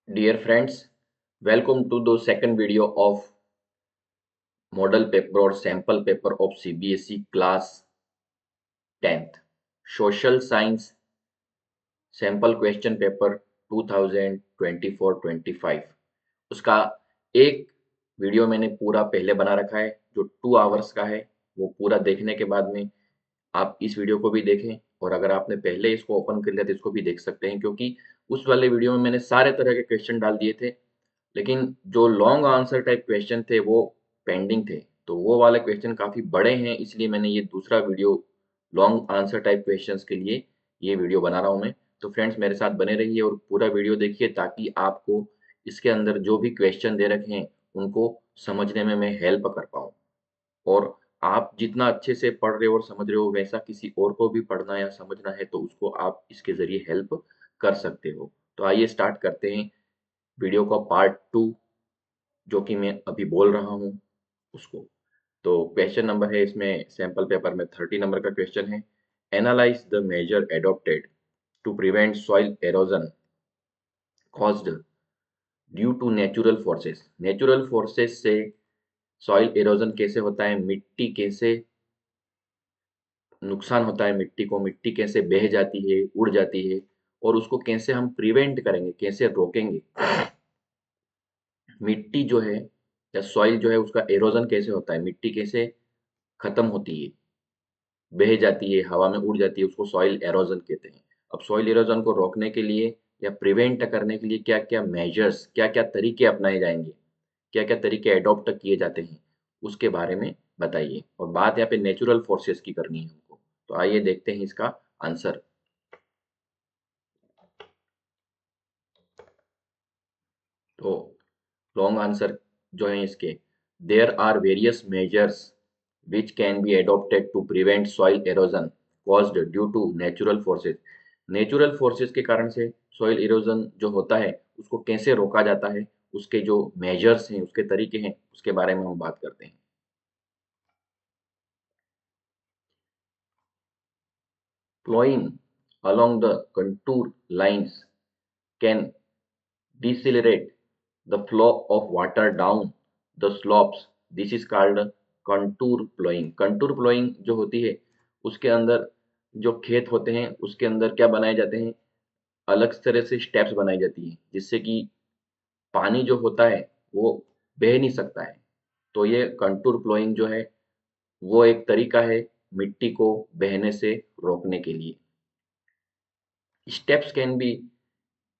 Dear friends, welcome to the second video of model paper or sample paper of CBSE class 10th social science sample question paper 2024-25। उसका एक video मैंने पूरा पहले बना रखा है जो 2 आवर्स का है। वो पूरा देखने के बाद में आप इस वीडियो को भी देखें, और अगर आपने पहले इसको ओपन कर लिया तो इसको भी देख सकते हैं, क्योंकि उस वाले वीडियो में मैंने सारे तरह के क्वेश्चन डाल दिए थे, लेकिन जो लॉन्ग आंसर टाइप क्वेश्चन थे वो पेंडिंग थे। तो वो वाले क्वेश्चन काफ़ी बड़े हैं, इसलिए मैंने ये दूसरा video long answer type questions के लिए ये वीडियो बना रहा हूँ मैं। तो फ्रेंड्स मेरे साथ बने रहिए और पूरा वीडियो देखिए, ताकि आपको इसके अंदर जो भी क्वेश्चन दे रखे हैं उनको समझने में मैं हेल्प कर पाऊँ। और आप जितना अच्छे से पढ़ रहे हो और समझ रहे हो, वैसा किसी और को भी पढ़ना या समझना है तो उसको आप इसके ज़रिए हेल्प कर सकते हो। तो आइए स्टार्ट करते हैं वीडियो का पार्ट 2, जो कि मैं अभी बोल रहा हूँ उसको। तो क्वेश्चन नंबर है इसमें सैंपल पेपर में 30 नंबर का क्वेश्चन है। Analyse the measure adopted to prevent soil erosion caused due to natural forces. Natural forces से सॉइल एरोजन कैसे होता है, मिट्टी कैसे नुकसान होता है, मिट्टी को मिट्टी कैसे बह जाती है, उड़ जाती है, और उसको कैसे हम प्रिवेंट करेंगे, कैसे रोकेंगे। मिट्टी जो है या सॉइल जो है उसका एरोजन कैसे होता है, मिट्टी कैसे खत्म होती है, बह जाती है, हवा में उड़ जाती है, उसको सॉइल एरोजन कहते हैं। अब सॉइल एरोजन को रोकने के लिए या प्रिवेंट करने के लिए क्या क्या मेजर्स, क्या क्या तरीके अपनाए जाएंगे, क्या क्या तरीके अडॉप्ट किए जाते हैं, उसके बारे में बताइए। और बात यहाँ पे नेचुरल फोर्सेस की करनी है हमको। तो आइए देखते हैं इसका आंसर। तो लॉन्ग आंसर जो है इसके, there are various measures which can be adopted to prevent soil erosion caused due to natural forces. Natural forces के कारण से सॉइल इरोजन जो होता है उसको कैसे रोका जाता है, उसके जो मेजर्स हैं, उसके तरीके हैं, उसके बारे में हम बात करते हैं। Ploughing along the contour lines can decelerate the flow of water down the slopes. This is called contour plowing. contour plowing जो होती है उसके अंदर जो खेत होते हैं उसके अंदर क्या बनाए जाते हैं, अलग तरह से स्टेप्स बनाई जाती है, जिससे कि पानी जो होता है वो बह नहीं सकता है। तो ये कंटूर प्लोइंग जो है वो एक तरीका है मिट्टी को बहने से रोकने के लिए। Steps can be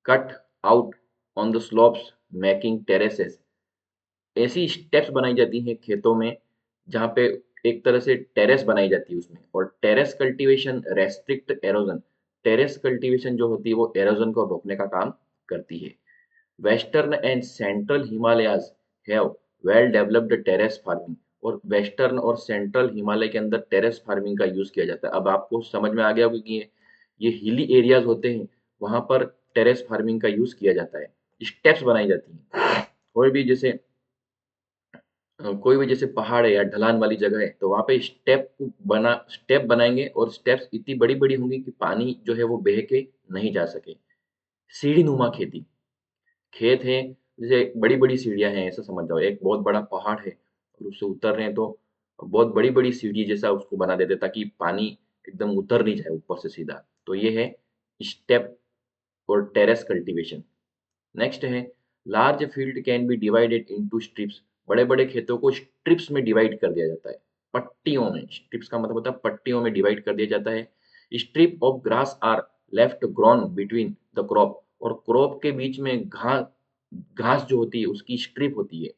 cut out on the slopes making terraces. ऐसी स्टेप्स बनाई जाती हैं खेतों में जहाँ पे एक तरह से टेरेस बनाई जाती है उसमें। और terrace cultivation restrict halogen. Terrace cultivation जो होती है वो एरोजन को रोकने का काम करती है। Western and central Himalayas have well developed terrace farming. और वेस्टर्न और सेंट्रल हिमालय के अंदर टेरेस फार्मिंग का यूज किया जाता है। अब आपको समझ में आ गया होगा कि ये हिली एरियाज होते हैं, वहां पर टेरेस फार्मिंग का यूज किया जाता है। स्टेप्स बनाई जाती हैं। कोई भी जैसे कोई भी जैसे पहाड़ है या ढलान वाली जगह है तो वहां पे स्टेप बनाएंगे, और स्टेप्स इतनी बड़ी बड़ी होंगी कि पानी जो है वो बह के नहीं जा सके। सीढ़ी नुमा खेती, खेत है जैसे बड़ी बड़ी सीढ़ियां हैं, ऐसा समझ जाओ एक बहुत बड़ा पहाड़ है और उससे उतर रहे हैं तो बहुत बड़ी बड़ी सीढ़ी जैसा उसको बना देते ताकि पानी एकदम उतर नहीं जाए ऊपर से सीधा। तो ये है स्टेप और टेरेस कल्टीवेशन। नेक्स्ट है large field can be divided into strips. बड़े बड़े खेतों को स्ट्रिप्स में डिवाइड कर दिया जाता है, पट्टियों में। स्ट्रिप्स का मतलब होता है पट्टियों में डिवाइड कर दिया जाता है। Strip of grass are left grown between the crop. और क्रॉप के बीच में घास, घास जो होती है उसकी स्ट्रिप होती है,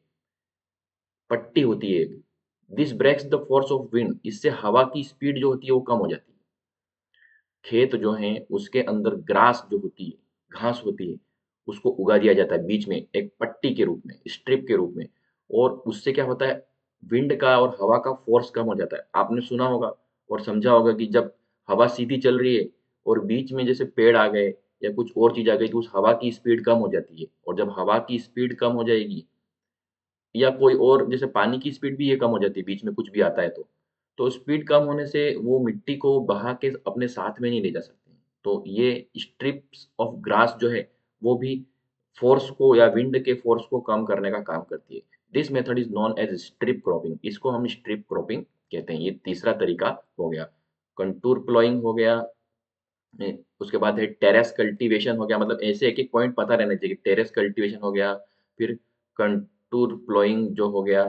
पट्टी होती है। This breaks the force of wind. इससे हवा की स्पीड जो होती है वो कम हो जाती है। खेत जो हैं उसके अंदर ग्रास जो होती है, घास होती है, उसको उगा दिया जाता है बीच में एक पट्टी के रूप में, स्ट्रिप के रूप में। और उससे क्या होता है, विंड का और हवा का फोर्स कम हो जाता है। आपने सुना होगा और समझा होगा कि जब हवा सीधी चल रही है और बीच में जैसे पेड़ आ गए या कुछ और चीज आ गई तो उस हवा की स्पीड कम हो जाती है। और जब हवा की स्पीड कम हो जाएगी या कोई और जैसे पानी की स्पीड भी ये कम हो जाती है, बीच में कुछ भी आता है तो स्पीड कम होने से वो मिट्टी को बहा के अपने साथ में नहीं ले जा सकते। तो ये स्ट्रिप्स ऑफ ग्रास जो है वो भी फोर्स को या विंड के फोर्स को कम करने का काम करती है। This method is known as strip cropping, इसको हम स्ट्रिप क्रॉपिंग कहते हैं। ये तीसरा तरीका हो गया। कंटूर प्लॉइंग हो गया, उसके बाद है टेरेस कल्टीवेशन हो गया, मतलब ऐसे एक एक पॉइंट पता रहना चाहिए। टेरेस कल्टीवेशन हो गया, फिर कंटूर प्लॉइंग जो हो गया,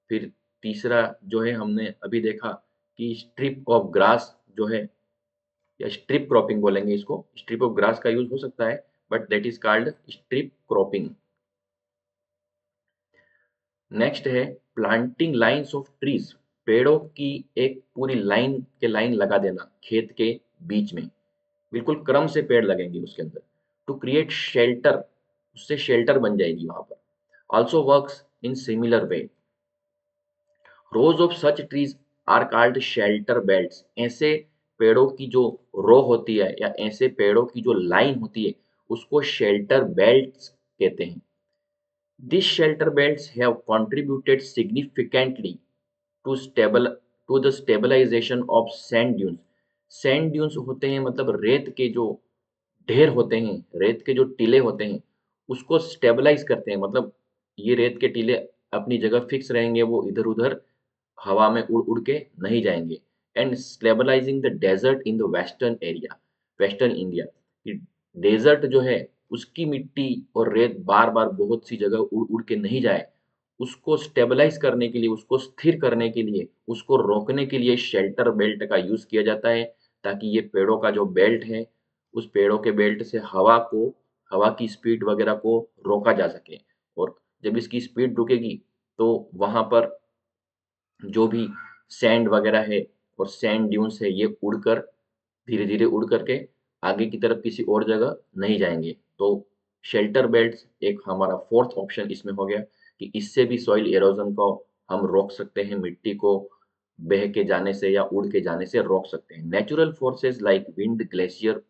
फिर तीसरा जो है हमने अभी देखा कि स्ट्रिप ऑफ ग्रास जो है, या स्ट्रिप क्रॉपिंग बोलेंगे इसको, स्ट्रिप ऑफ ग्रास का यूज हो सकता है, but that is called strip cropping. Next है प्लांटिंग लाइन्स ऑफ ट्रीज, पेड़ों की एक पूरी लाइन के लाइन लगा देना खेत के बीच में, बिल्कुल क्रम से पेड़ लगेंगे उसके अंदर, टू क्रिएट शेल्टर, उससे शेल्टर बन जाएगी वहां पर। Also works in similar way. Rows of such trees are called shelter belts, ऐसे पेड़ों की जो रो होती है या ऐसे पेड़ों की जो लाइन होती है उसको शेल्टर बेल्ट्स कहते हैं। These shelter belts have contributed significantly to the stabilization of sand dunes. Sand dunes होते हैं मतलब रेत के जो ढेर होते हैं, रेत के जो टीले होते हैं, उसको स्टेबलाइज करते हैं। मतलब ये रेत के टीले अपनी जगह फिक्स रहेंगे, वो इधर उधर हवा में उड़ उड़ के नहीं जाएंगे। And stabilizing the desert in the western area, western India. Desert जो है उसकी मिट्टी और रेत बार बार बहुत सी जगह उड़ उड़ के नहीं जाए, उसको स्टेबलाइज करने के लिए, उसको स्थिर करने के लिए, उसको रोकने के लिए शेल्टर बेल्ट का यूज किया जाता है, ताकि ये पेड़ों का जो बेल्ट है, उस पेड़ों के बेल्ट से हवा की स्पीड वगैरह को रोका जा सके। और जब इसकी स्पीड रुकेगी तो वहां पर जो भी सैंड वगैरह है और सैंड ड्यून्स है, ये उड़कर धीरे धीरे उड़ करके आगे की तरफ किसी और जगह नहीं जाएंगे। तो शेल्टर बेल्ट्स एक हमारा फोर्थ ऑप्शन इसमें हो गया कि इससे भी सॉइल एरोजन को हम रोक सकते हैं, मिट्टी को बह के जाने से या उड़ के जाने से रोक सकते हैं। Natural forces like wind, glacier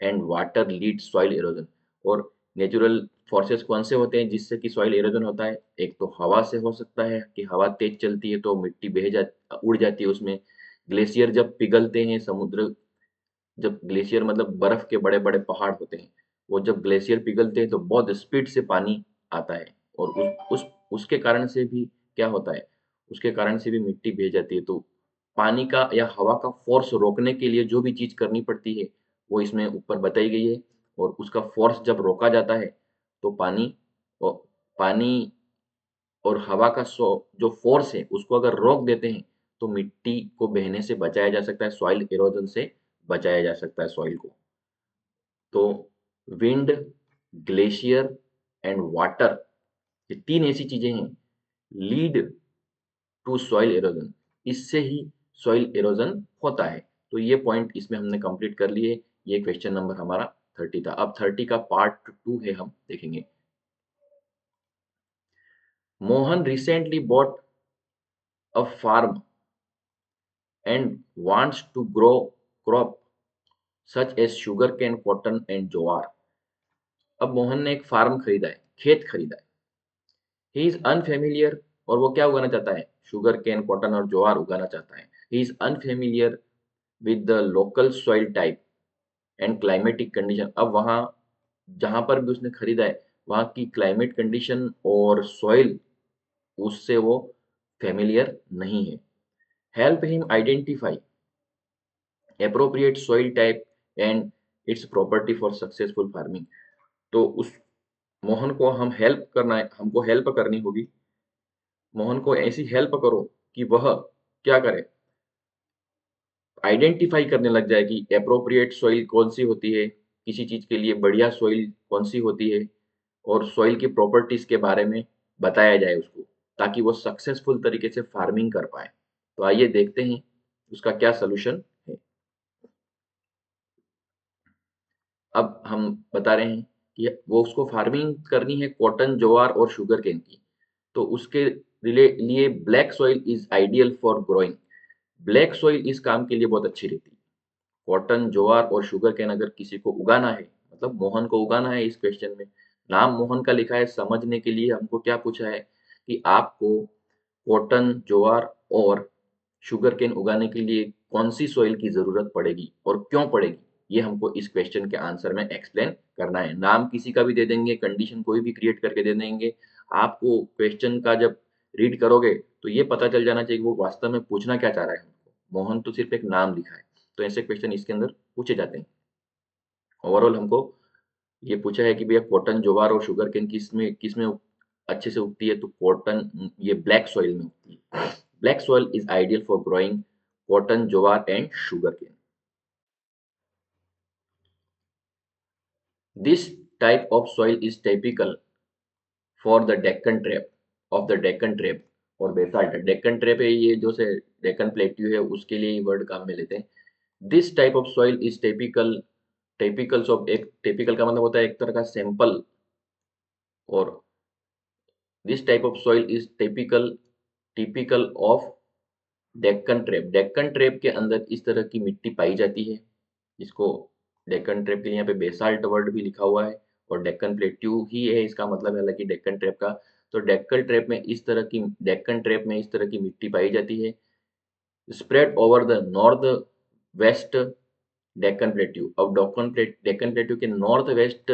and water lead soil halogen. और नेचुरल फोर्सेस कौन से होते हैं जिससे कि सॉइल एरोजन होता है? एक तो हवा से हो सकता है कि हवा तेज चलती है तो मिट्टी उड़ जाती है उसमें। ग्लेशियर जब पिघलते हैं, समुद्र जब ग्लेशियर मतलब बर्फ के बड़े बड़े पहाड़ होते हैं, वो जब ग्लेशियर पिघलते हैं तो बहुत स्पीड से पानी आता है, और उसके कारण से भी क्या होता है, उसके कारण से भी मिट्टी भीग जाती है। तो पानी का या हवा का फोर्स रोकने के लिए जो भी चीज करनी पड़ती है वो इसमें ऊपर बताई गई है। और उसका फोर्स जब रोका जाता है तो और पानी और हवा का जो फोर्स है उसको अगर रोक देते हैं तो मिट्टी को बहने से बचाया जा सकता है, सॉइल इरोजन से बचाया जा सकता है सॉइल को। तो विंड, ग्लेशियर एंड वाटर, ये तीन ऐसी चीजें हैं लीड टू सॉइल इरोजन, इससे ही सॉइल इरोजन होता है। तो ये पॉइंट इसमें हमने कंप्लीट कर लिए। ये क्वेश्चन नंबर हमारा 30 था। अब 30 का पार्ट 2 है, हम देखेंगे। Mohan recently bought a farm and wants to grow crop such as sugarcane, cotton and ज्वार। अब मोहन ने एक फार्म खरीदा है, खेत खरीदा है। ही इज अनफेमिलियर, और वो क्या उगाना चाहता है? शुगर केन, कॉटन और ज्वार उगाना चाहता है। He is unfamiliar with the local soil type and climatic condition. अब वहाँ जहाँ पर भी उसने खरीदा है वहाँ की क्लाइमेट कंडीशन और सॉइल उससे वो फेमिलियर नहीं है। Help him identify appropriate soil type and its property for successful farming। तो उस मोहन को हम हेल्प करना है, हमको हेल्प करनी होगी। मोहन को ऐसी हेल्प करो कि वह क्या करे, आइडेंटिफाई करने लग जाए कि एप्रोप्रिएट सॉइल कौन सी होती है, किसी चीज के लिए बढ़िया सॉइल कौन सी होती है, और सॉइल की प्रॉपर्टीज के बारे में बताया जाए उसको, ताकि वो सक्सेसफुल तरीके से फार्मिंग कर पाए। तो आइए देखते हैं उसका क्या सोल्यूशन है। अब हम बता रहे हैं कि वो उसको फार्मिंग करनी है कॉटन, ज्वार और शुगर केन की। तो उसके लिए black soil is ideal for growing. Black soil इस काम के लिए बहुत अच्छी रहती है। कॉटन, ज्वार और शुगर केन अगर किसी को उगाना है, मतलब मोहन को उगाना है, इस क्वेश्चन में नाम मोहन का लिखा है, समझने के लिए हमको क्या पूछा है कि आपको कॉटन, ज्वार और शुगर केन उगाने के लिए कौन सी सॉइल की जरूरत पड़ेगी और क्यों पड़ेगी, ये हमको इस क्वेश्चन के आंसर में एक्सप्लेन करना है। नाम किसी का भी दे देंगे, कंडीशन कोई भी क्रिएट करके दे देंगे, आपको क्वेश्चन का जब रीड करोगे तो ये पता चल जाना चाहिए कि वो वास्तव में पूछना क्या चाह रहा है हमको। मोहन तो सिर्फ एक नाम लिखा है। तो ऐसे क्वेश्चन इसके अंदर पूछे जाते हैं। ओवरऑल हमको ये पूछा है कि भैया कॉटन, ज्वार और शुगर केन किस में अच्छे से उगती है, तो कॉटन ये ब्लैक सॉइल में उगती है। Black soil is ideal for growing cotton, jowar and sugar cane. This type of soil is typical for the Deccan trap of the Deccan trap और बेसाल्ट। डेक्कन ट्रैप है ये जो से डेक्कन प्लेट्यू है उसके लिए ये वर्ड काम में लेते हैं। This type of soil is typical, typicals of, एक टिपिकल का मतलब होता है एक तरह का सैंपल, और this type of soil is typical, typical of Deccan trap. Deccan trap के अंदर इस तरह की मिट्टी पाई जाती है। इसको डेक्कन ट्रैप के लिए यहाँ पे बेसाल्ट वर्ड भी लिखा हुआ है और डेक्कन प्लेट्यू ही है इसका मतलब है, हालांकि डेक्कन ट्रैप का। तो डेक्कन ट्रैप में इस तरह की मिट्टी पाई जाती है, spread over the north west Deccan plateau. अब डेक्कन प्लेट्यू के नॉर्थ वेस्ट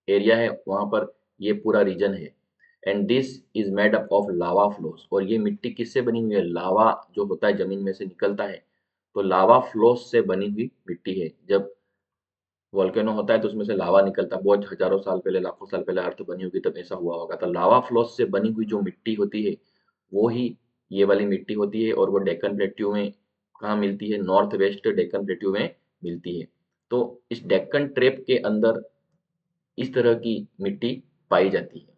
एरिया है वहां पर ये पूरा रीजन है। And this is made up of lava flows. और ये मिट्टी किससे बनी हुई है? लावा जो होता है जमीन में से निकलता है, तो लावा फ्लोस से बनी हुई मिट्टी है। जब वोल्केनो होता है तो उसमें से लावा निकलता है, बहुत हजारों साल पहले, लाखों साल पहले अर्थ बनी होगी तब ऐसा हुआ होगा। तो लावा फ्लोस से बनी हुई जो मिट्टी होती है वो ही ये वाली मिट्टी होती है, और वो डेक्कन प्लेट्यू में कहाँ मिलती है? नॉर्थ वेस्ट डेक्कन प्लेट्यू में मिलती है। तो इस डेक्कन ट्रेप के अंदर इस तरह की मिट्टी पाई जाती है।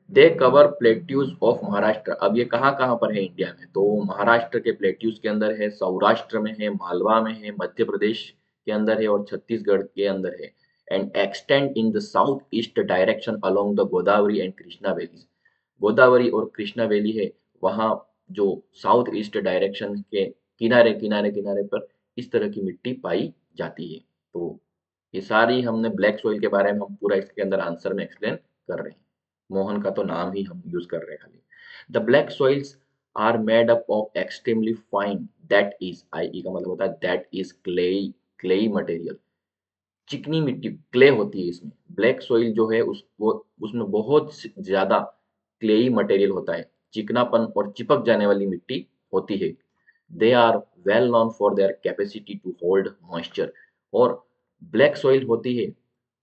दे कवर प्लेट्यूज ऑफ महाराष्ट्र। अब ये कहाँ कहाँ पर है इंडिया में? तो महाराष्ट्र के प्लेट्यूज के अंदर है, सौराष्ट्र में है, मालवा में है, मध्य प्रदेश के अंदर है और छत्तीसगढ़ के अंदर है। And extend in the south east direction along the Godavari and Krishna valley. Godavari और कृष्णा वैली है वहाँ जो साउथ ईस्ट डायरेक्शन के किनारे किनारे किनारे पर इस तरह की मिट्टी पाई जाती है। तो ये सारी हमने ब्लैक सॉइल के बारे में हम पूरा इसके अंदर आंसर में एक्सप्लेन कर रहे हैं। मोहन का तो नाम ही हम यूज कर रहे हैं खाली। The black soils are made up of extremely fine, that is, I का मतलब होता है दैट इज क्लेई मटेरियल। चिकनी मिट्टी, क्ले होती है इसमें। ब्लैक सॉइल जो है उसमें बहुत ज्यादा क्लेई मटेरियल होता है, चिकनापन और चिपक जाने वाली मिट्टी होती है। They are well known for their capacity to hold moisture. और ब्लैक सॉइल होती है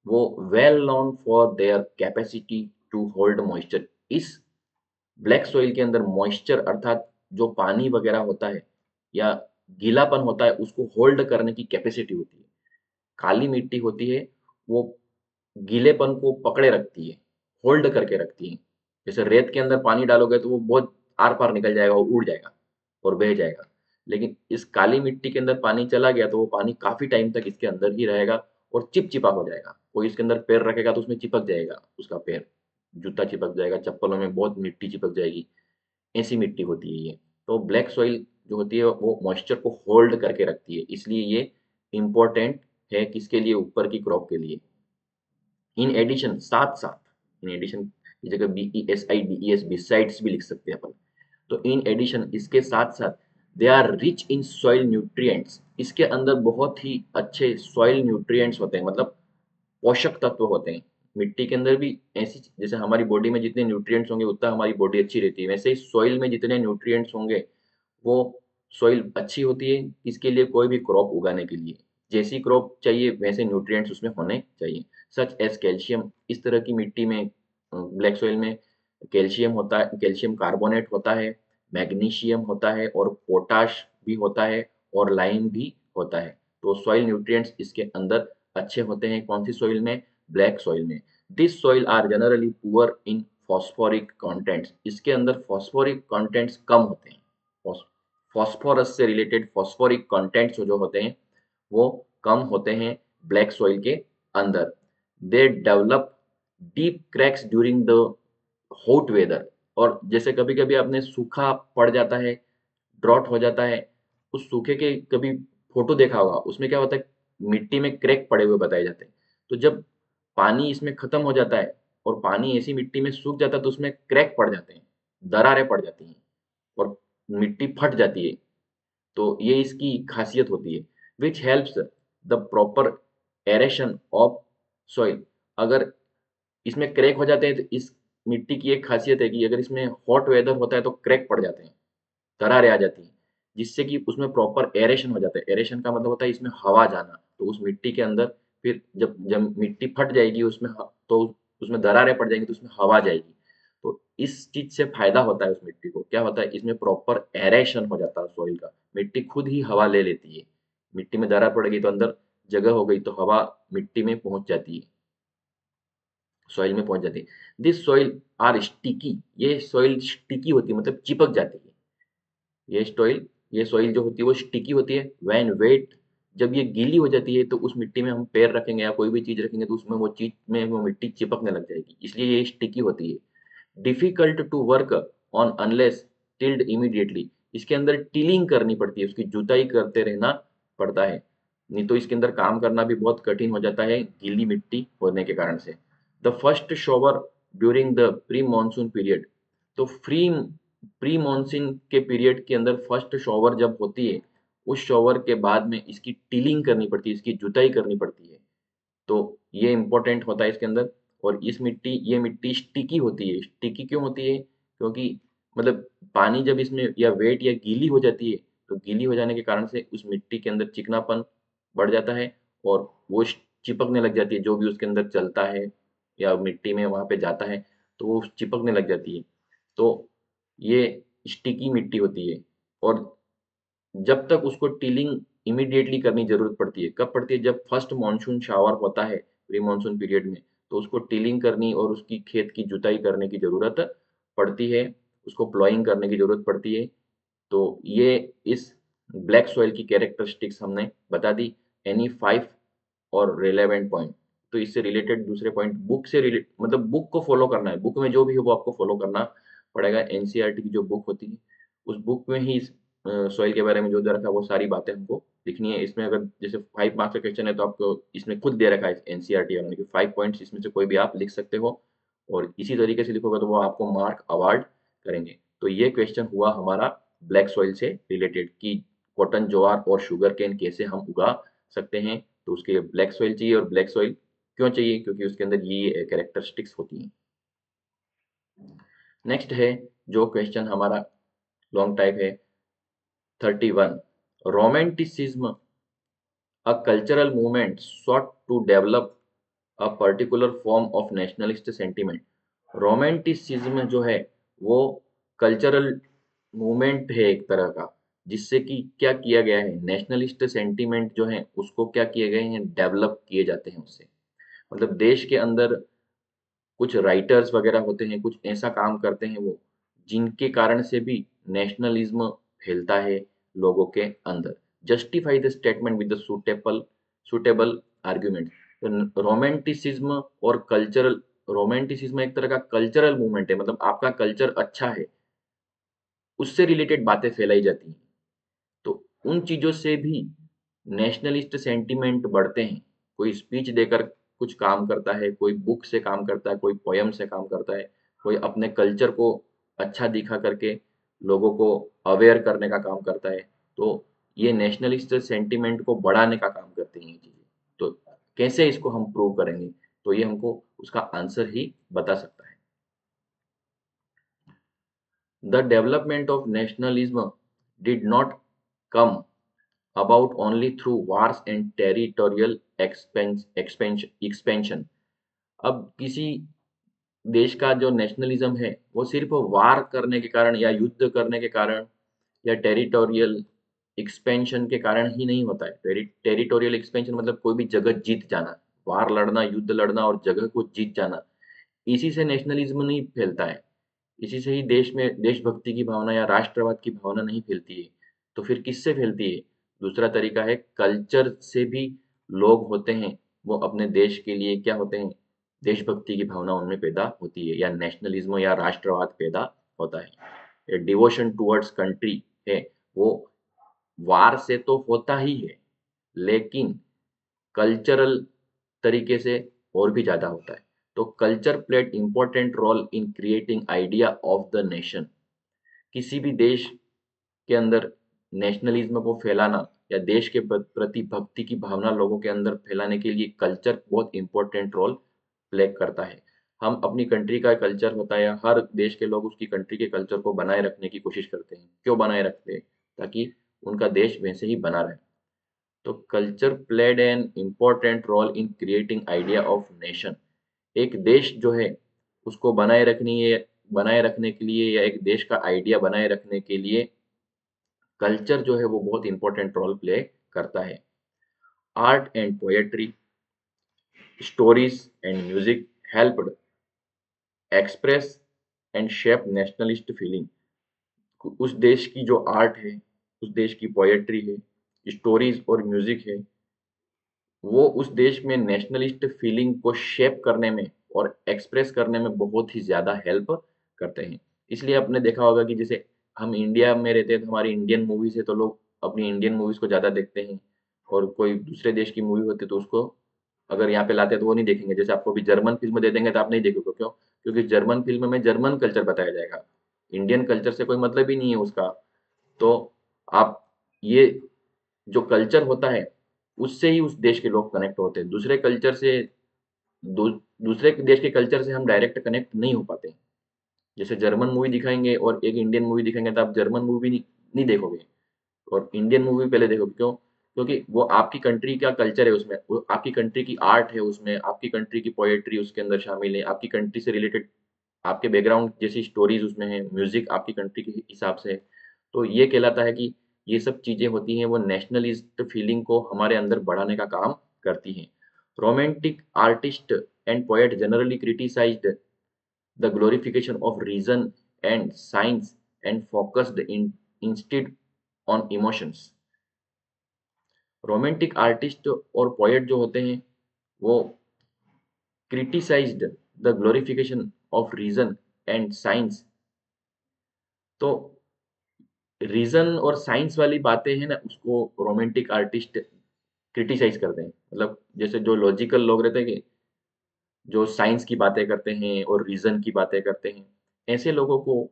वो well known for their capacity to hold moisture. इस ब्लैक सॉइल के अंदर मॉइस्चर अर्थात जो पानी वगैरह होता है या गीलापन होता है उसको होल्ड करने की कैपेसिटी होती है। काली मिट्टी होती है वो गीलेपन को पकड़े रखती है, होल्ड करके रखती है। जैसे रेत के अंदर पानी डालोगे तो वो बहुत आर पार निकल जाएगा, वो उड़ जाएगा और बह जाएगा। लेकिन इस काली मिट्टी के अंदर पानी चला गया तो वो पानी काफी टाइम तक इसके अंदर ही रहेगा और चिपचिपा हो जाएगा। कोई इसके अंदर पैर रखेगा तो उसमें चिपक जाएगा उसका पैर, जूता चिपक जाएगा, चप्पलों में बहुत मिट्टी चिपक जाएगी। ऐसी मिट्टी होती है ये। तो ब्लैक सॉइल जो होती है वो मॉइस्चर को होल्ड करके रखती है, इसलिए ये इंपॉर्टेंट है किसके लिए? ऊपर की क्रॉप के लिए। इन एडिशन, साथ साथ, इन एडिशन की जगह BESIDES बिसाइड्स भी लिख सकते हैं अपन। तो इन एडिशन, इसके साथ साथ, they are rich in soil nutrients. इसके अंदर बहुत ही अच्छे सॉइल न्यूट्रिएंट्स होते हैं, मतलब पोषक तत्व होते हैं। मिट्टी के अंदर भी ऐसी, जैसे हमारी बॉडी में जितने न्यूट्रिएंट्स होंगे उतना हमारी बॉडी अच्छी रहती है, वैसे ही सॉइल में जितने न्यूट्रिएंट्स होंगे वो सॉइल अच्छी होती है किसके लिए? कोई भी क्रॉप उगाने के लिए। जैसी क्रॉप चाहिए वैसे न्यूट्रिएंट्स उसमें होने चाहिए। सच एज कैल्शियम, इस तरह की मिट्टी में, ब्लैक सॉइल में कैल्शियम होता है, कैल्शियम कार्बोनेट होता है, मैग्नीशियम होता है और पोटाश भी होता है और लाइम भी होता है। तो सॉइल न्यूट्रिएंट्स इसके अंदर अच्छे होते हैं। कौन सी सॉइल में? ब्लैक सॉइल में। This soil are generally poor in phosphoric contents. इसके अंदर फॉस्फोरिक कंटेंट्स कम होते हैं। फॉस्फोरस से रिलेटेड फॉस्फोरिक कंटेंट्स जो होते हैं वो कम होते हैं ब्लैक सॉइल के अंदर। They develop deep cracks during the hot weather. और जैसे कभी कभी आपने सूखा पड़ जाता है, ड्रॉट हो जाता है, उस सूखे के कभी फोटो देखा होगा, उसमें क्या होता है? मिट्टी में क्रैक पड़े हुए बताए जाते हैं। तो जब पानी इसमें खत्म हो जाता है और पानी ऐसी मिट्टी में सूख जाता है तो उसमें क्रैक पड़ जाते हैं, दरारें पड़ जाती हैं और मिट्टी फट जाती है। तो ये इसकी खासियत होती है। Which helps the proper aeration of soil अगर इसमें क्रैक हो जाते हैं तो इस मिट्टी की एक खासियत है कि अगर इसमें हॉट वेदर होता है तो क्रैक पड़ जाते हैं, दरारें आ जाती हैं, जिससे कि उसमें प्रॉपर एरेशन हो जाता है। एरेशन का मतलब होता है इसमें हवा जाना, तो उस मिट्टी के अंदर फिर जब जब मिट्टी फट जाएगी उसमें तो उसमें दरारें पड़ जाएंगी तो उसमें हवा जाएगी। तो इस चीज से फायदा होता है उस मिट्टी को, क्या होता है इसमें प्रॉपर एरेशन हो जाता है सॉइल का, मिट्टी खुद ही हवा ले लेती है। मिट्टी में दरार पड़ गई तो अंदर जगह हो गई तो हवा मिट्टी में पहुंच जाती है, सॉइल में पहुंच जाती है। दिस सॉइल आर स्टिकी, ये सॉइल स्टिकी होती है मतलब चिपक जाती है। ये सॉइल ये सॉइल जो होती है वो स्टिकी होती है व्हेन वेट, जब ये गीली हो जाती है तो उस मिट्टी में हम पैर रखेंगे या कोई भी चीज रखेंगे तो उसमें वो मिट्टी चिपकने लग जाएगी, इसलिए ये स्टिकी होती है। Difficult to work on unless tilled immediately, इसके अंदर टिलिंग करनी पड़ती है, उसकी जुताई करते रहना पड़ता है, नहीं तो इसके अंदर काम करना भी बहुत कठिन हो जाता है गीली मिट्टी होने के कारण से। The first shower during the pre monsoon period, तो प्री मानसून के पीरियड के अंदर फर्स्ट शॉवर जब होती है, उस शॉवर के बाद में इसकी टिलिंग करनी पड़ती है, इसकी जुताई करनी पड़ती है। तो ये इम्पोर्टेंट होता है इसके अंदर। और ये मिट्टी स्टिकी होती है। स्टिकी क्यों होती है? क्योंकि मतलब पानी जब इसमें या वेट या गीली हो जाती है तो गीली हो जाने के कारण से उस मिट्टी के अंदर चिकनापन बढ़ जाता है और वो चिपकने लग जाती है, जो भी उसके अंदर चलता है या मिट्टी में वहां पे जाता है तो वो चिपकने लग जाती है। तो ये स्टिकी मिट्टी होती है। और जब तक उसको टिलिंग इमीडिएटली करनी जरूरत पड़ती है, कब पड़ती है? जब फर्स्ट मॉनसून शावर होता है प्री मॉनसून पीरियड में, तो उसको टिलिंग करनी और उसकी खेत की जुताई करने की जरूरत पड़ती है, उसको प्लॉइंग करने की जरूरत पड़ती है। तो ये इस ब्लैक सॉइल की कैरेक्टरिस्टिक्स हमने बता दी। एनी 5 और रिलेवेंट पॉइंट, तो इससे रिलेटेड दूसरे पॉइंट बुक से रिलेट मतलब बुक को फॉलो करना है, बुक में जो भी हो वो आपको फॉलो करना पड़ेगा। एनसीईआरटी की जो बुक होती है उस बुक में ही सॉइल के बारे में जो दे रखा है वो सारी बातें हमको लिखनी है। इसमें अगर जैसे 5 मार्क्स का क्वेश्चन है तो आपको इसमें खुद दे रखा है एनसीईआरटी वालों ने कि 5 पॉइंट्स इसमें से कोई भी आप लिख सकते हो, और इसी तरीके से लिखोगे तो वो आपको मार्क अवार्ड करेंगे। तो ये क्वेश्चन हुआ हमारा ब्लैक सॉइल से रिलेटेड कि कॉटन, ज्वार और शुगर केन कैसे हम उगा सकते हैं। तो उसके लिए ब्लैक सॉइल चाहिए, और ब्लैक सॉइल क्यों चाहिए? क्योंकि उसके अंदर ये कैरेक्टरिस्टिक्स होती हैं। नेक्स्ट है जो क्वेश्चन हमारा लॉन्ग टाइप है 31, romanticism a cultural movement sought to develop a particular form of nationalist sentiment। Romanticism जो है वो कल्चरल मूवमेंट है एक तरह का, जिससे कि क्या किया गया है, नेशनलिस्ट सेंटीमेंट जो है उसको क्या किए गए हैं, डेवलप किए जाते हैं उससे। मतलब देश के अंदर कुछ राइटर्स वगैरह होते हैं, कुछ ऐसा काम करते हैं वो, जिनके कारण से भी नेशनलिज्म फैलता है लोगों के अंदर। Justify the statement with the suitable argument. Romanticism और कल्चरल, रोमांटिसिज्म एक तरह का कल्चरल मूवमेंट है, मतलब आपका कल्चर अच्छा है उससे रिलेटेड बातें फैलाई जाती हैं। तो उन चीजों से भी नेशनलिस्ट सेंटीमेंट बढ़ते हैं। कोई स्पीच देकर कुछ काम करता है, कोई बुक से काम करता है, कोई पोयम से काम करता है, कोई अपने कल्चर को अच्छा दिखा करके लोगों को अवेयर करने का काम करता है। तो ये नेशनलिस्ट सेंटीमेंट को बढ़ाने का काम करती हैं ये चीजें। तो कैसे इसको हम प्रूव करेंगे? तो ये हमको उसका आंसर ही बता सकता है। The development of nationalism did not come about only through wars and territorial expansion। अब किसी देश का जो नेशनलिज्म है वो सिर्फ वार करने के कारण या युद्ध करने के कारण या टेरिटोरियल एक्सपेंशन के कारण ही नहीं होता है। टेरिटोरियल एक्सपेंशन मतलब कोई भी जगह जीत जाना, वार लड़ना, युद्ध लड़ना और जगह को जीत जाना, इसी से नेशनलिज्म नहीं फैलता है। इसी से ही देश में देशभक्ति की भावना या राष्ट्रवाद की भावना नहीं फैलती है। तो फिर किससे फैलती है? दूसरा तरीका है कल्चर से भी। लोग होते हैं वो अपने देश के लिए क्या होते हैं, देशभक्ति की भावना उनमें पैदा होती है या नेशनलिज्म या राष्ट्रवाद पैदा होता है। डिवोशन टुवर्ड्स कंट्री है वो वार से तो होता ही है, लेकिन कल्चरल तरीके से और भी ज्यादा होता है। तो culture played important role in creating idea of the nation. किसी भी देश के अंदर नेशनलिज्म को फैलाना या देश के प्रति भक्ति की भावना लोगों के अंदर फैलाने के लिए कल्चर बहुत इंपॉर्टेंट रोल प्ले करता है। हम अपनी कंट्री का कल्चर होता है या हर देश के लोग उसकी कंट्री के कल्चर को बनाए रखने की कोशिश करते हैं। क्यों बनाए रखते हैं? ताकि उनका देश वैसे ही बना रहे। तो culture played an important role in creating idea of nation. एक देश जो है उसको बनाए रखने के लिए या एक देश का आइडिया बनाए रखने के लिए कल्चर जो है वो बहुत इंपॉर्टेंट रोल प्ले करता है। Art and poetry, stories and music helped express and shape nationalist feeling. उस देश की जो आर्ट है, उस देश की पोएट्री है, स्टोरीज और म्यूजिक है, वो उस देश में नेशनलिस्ट फीलिंग को शेप करने में और एक्सप्रेस करने में बहुत ही ज़्यादा हेल्प करते हैं। इसलिए आपने देखा होगा कि जैसे हम इंडिया में रहते हैं तो हमारी इंडियन मूवीज़ है तो लोग अपनी इंडियन मूवीज़ को ज़्यादा देखते हैं और कोई दूसरे देश की मूवी होती है तो उसको अगर यहाँ पे लाते हैं तो वो नहीं देखेंगे। जैसे आपको अभी जर्मन फ़िल्म दे देंगे तो आप नहीं देखोगे, क्यों? क्योंकि जर्मन फ़िल्म में जर्मन कल्चर बताया जाएगा। इंडियन कल्चर से कोई मतलब ही नहीं है उसका। तो आप ये जो कल्चर होता है उससे ही उस देश के लोग कनेक्ट होते हैं। दूसरे कल्चर से दूसरे देश के कल्चर से हम डायरेक्ट कनेक्ट नहीं हो पाते। जैसे जर्मन मूवी दिखाएंगे और एक इंडियन मूवी दिखाएंगे तो आप जर्मन मूवी नहीं देखोगे और इंडियन मूवी पहले देखोगे। क्यों? क्योंकि वो आपकी कंट्री का कल्चर है, उसमें वो आपकी कंट्री की आर्ट है, उसमें आपकी कंट्री की पोएट्री उसके अंदर शामिल है, आपकी कंट्री से रिलेटेड आपके बैकग्राउंड जैसी स्टोरीज उसमें है, म्यूजिक आपकी कंट्री के हिसाब से है। तो ये कहलाता है कि ये सब चीजें होती हैं वो नेशनलिस्ट फीलिंग को हमारे अंदर बढ़ाने का काम करती हैं। Romantic artist and poet generally criticised the glorification of reason and science and focused in instead on emotions. Romantic artist और पोएट जो होते हैं वो criticised the glorification of reason and science. तो रीजन और साइंस वाली बातें हैं ना उसको रोमांटिक आर्टिस्ट क्रिटिसाइज करते हैं। मतलब जैसे जो लॉजिकल लोग रहते हैं कि जो साइंस की बातें करते हैं और रीजन की बातें करते हैं, ऐसे लोगों को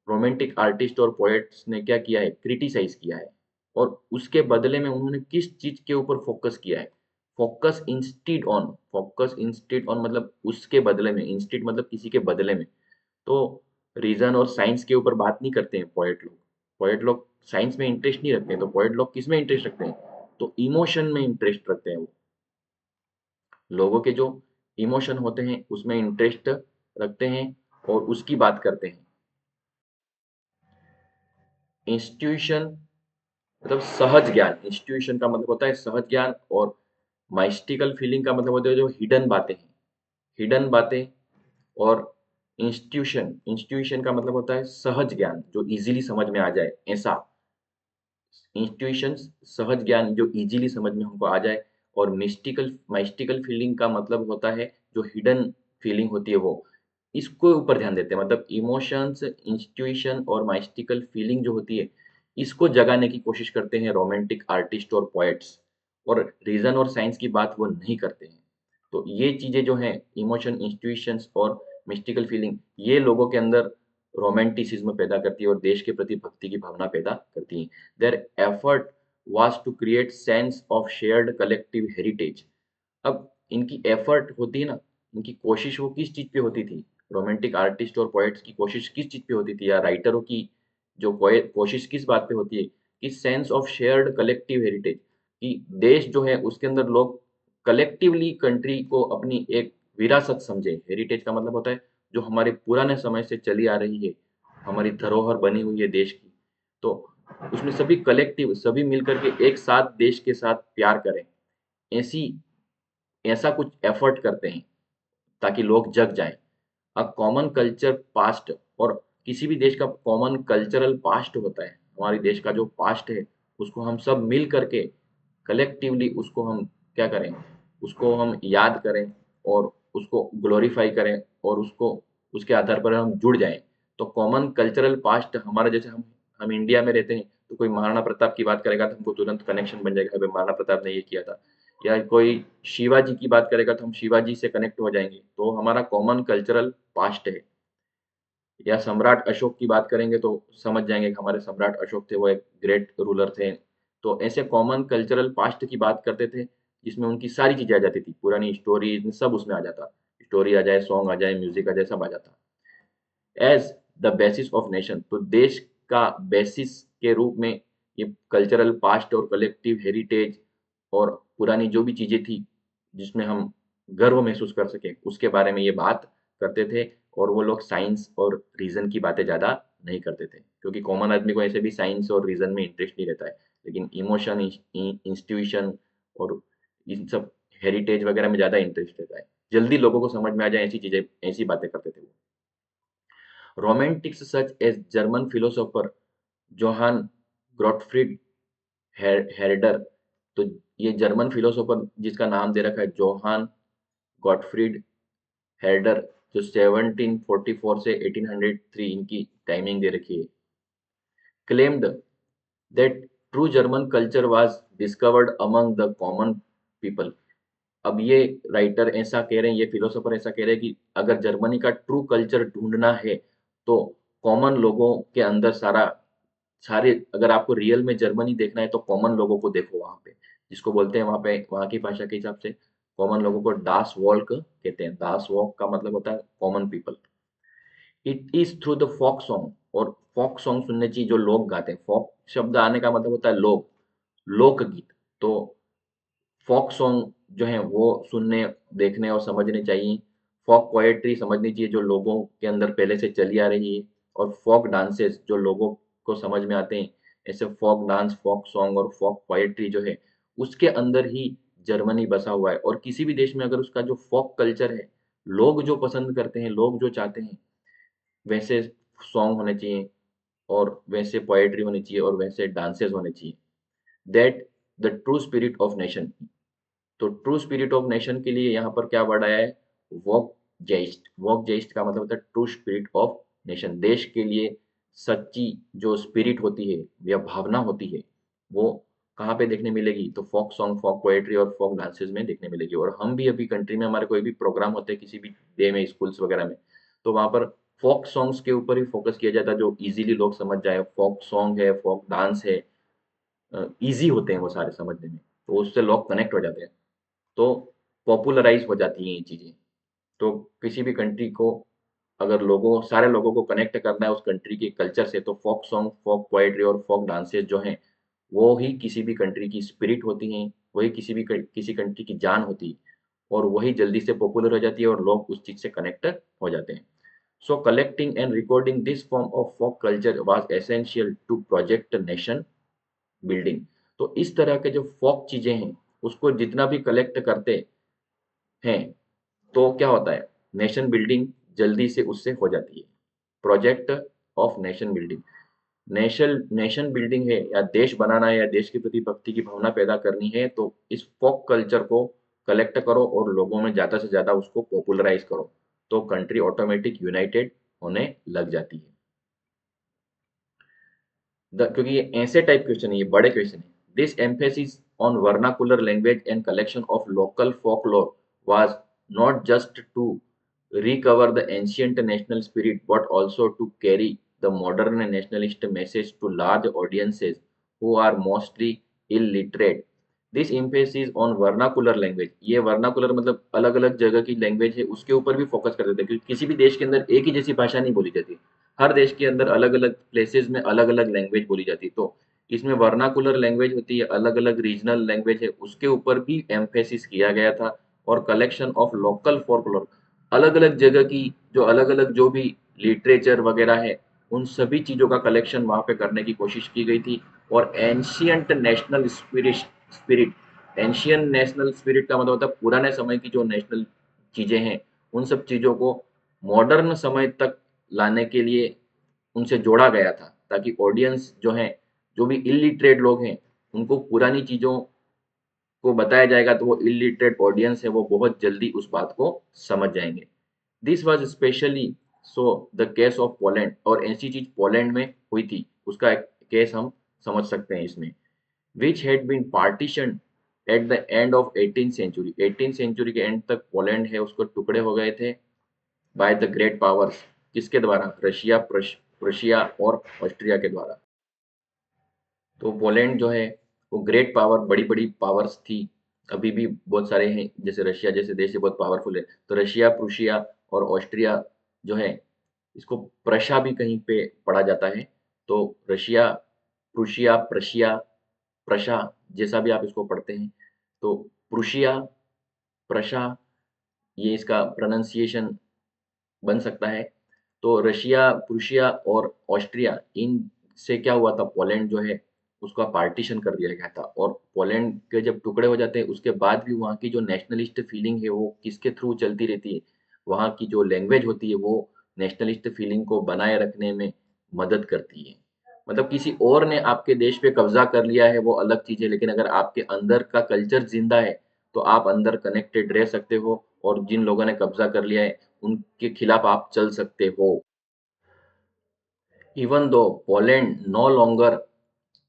रोमांटिक आर्टिस्ट और पोएट्स ने क्या किया है, क्रिटिसाइज किया है। और उसके बदले में उन्होंने किस चीज के ऊपर फोकस किया है, फोकस इंस्टीड ऑन मतलब उसके बदले में, इंस्टीड मतलब किसी के बदले में। तो रीजन और साइंस के ऊपर बात नहीं करते हैं पोएट लोग साइंस में इंटरेस्ट नहीं रखते हैं। तो पोएट लोग किस में इंटरेस्ट रखते हैं? तो इमोशन में इंटरेस्ट रखते हैं। वो लोगों के जो इमोशन होते हैं उसमें इंटरेस्ट रखते हैं और उसकी बात करते हैं। इंस्टीट्यूशन मतलब सहज ज्ञान, इंस्टीट्यूशन का मतलब होता है सहज ज्ञान और माइस्टिकल फीलिंग का मतलब होता है जो हिडन बातें हैं, हिडन बातें। और इंस्टीट्यूशन इंस्टीट्यूशन का मतलब होता है सहज ज्ञान जो इजीली समझ में आ जाए, ऐसा इंस्टीट्यूशंस सहज ज्ञान जो इजीली समझ में हमको आ जाए। और माइस्टिकल फीलिंग का मतलब होता है जो हिडन फीलिंग होती है वो, इसको ऊपर ध्यान देते हैं। मतलब इमोशंस, इंस्टीट्यूशन और माइस्टिकल फीलिंग जो होती है इसको जगाने की कोशिश करते हैं रोमांटिक आर्टिस्ट और पोएट्स। और रीजन और साइंस की बात वो नहीं करते हैं। तो ये चीजें जो हैं, इमोशन, इंस्टीट्यूशंस और मिस्टिकल फीलिंग, ये लोगों के अंदर रोमांटिसिज्म पैदा करती है और देश के प्रति भक्ति की भावना पैदा करती है। Their effort was to create sense of shared collective heritage। अब इनकी एफर्ट होती है ना, इनकी कोशिश वो किस चीज पे होती थी? रोमांटिक आर्टिस्ट और पोएट्स की कोशिश किस चीज पे होती थी, या राइटरों की जो कोशिश किस बात पे होती है कि sense of shared collective heritage, कि देश जो है उसके अंदर लोग कलेक्टिवली कंट्री को अपनी एक विरासत समझे। हेरिटेज का मतलब होता है जो हमारे पुराने समय से चली आ रही है, हमारी धरोहर बनी हुई है देश की। तो उसमें सभी कलेक्टिव, सभी मिलकर के एक साथ देश के साथ प्यार करें, ऐसी ऐसा कुछ एफर्ट करते हैं ताकि लोग जग जाएं। अ कॉमन कल्चर पास्ट, और किसी भी देश का कॉमन कल्चरल पास्ट होता है। हमारे देश का जो पास्ट है उसको हम सब मिल करके कलेक्टिवली उसको हम क्या करें, उसको हम याद करें और उसको ग्लोरीफाई करें और उसको उसके आधार पर हम जुड़ जाएं। तो कॉमन कल्चरल पास्ट हमारा, जैसे हम इंडिया में रहते हैं तो कोई महाराणा प्रताप की बात करेगा तो हमको तुरंत कनेक्शन बन जाएगा, भाई महाराणा प्रताप ने ये किया था। या कोई शिवाजी की बात करेगा तो हम शिवाजी से कनेक्ट हो जाएंगे, तो हमारा कॉमन कल्चरल पास्ट है। या सम्राट अशोक की बात करेंगे तो समझ जाएंगे कि हमारे सम्राट अशोक थे, वो एक ग्रेट रूलर थे। तो ऐसे कॉमन कल्चरल पास्ट की बात करते थे जिसमें उनकी सारी चीजें आ जाती थी, पुरानी स्टोरीज सब उसमें आ जाता, स्टोरी आ जाए, सॉन्ग आ जाए, म्यूजिक आ जाए, सब आ जाता। As the basis of nation, तो देश का बेसिस के रूप में ये कल्चरल पास्ट और कलेक्टिव हेरिटेज और पुरानी जो भी चीजें थी जिसमें हम गर्व महसूस कर सके उसके बारे में ये बात करते थे। और वो लोग साइंस और रीजन की बातें ज्यादा नहीं करते थे, क्योंकि कॉमन आदमी को ऐसे भी साइंस और रीजन में इंटरेस्ट नहीं रहता है, लेकिन इमोशन, इंस्टीट्यूशन और इन सब हेरिटेज वगैरह में ज्यादा इंटरेस्ट रहता है। जल्दी लोगों को समझ में आ जाए ऐसी चीजें, ऐसी बातें करते थे वो। Romantics such as German philosopher Johann Gottfried Herder, तो ये जर्मन फिलोसोफर जिसका नाम दे रखा है जोहान गॉटफ्रीड हेर्डर, जो 1744 से 1803 इनकी टाइमिंग दे रखी है, claimed that true German culture was discovered among the common people। अब ये राइटर ऐसा कह रहे हैं, ये फिलोसोफर ऐसा कह रहे हैं कि अगर जर्मनी का ट्रू कल्चर ढूंढना है तो कॉमन लोगों के अंदर सारे, अगर आपको रियल में जर्मनी देखना है तो कॉमन लोगों को देखो वहां पे, जिसको बोलते हैं वहां पे वहां की भाषा के हिसाब से कॉमन लोगों को डास वॉल्क कहते हैं। डास वॉक का मतलब होता है common people. It is through the folk song, और फोक सॉन्ग सुनने चाहिए जो लोग गाते हैं। फोक शब्द आने का मतलब होता है लोक, लोकगीत। तो फोक सॉन्ग जो है वो सुनने, देखने और समझने चाहिए। फोक पोएट्री समझनी चाहिए जो लोगों के अंदर पहले से चली आ रही है। और फोक डांसेस जो लोगों को समझ में आते हैं, ऐसे फोक डांस, फोक सॉन्ग और फोक पोएट्री जो है उसके अंदर ही जर्मनी बसा हुआ है। और किसी भी देश में अगर उसका जो फोक कल्चर है, लोग जो पसंद करते हैं, लोग जो चाहते हैं, वैसे सॉन्ग होने चाहिए और वैसे पोएट्री होनी चाहिए और वैसे डांसेस होने चाहिए। That the true spirit of nation. तो ट्रू स्पिरिट ऑफ नेशन के लिए यहाँ पर क्या वर्ड आया है? वॉक जेस्ट। वॉक जेस्ट का मतलब होता है ट्रू स्पिरिट ऑफ नेशन। देश के लिए सच्ची जो स्पिरिट होती है या भावना होती है वो कहाँ पे देखने मिलेगी? तो फोक सॉन्ग, फोक पोएट्री और फोक डांसेस में देखने मिलेगी। और हम भी अभी कंट्री में हमारे कोई भी प्रोग्राम होते हैं किसी भी डे में, स्कूल्स वगैरह में, तो वहाँ पर फोक सॉन्ग्स के ऊपर ही फोकस किया जाता है जो इजीली लोग समझ जाए। फोक सॉन्ग है, फोक डांस है, ईज़ी होते हैं वो सारे समझने में, तो उससे लोग कनेक्ट हो जाते हैं। तो पॉपुलराइज़ हो जाती हैं ये चीज़ें। तो किसी भी कंट्री को अगर सारे लोगों को कनेक्ट करना है उस कंट्री के कल्चर से, तो फ़ोक सॉन्ग, फ़ोक पोएट्री और फ़ोक डांसेज़ जो हैं, वो ही किसी भी कंट्री की स्पिरिट होती हैं, वही किसी कंट्री की जान होती है, और वही जल्दी से पॉपुलर हो जाती है और लोग उस चीज़ से कनेक्ट हो जाते हैं। So collecting and recording this form of folk culture was essential to project nation building. तो इस तरह के जो फ़ोक चीज़ें हैं, उसको जितना भी कलेक्ट करते हैं तो क्या होता है? नेशन बिल्डिंग जल्दी से उससे हो जाती है। Project of nation building, nation nation building है या देश बनाना है या देश के प्रति भक्ति की भावना पैदा करनी है, तो इस फोक कल्चर को कलेक्ट करो और लोगों में ज़्यादा से ज़्यादा उसको पॉपुलराइज करो, तो कंट्री ऑटोमेटिक यूनाइटेड होने लग जाती है। क्योंकि ये ऐसे टाइप क्वेश्चन है, ये बड़े क्वेश्चन है। This emphasis on vernacular language and collection of local folklore was not just to recover the ancient national spirit but also to carry the modern nationalist message to large audiences who are mostly illiterate। This emphasis on vernacular language, ये vernacular मतलब अलग अलग जगह की language है उसके ऊपर भी फोकस कर देते हैं, क्योंकि किसी भी देश के अंदर एक ही जैसी भाषा नहीं बोली जाती, हर देश के अंदर अलग अलग प्लेसेस में अलग अलग लैंग्वेज बोली जाती है। तो इसमें वर्नाकुलर लैंग्वेज होती है, अलग अलग रीजनल लैंग्वेज है, उसके ऊपर भी एम्फेसिस किया गया था। और कलेक्शन ऑफ लोकल फोकलोर, अलग अलग जगह की जो अलग अलग जो भी लिटरेचर वगैरह है, उन सभी चीज़ों का कलेक्शन वहाँ पे करने की कोशिश की गई थी। और ancient national spirit, ancient national spirit का मतलब होता है पुराने समय की जो नेशनल चीज़ें हैं, उन सब चीज़ों को मॉडर्न समय तक लाने के लिए उनसे जोड़ा गया था, ताकि ऑडियंस जो है, जो भी इलिटरेट लोग हैं, उनको पुरानी चीज़ों को बताया जाएगा तो वो इलिटरेट ऑडियंस है वो बहुत जल्दी उस बात को समझ जाएंगे। This was specially so the case of Poland, और ऐसी चीज पोलैंड में हुई थी, उसका एक केस हम समझ सकते हैं इसमें। Which had been partition at the end of 18th century, 18th century के एंड तक पोलैंड है उसको टुकड़े हो गए थे बाय द ग्रेट पावर्स। किसके द्वारा? रशिया, प्रशिया और ऑस्ट्रिया के द्वारा। तो पोलैंड जो है वो ग्रेट पावर, बड़ी बड़ी पावर्स थी, अभी भी बहुत सारे हैं, जैसे रशिया जैसे देश बहुत पावरफुल है। तो रशिया, प्रूशिया और ऑस्ट्रिया जो है, इसको प्रशा भी कहीं पे पढ़ा जाता है। तो रशिया, प्रूशिया, प्रशिया, प्रशा, जैसा भी आप इसको पढ़ते हैं। तो प्रूशिया, प्रशा, ये इसका प्रोनाउंसिएशन बन सकता है। तो रशिया, प्रूशिया और ऑस्ट्रिया, इनसे क्या हुआ था, पोलैंड जो है उसका पार्टीशन कर दिया गया था। और पोलैंड के जब टुकड़े हो जाते हैं उसके बाद भी वहाँ की जो नेशनलिस्ट फीलिंग है वो किसके थ्रू चलती रहती है, वहाँ की जो लैंग्वेज होती है वो नेशनलिस्ट फीलिंग को बनाए रखने में मदद करती है। मतलब किसी और ने आपके देश पे कब्जा कर लिया है वो अलग चीज है, लेकिन अगर आपके अंदर का कल्चर जिंदा है तो आप अंदर कनेक्टेड रह सकते हो, और जिन लोगों ने कब्जा कर लिया है उनके खिलाफ आप चल सकते हो। Even though Poland no longer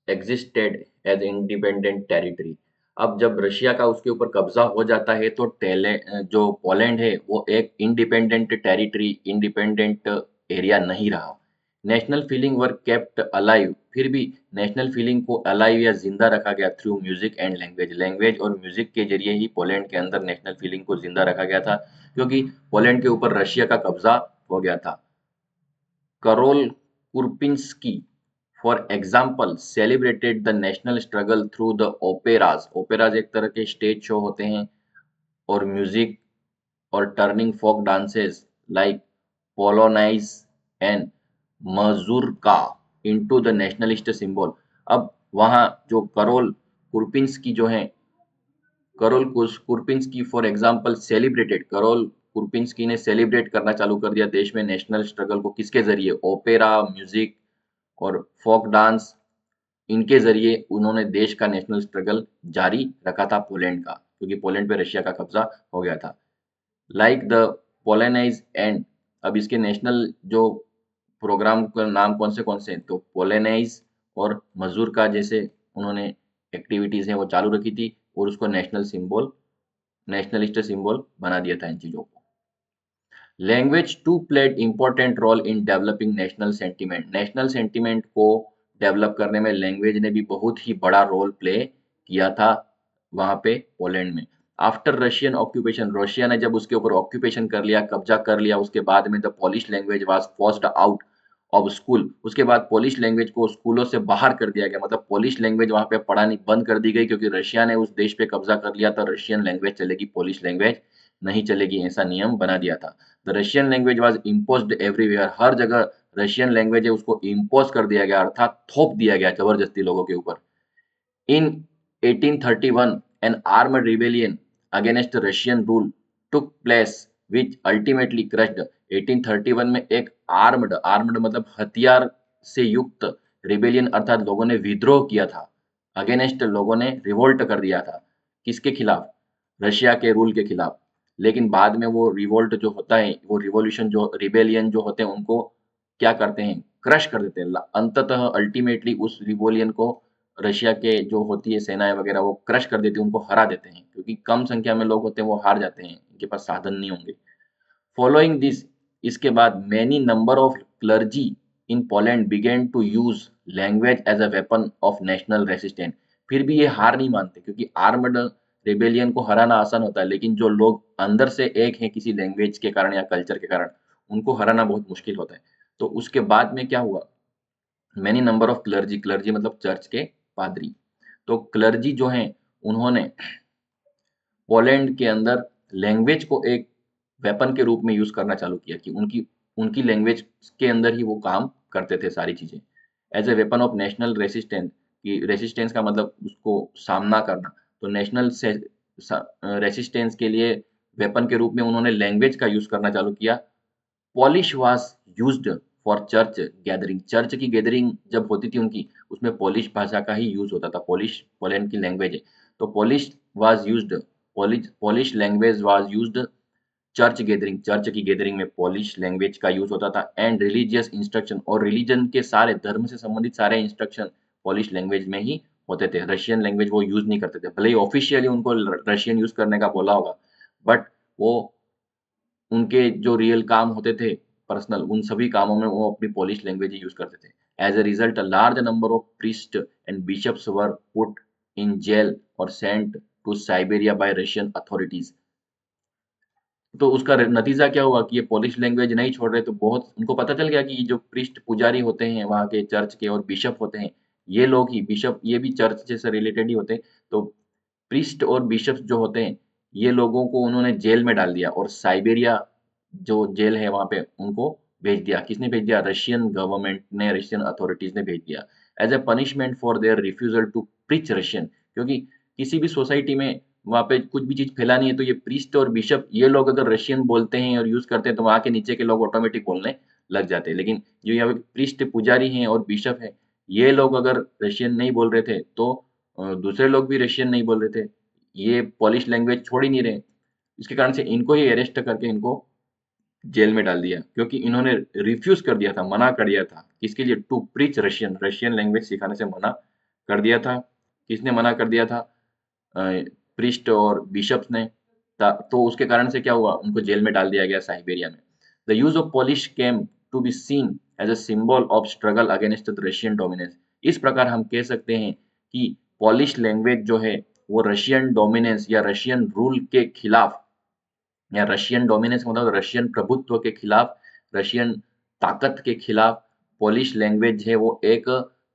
existed as independent territory, अब जब रशिया का उसके ऊपर कब्जा हो जाता है तो जो पोलैंड है वो एक इंडिपेंडेंट टेरिटरी, इंडिपेंडेंट एरिया नहीं रहा। नेशनल फीलिंग वर केप्ट अलाइव, फिर भी नेशनल फीलिंग को अलाइव या जिंदा रखा गया through music and language. Language और म्यूजिक के जरिए ही पोलैंड के अंदर नेशनल फीलिंग को जिंदा रखा गया था, क्योंकि पोलैंड के ऊपर रशिया का कब्जा हो गया था। Karol Kurpinski, for example, celebrated the national struggle through the operas. Operas एक तरह के स्टेज शो होते हैं, और म्यूजिक और turning folk dances like polonaise and mazurka into the nationalist symbol. अब वहाँ जो करोल कुर्पिंस्की जो है, Karol Kurpinski for example celebrated, Karol Kurpinski ने सेलिब्रेट करना चालू कर दिया देश में नेशनल स्ट्रगल को, किसके जरिए, ओपेरा, म्यूजिक और फोक डांस, इनके जरिए उन्होंने देश का नेशनल स्ट्रगल जारी रखा था पोलैंड का, क्योंकि पोलैंड पे रशिया का कब्जा हो गया था। लाइक द पोलेनाइज एंड, अब इसके नेशनल जो प्रोग्राम का नाम कौन से हैं, तो पोलेनाइज और मजूर का जैसे उन्होंने एक्टिविटीज हैं वो चालू रखी थी, और उसको नेशनल सिंबल, नेशनलिस्ट सिंबल बना दिया था इन चीजों को। Language too played important role in developing national sentiment. National sentiment को डेवलप करने में लैंग्वेज ने भी बहुत ही बड़ा रोल प्ले किया था वहां पे पोलैंड में। आफ्टर रशियन ऑक्यूपेशन, रशिया ने जब उसके ऊपर ऑक्यूपेशन कर लिया, कब्जा कर लिया, उसके बाद में the Polish language was forced out of school. उसके बाद पोलिश लैंग्वेज को स्कूलों से बाहर कर दिया गया, मतलब पोलिश लैंग्वेज वहां पे पढ़ानी बंद कर दी गई, क्योंकि रशिया ने उस देश पे कब्जा कर लिया था। रशियन लैंग्वेज चलेगी, पोलिश लैंग्वेज नहीं चलेगी, ऐसा नियम बना दिया था। The Russian language was imposed everywhere, हर जगह रशियन लैंग्वेज है उसको इम्पोज कर दिया गया, अर्थात थोप दिया गया जबरदस्ती लोगों के ऊपर। In 1831, an armed rebellion against Russian rule took place, which ultimately crushed। 1831 में एक आर्म्ड मतलब हथियार से युक्त रिबेलियन, अर्थात लोगों ने विद्रोह किया था, अगेंस्ट लोगों ने रिवोल्ट कर दिया था, किसके खिलाफ, रशिया के रूल के खिलाफ। लेकिन बाद में वो रिवोल्ट जो होता है, वो रिवॉल्यूशन जो रिबेलियन जो होते हैं उनको क्या करते हैं, क्रश कर देते हैं। अंततः अल्टीमेटली उस रिवोलियन को रशिया के जो होती है सेनाएं वगैरह वो क्रश कर देती है, उनको हरा देते हैं, क्योंकि कम संख्या में लोग होते हैं वो हार जाते हैं, इनके पास साधन नहीं होंगे। फॉलोइंग दिस, इसके बाद many number of clergy in Poland began to use language as a weapon of national resistance. फिर भी ये हार नहीं मानते, क्योंकि आर्मड रिबेलियन को हराना आसान होता है, लेकिन जो लोग अंदर से एक हैं किसी लैंग्वेज के कारण या कल्चर के कारण, उनको हराना बहुत मुश्किल होता है। तो उसके बाद में क्या हुआ, many number of clergy, clergy मतलब चर्च के पादरी, तो क्लर्जी जो हैं उन्होंने पोलैंड के अंदर लैंग्वेज को एक वेपन के रूप में यूज करना चालू किया, कि उनकी उनकी लैंग्वेज के अंदर ही वो काम करते थे सारी चीजें, as a weapon of national resistance. कि रेसिस्टेंस का मतलब उसको सामना करना, तो नेशनल रेसिस्टेंस के लिए वेपन के रूप में उन्होंने लैंग्वेज का यूज करना चालू किया। Polish was used for church gathering, church की गैदरिंग जब होती थी उनकी, उसमें पॉलिश भाषा का ही यूज होता था, पॉलिश पोलैंड की लैंग्वेज है, तो polish was used, polish language was used church gathering, church की गैदरिंग में पॉलिश लैंग्वेज का यूज होता था। एंड रिलीजियस इंस्ट्रक्शन, और रिलीजन के सारे, धर्म से संबंधित सारे इंस्ट्रक्शन पॉलिश लैंग्वेज में ही होते थे, रशियन लैंग्वेज वो यूज नहीं करते थे, भले ही ऑफिशियली उनको रशियन यूज करने का बोला होगा, बट वो उनके जो रियल काम होते थे पर्सनल, उन सभी कामों में वो अपनी पोलिश लैंग्वेज ही यूज करते थे। As a result, a large number of priest and bishops were put in jail और sent to Siberia by Russian authorities. तो उसका नतीजा क्या हुआ कि ये पोलिश लैंग्वेज नहीं छोड़ रहे, तो बहुत उनको पता चल गया कि जो प्रीस्ट पुजारी होते हैं वहाँ के चर्च के और बिशप होते हैं, ये लोग ही बिशप, ये भी चर्च से रिलेटेड ही होते हैं। तो प्रीस्ट और बिशप जो होते हैं, ये लोगों को उन्होंने जेल में डाल दिया और साइबेरिया जो जेल है वहाँ पे उनको भेज दिया। किसने भेज दिया? रशियन गवर्नमेंट ने, रशियन अथॉरिटीज ने भेज दिया as a punishment for their refusal to preach Russian. क्योंकि किसी भी सोसाइटी में वहाँ पे कुछ भी चीज फैलानी है तो ये प्रीस्ट और बिशप, ये लोग अगर रशियन बोलते हैं और यूज करते हैं तो वहाँ के नीचे के लोग ऑटोमेटिक बोलने लग जाते हैं। लेकिन जो यहाँ पे प्रीस्ट पुजारी हैं और बिशप हैं, ये लोग अगर रशियन नहीं बोल रहे थे तो दूसरे लोग भी रशियन नहीं बोल रहे थे, ये पॉलिश लैंग्वेज छोड़ ही नहीं रहे। इसके कारण से इनको ही अरेस्ट करके इनको जेल में डाल दिया, क्योंकि इन्होंने रिफ्यूज कर दिया था, मना कर दिया था। किसके लिए? To preach Russian, Russian language सिखाने से मना कर दिया था। किसने मना कर दिया था? प्रीस्ट और बिशप्स ने। तो उसके कारण से क्या हुआ, उनको जेल में डाल दिया गया साइबेरिया में। The use of Polish came to be seen as a symbol of struggle against the Russian dominance. इस प्रकार हम कह सकते हैं कि पॉलिश लैंग्वेज जो है वो रशियन डोमिनेंस या रशियन रूल के खिलाफ, या रशियन डोमिनेंस मतलब रशियन प्रभुत्व के खिलाफ, रशियन ताकत के खिलाफ पोलिश लैंग्वेज है वो एक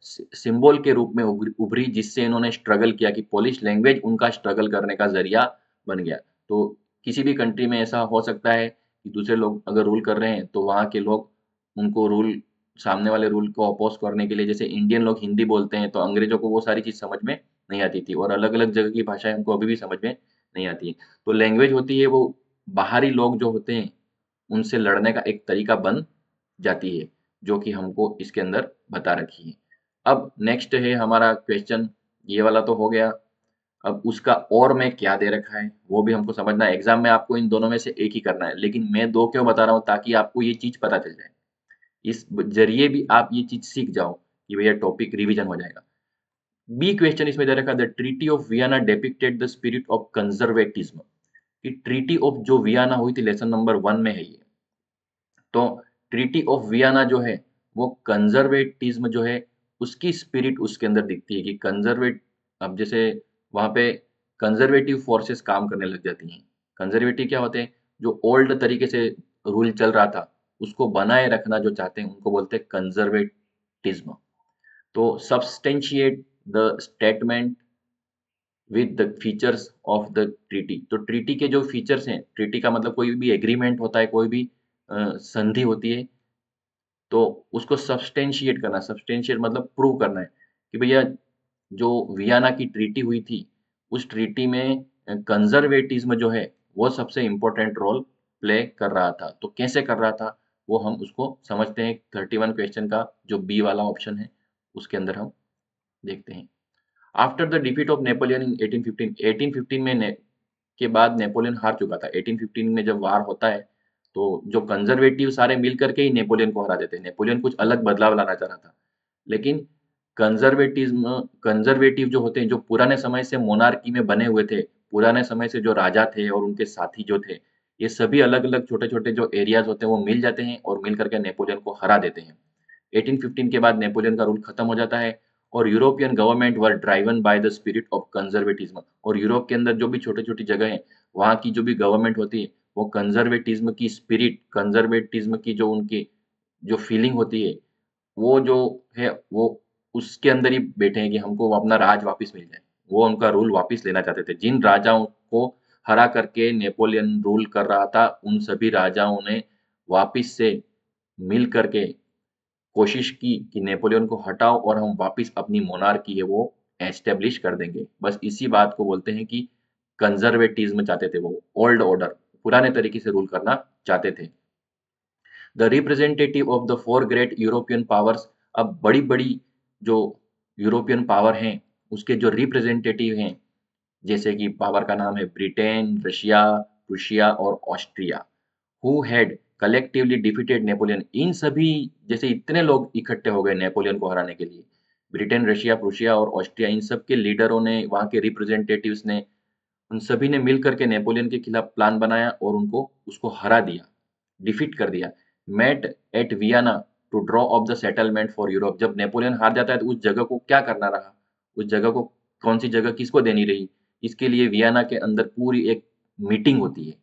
सिंबल के रूप में उभरी, जिससे इन्होंने स्ट्रगल किया कि पोलिश लैंग्वेज उनका स्ट्रगल करने का जरिया बन गया। तो किसी भी कंट्री में ऐसा हो सकता है कि दूसरे लोग अगर रूल कर रहे हैं तो वहाँ के लोग उनको रूल, सामने वाले रूल को अपोज करने के लिए, जैसे इंडियन लोग हिंदी बोलते हैं तो अंग्रेजों को वो सारी चीज समझ में नहीं आती थी, और अलग अलग जगह की भाषाएं हमको अभी भी समझ में नहीं आती है। तो लैंग्वेज होती है वो बाहरी लोग जो होते हैं उनसे लड़ने का एक तरीका बन जाती है, जो कि हमको इसके अंदर बता रखी है। अब नेक्स्ट है हमारा क्वेश्चन, ये वाला तो हो गया। अब उसका और में क्या दे रखा है वो भी हमको समझना है। एग्जाम में आपको इन दोनों में से एक ही करना है, लेकिन मैं दो क्यों बता रहा हूँ, ताकि आपको ये चीज पता चल जाए, इस जरिए भी आप ये चीज सीख जाओ कि भैया टॉपिक रिवीजन हो जाएगा। बी क्वेश्चन इसमें दे रखा, the treaty of Vienna depicted the spirit of conservatism. कि ट्रीटी ऑफ जो वियना हुई थी, लेसन नंबर 1 में है ये। तो ट्रीटी ऑफ वियना जो है वो कंजर्वेटिज्म जो है उसकी स्पिरिट उसके अंदर दिखती है कि कंजर्वेट, अब जैसे वहां पे कंजर्वेटिव फोर्सेस काम करने लग जाती हैं। कंजर्वेटिव क्या होते हैं? जो ओल्ड तरीके से रूल चल रहा था उसको बनाए रखना जो चाहते हैं उनको बोलते हैं कंजर्वेटिज्म। तो substantiate the statement with the features of the treaty. तो ट्रीटी के जो फीचर्स हैं, ट्रीटी का मतलब कोई भी एग्रीमेंट होता है, कोई भी संधि होती है, तो उसको सब्सटेंशिएट करना, सब्सटेंशिएट मतलब प्रूव करना है कि भैया जो वियना की ट्रीटी हुई थी उस ट्रीटी में कंजर्वेटिज्म जो है वो सबसे इम्पोर्टेंट रोल प्ले कर रहा था। तो कैसे कर रहा था वो हम उसको समझते हैं। 31 क्वेश्चन का जो बी वाला ऑप्शन है उसके अंदर हम देखते हैं। After the defeat of Napoleon in 1815, 1815 में के बाद नेपोलियन हार चुका था। 1815 में जब वार होता है तो जो कंजर्वेटिव सारे मिल करके ही नेपोलियन को हरा देते हैं। नेपोलियन कुछ अलग बदलाव लाना चाह रहा था, लेकिन कंजर्वेटिव जो होते हैं, जो पुराने समय से मोनार्की में बने हुए थे, पुराने समय से जो राजा थे और उनके साथी जो थे, ये सभी अलग अलग छोटे छोटे जो एरियाज होते हैं वो मिल जाते हैं और मिल करके नेपोलियन को हरा देते हैं। 1815 के बाद नेपोलियन का रूल खत्म हो जाता है और European government were driven by the spirit of conservatism. और यूरोप के अंदर जो भी छोटी छोटी जगह है वहाँ की जो भी गवर्नमेंट होती है वो कंजर्वेटिज्म की स्पिरिट, कंजर्वेटिज्म की जो उनकी जो फीलिंग होती है वो जो है वो उसके अंदर ही बैठे हैं कि हमको वो अपना राज वापस मिल जाए। वो उनका रूल वापस लेना चाहते थे। जिन राजाओं को हरा करके नेपोलियन रूल कर रहा था उन सभी राजाओं ने वापस से मिल करके कोशिश की कि नेपोलियन को हटाओ और हम वापस अपनी मोनार्की है वो एस्टेब्लिश कर देंगे। बस इसी बात को बोलते हैं कि कंजर्वेटिज्म चाहते थे, वो ओल्ड ऑर्डर पुराने तरीके से रूल करना चाहते थे। The representative of the four great European powers. अब बड़ी बड़ी जो यूरोपियन पावर हैं उसके जो रिप्रेजेंटेटिव हैं, जैसे कि पावर का नाम है ब्रिटेन, रशिया, प्रूशिया और Austria, who had collectively defeated Napoleon. इन सभी, जैसे इतने लोग इकट्ठे हो गए नेपोलियन को हराने के लिए, ब्रिटेन, रशिया, प्रूशिया और ऑस्ट्रिया, इन सब के लीडरों ने, वहाँ के रिप्रेजेंटेटिव्स ने, उन सभी ने मिल करके नेपोलियन के खिलाफ प्लान बनाया और उनको उसको हरा दिया, डिफीट कर दिया। Met at Vienna to draw up the settlement for Europe. जब नेपोलियन हार जाता है तो उस जगह को क्या करना रहा, उस जगह को कौन सी जगह किसको देनी रही, इसके लिए वियना के अंदर पूरी एक मीटिंग होती है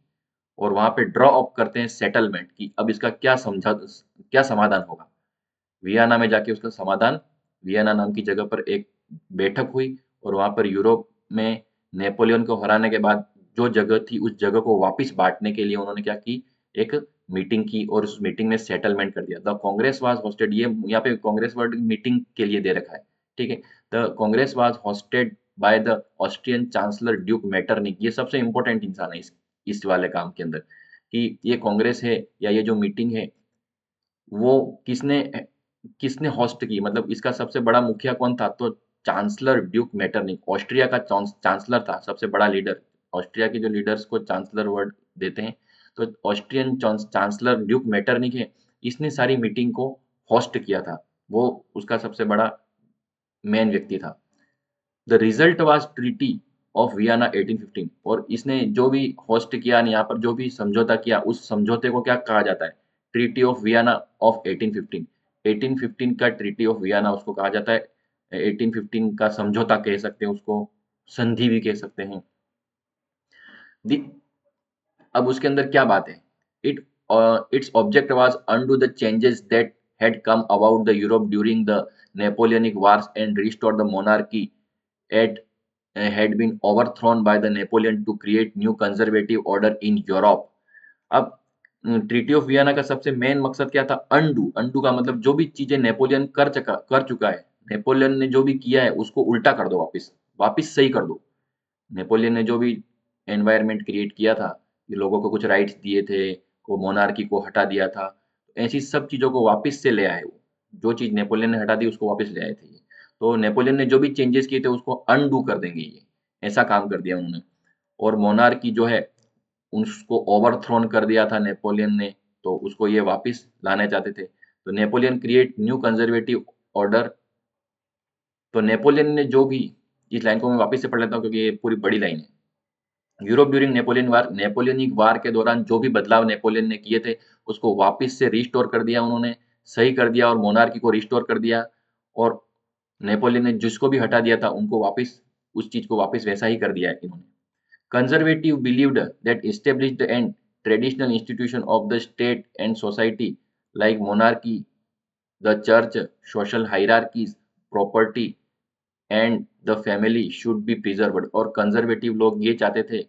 और वहां पे ड्रॉ अप करते हैं सेटलमेंट की अब इसका क्या समाधान होगा। वियना में जाके उसका समाधान, वियना नाम की जगह पर एक बैठक हुई और वहां पर यूरोप में नेपोलियन को हराने के बाद जो जगह थी उस जगह को वापस बांटने के लिए उन्होंने क्या की, एक मीटिंग की और उस मीटिंग में सेटलमेंट कर दिया। द कांग्रेस वाज होस्टेड, ये यहाँ पे कांग्रेस वर्ड मीटिंग के लिए दे रखा है, ठीक है। The Congress was hosted by the Austrian chancellor Duke Metternich, ये सबसे इंपॉर्टेंट इंसान है इस वाले काम के अंदर, कि ये कांग्रेस है या ये जो मीटिंग है वो किसने किसने होस्ट की, मतलब इसका सबसे बड़ा मुखिया कौन था, तो चांसलर ड्यूक मेटरनिक, ऑस्ट्रिया का चांसलर था, सबसे बड़ा लीडर। ऑस्ट्रिया के जो लीडर्स को चांसलर वर्ड देते हैं, तो ऑस्ट्रियन चांसलर ड्यूक मेटरनिक है, इसने सारी मीटिंग को होस्ट किया था, वो उसका सबसे बड़ा मेन व्यक्ति था। The result was treaty of Vienna 1815, और इसने जो भी होस्ट किया, यहाँ पर जो भी समझौता किया, उस समझौते को क्या कहा जाता है, ट्रीटी ऑफ वियना ऑफ 1815। 1815 का ट्रीटी ऑफ वियना उसको कहा जाता है, 1815 का समझौता कह सकते हैं उसको, संधि भी कह सकते हैं। अब उसके अंदर क्या बात है, it its object was undo the changes that had come about the Europe during the Napoleonic Wars and restore the monarchy at had been overthrown by the Napoleon to create new conservative order in Europe। अब treaty of Vienna का सबसे main मकसद क्या था, undo, undo का मतलब जो भी चीजें नेपोलियन कर चुका है, नेपोलियन ने जो भी किया है उसको उल्टा कर दो, वापस वापस सही कर दो। नेपोलियन ने जो भी एनवायरनमेंट क्रिएट किया था, ये लोगों को कुछ राइट्स दिए थे, वो मोनार्की को हटा दिया था, ऐसी सब चीजों को वापस से ले आए वो, जो चीज नेपोलियन ने हटा दी उसको वापस ले आए थे ये। तो नेपोलियन ने जो भी चेंजेस किए थे उसको अनडू कर देंगे ये, ऐसा काम कर दिया उन्होंने। और मोनार्की जो है उसको ओवरथ्रोन कर दिया था नेपोलियन ने, तो उसको ये वापस लाना चाहते थे। तो Napoleon create new conservative order. तो नेपोलियन ने जो भी, इस लाइन को मैं वापस से पढ़ लेता हूँ क्योंकि ये पूरी बड़ी लाइन है। यूरोप ड्यूरिंग नेपोलियन वार, नेपोलियनिक वार के दौरान जो भी बदलाव नेपोलियन ने किए थे उसको वापस से रिस्टोर कर दिया उन्होंने, सही कर दिया और मोनार्की को रिस्टोर कर दिया। और नेपोलियन ने जिसको भी हटा दिया था उनको वापस, उस चीज को वापस वैसा ही कर दिया है इन्होंने। Conservative believed that established and traditional institution of the state and society like monarchy, the church, social hierarchies, property and the family should be preserved। और कंजर्वेटिव लोग ये चाहते थे,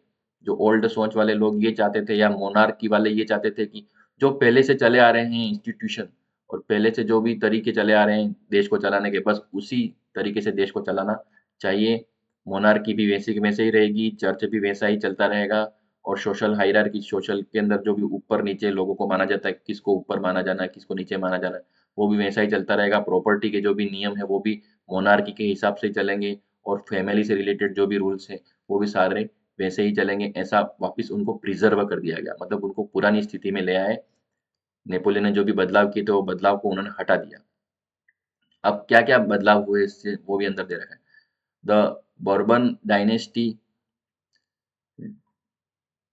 जो ओल्ड सोच वाले लोग ये चाहते थे, या मोनार्की वाले ये चाहते थे कि जो पहले से चले आ रहे हैं इंस्टीट्यूशन और पहले से जो भी तरीके चले आ रहे हैं देश को चलाने के, बस उसी तरीके से देश को चलाना चाहिए। मोनार्की भी वैसे की वैसे ही रहेगी, चर्च भी वैसा ही चलता रहेगा, और सोशल हायरार्की, सोशल के अंदर जो भी ऊपर नीचे लोगों को माना जाता है, किसको ऊपर माना जाना है किसको नीचे माना जाना है, वो भी वैसा ही चलता रहेगा। प्रॉपर्टी के जो भी नियम है वो भी मोनार्की के हिसाब से चलेंगे, और फैमिली से रिलेटेड जो भी रूल्स है वो भी सारे वैसे ही चलेंगे। ऐसा वापस उनको प्रिजर्व कर दिया गया, मतलब उनको पुरानी स्थिति में ले आए। नेपोलियन ने जो भी बदलाव किए थे वो बदलाव को उन्होंने हटा दिया। अब क्या क्या बदलाव हुए इससे वो भी अंदर दे रखा है। The Bourbon dynasty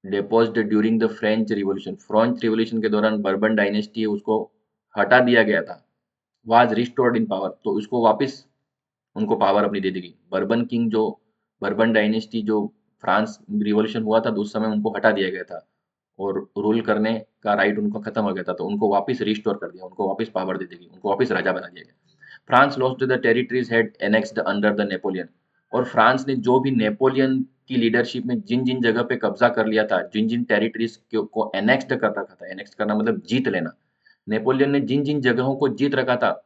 deposed during the French revolution, French revolution के दौरान बर्बन डायनेस्टी है उसको हटा दिया गया था। वाज रिस्टोर्ड इन पावर, तो उसको वापस उनको पावर अपनी दे दी गई। बर्बन किंग जो, बर्बन डायनेस्टी जो फ्रांस रिवॉल्यूशन हुआ था तो उस समय उनको हटा दिया गया था और रूल करने का राइट उनको खत्म हो गया था, तो उनको वापस रिस्टोर कर दिया, उनको वापस पावर दे दी गई, उनको वापस राजा बना दिया गया। France lost the territories had annexed under the Napoleon, और फ्रांस ने जो भी नेपोलियन की लीडरशिप में जिन जिन जगह पे कब्जा कर लिया था, जिन जिन टेरिटरीज को एनेक्स्ड कर रखा था, एनेक्स करना मतलब जीत लेना, नेपोलियन ने जिन जिन जगहों को जीत रखा था